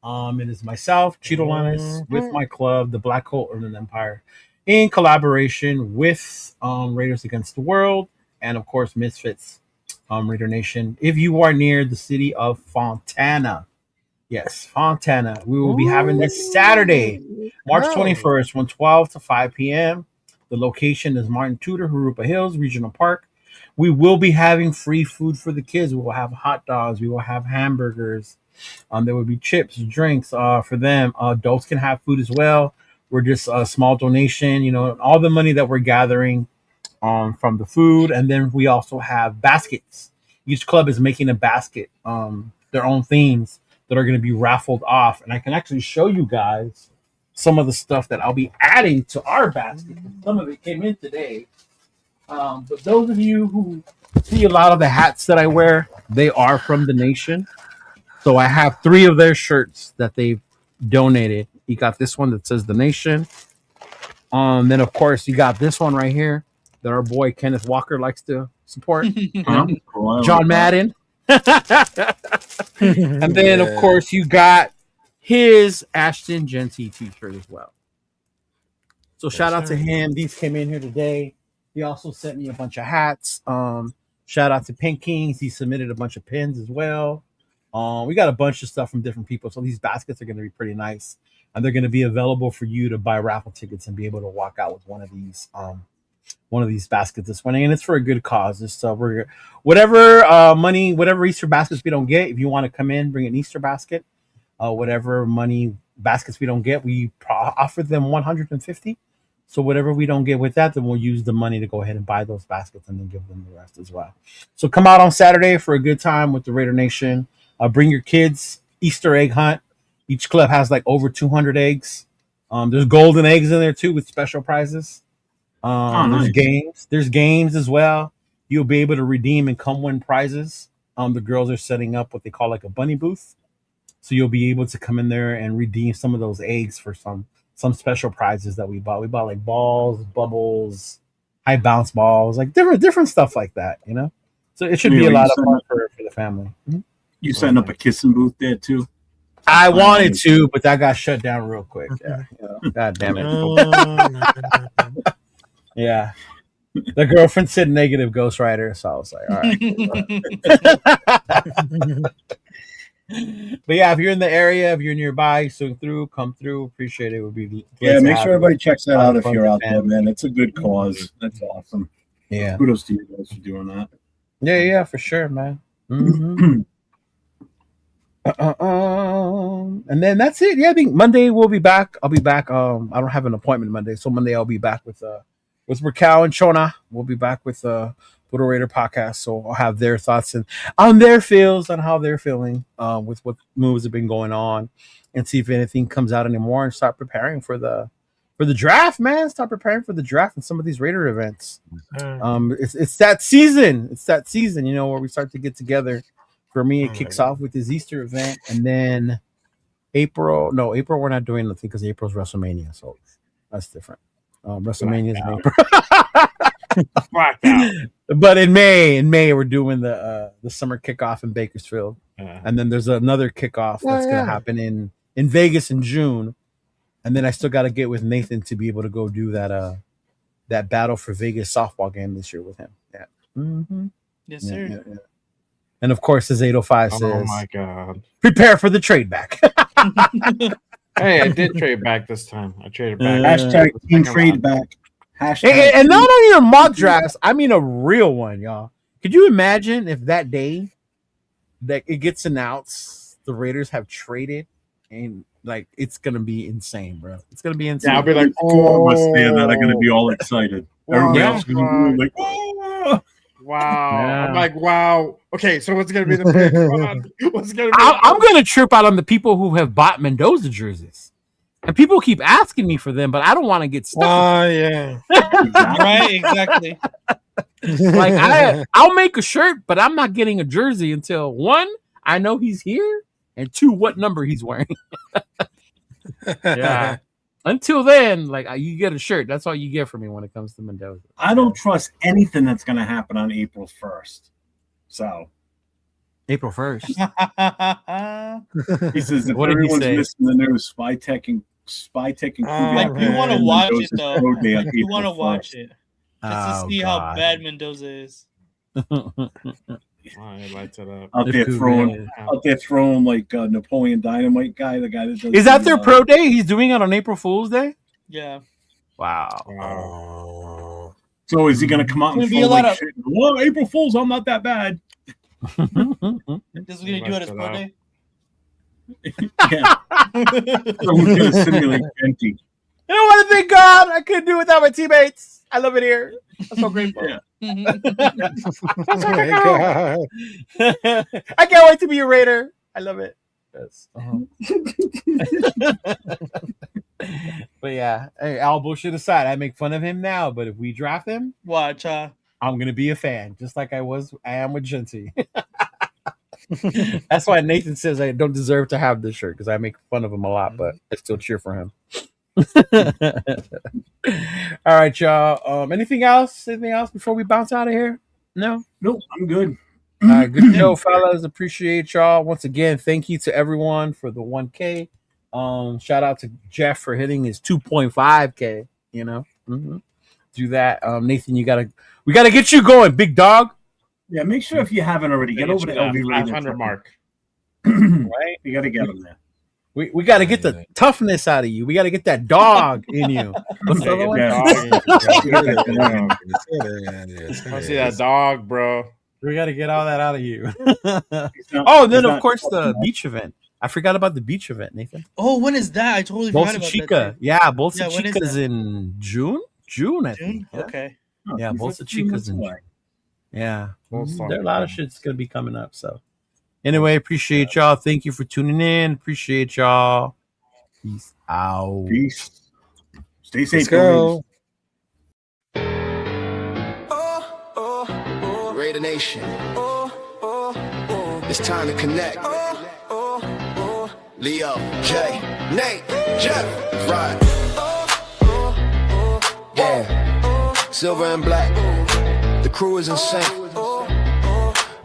It is myself, Chidolinus, with my club, the Black Hole Urban Empire, in collaboration with Raiders Against the World and of course Misfits, Raider Nation. If you are near the city of Fontana, yes, Fontana, we will be having this Saturday, March 21st, from 12 to 5 p.m. The location is Martin Tudor, Harupa Hills Regional Park. We will be having free food for the kids. We will have hot dogs. We will have hamburgers. There will be chips, drinks for them. Adults can have food as well. We're just a small donation, all the money that we're gathering from the food. And then we also have baskets. Each club is making a basket, their own themes that are going to be raffled off. And I can actually show you guys some of the stuff that I'll be adding to our basket. Some of it came in today. But those of you who see a lot of the hats that I wear, they are from the nation. So I have 3 of their shirts that they've donated. You got this one that says the nation. Then of course you got this one right here that our boy Kenneth Walker likes to support. John Madden. And then of course you got his Ashton Genty t-shirt as well. So shout out to him. These came in here today. He also sent me a bunch of hats. Shout out to Pink Kings. He submitted a bunch of pins as well. We got a bunch of stuff from different people. So these baskets are going to be pretty nice. And they're going to be available for you to buy raffle tickets and be able to walk out with one of these baskets this morning. And it's for a good cause. It's whatever money, whatever Easter baskets we don't get, if you want to come in, bring an Easter basket. Whatever money baskets we don't get, we offer them 150. So whatever we don't get with that, then we'll use the money to go ahead and buy those baskets and then give them the rest as well. So come out on Saturday for a good time with the Raider Nation. Bring your kids. Easter egg hunt. Each club has like over 200 eggs. There's golden eggs in there too with special prizes. There's games. There's games as well. You'll be able to redeem and come win prizes. The girls are setting up what they call like a bunny booth. So you'll be able to come in there and redeem some of those eggs for some special prizes that we bought. We bought like balls, bubbles, high bounce balls, like different stuff like that, So it should be a lot of fun for the family. Mm-hmm. You setting up a kissing booth there too? I wanted to, but that got shut down real quick. Yeah. God damn it. Yeah. The girlfriend said negative Ghost Rider, so I was like, all right. But yeah, if you're in the area, if you're nearby, swing through, come through. Appreciate it. It would be make sure everybody checks that out if you're out there, man. It's a good cause. That's awesome. Yeah. Kudos to you guys for doing that. Yeah, for sure, man. Mm-hmm. And then that's it. Yeah, I think Monday we'll be back. I'll be back. I don't have an appointment Monday, so Monday I'll be back with Raquel and Shona. We'll be back with Little Raider podcast, so I'll have their thoughts and on their feels on how they're feeling with what moves have been going on, and see if anything comes out anymore, and start preparing for the for the draft, man. Start preparing for the draft and some of these Raider events. It's that season. It's that season, you know, where we start to get together. For me, it kicks off with this Easter event, and then April we're not doing nothing because April's WrestleMania, so that's different. WrestleMania is in April. But in May we're doing the summer kickoff in Bakersfield, and then there's another kickoff that's gonna happen in Vegas in June, and then I still got to get with Nathan to be able to go do that battle for Vegas softball game this year with him. Yeah. Mm-hmm. Yes, sir. Yeah. And of course, as 805 says, "Oh my god, prepare for the trade back." Hey, I did trade back this time. I traded back. Hashtag team trade back. Hashtag And not only a mock drafts, I mean a real one, y'all. Could you imagine if that day that it gets announced the Raiders have traded, and like it's gonna be insane, bro. It's gonna be insane. Yeah, I'll be like, four of us there that are gonna be all excited. Everybody else is gonna be like, oh. wow. Yeah. I'm like, wow. Okay, so what's gonna be the pick? What's gonna be? I'm gonna trip out on the people who have bought Mendoza jerseys, and people keep asking me for them, but I don't want to get stuck. Yeah. Right, exactly. Like I'll make a shirt, but I'm not getting a jersey until 1, I know he's here, and 2, what number he's wearing. Yeah. Until then, like you get a shirt. That's all you get from me when it comes to Mendoza. I don't trust anything that's gonna happen on April 1st. So April 1st. he says if What did he everyone's say? missing the news, Spy Tech and Like, you want to watch it though. Like, You want to watch it just to see how bad Mendoza is. I lights it up. Out there throwing like Napoleon Dynamite guy, the guy that does. Is that their pro day? He's doing it on April Fool's Day? Yeah. Wow. So is he gonna come out and It's gonna be throw a lot like of- shit? Well, April Fools, I'm not that bad. This is gonna do it as pro day. Yeah. Someone's gonna simulate empty. You know what? Thank God I couldn't do it without my teammates. I love it here. I'm so grateful. Yeah. I can't wait to be a Raider. I love it. Yes. But yeah, hey, all bullshit aside, I make fun of him now. But if we draft him, Watch. I'm gonna be a fan, just like I am with Genty. That's why Nathan says I don't deserve to have this shirt because I make fun of him a lot, but I still cheer for him. All right, y'all. Anything else? Anything else before we bounce out of here? No. Nope, I'm good. All right, good to know, fellas. Appreciate y'all once again. Thank you to everyone for the 1K. Shout out to Jeff for hitting his 2.5K. You know, do that. Nathan, we gotta get you going, big dog. Yeah, make sure if you haven't already, get over to LV Raider 500 mark. Right? You gotta get him there. We got to get the toughness out of you. We got to get that dog in you. What's the other one? I see that dog, bro. We got to get all that out of you. Oh, then of course the beach event. I forgot about the beach event, Nathan. Oh, when is that? I totally forgot Bolsa about Chica. that. Yeah, Bolsa Yeah, when is Chica's that? in June. June, I think. June? Yeah. Okay. Yeah, Bolsa Chica's in June. Yeah. There are a lot of shit's gonna be coming up. So anyway, appreciate y'all. Thank you for tuning in. Appreciate y'all. Peace out. Peace. Stay safe. Let's go. Raider Nation. It's time to connect. Leo, Jay, Nate, Jeff, right. Yeah. Silver and black. The crew is in sync.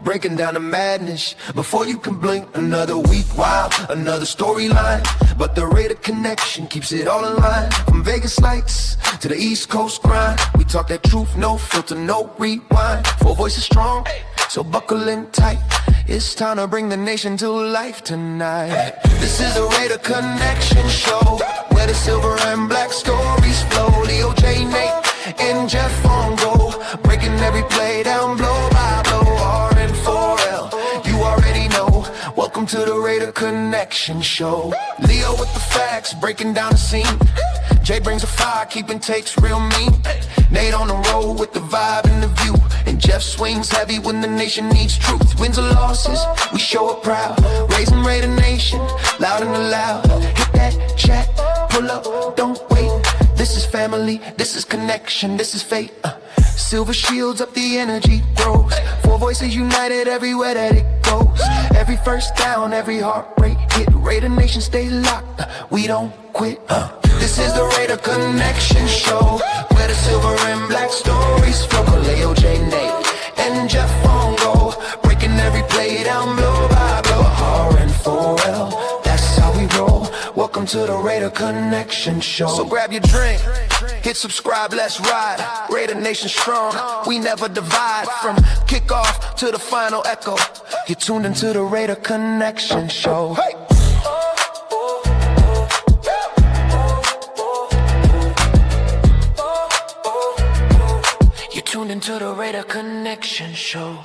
Breaking down the madness before you can blink. Another week, wow, another storyline. But the Raider connection keeps it all in line. From Vegas lights to the East Coast grind. We talk that truth, no filter, no rewind. 4 voices strong, so buckle in tight. It's time to bring the nation to life tonight. This is the Raider Connection Show, where the silver and black stories flow. Leo, J, Nate, and Jeff on go, breaking every play down blow by blow. R-N-4-L, you already know. Welcome to the Raider Connection Show. Leo with the facts, breaking down the scene. Jay brings the fire, keeping takes real mean. Nate on the road with the vibe and the view. And Jeff swings heavy when the nation needs truth. Wins or losses, we show up proud. Raising Raider Nation, loud and loud. Hit that chat, pull up, don't wait. This is family, this is connection, this is fate. Silver shields up, the energy grows. Four voices united everywhere that it goes. Every first down, every heartbreak hit. Raider Nation stay locked, we don't quit. This is the Raider Connection Show, where the silver and black stories flow. Kaleo, J, Nate, and Jeff on go, breaking every play down blow by blow. R and 4L, that's how we roll. Welcome to the Raider Connection Show. So grab your drink, hit subscribe, let's ride. Raider Nation strong, we never divide. From kickoff to the final echo, you're tuned into the Raider Connection Show. Hey! You're tuned into the Raider Connection Show.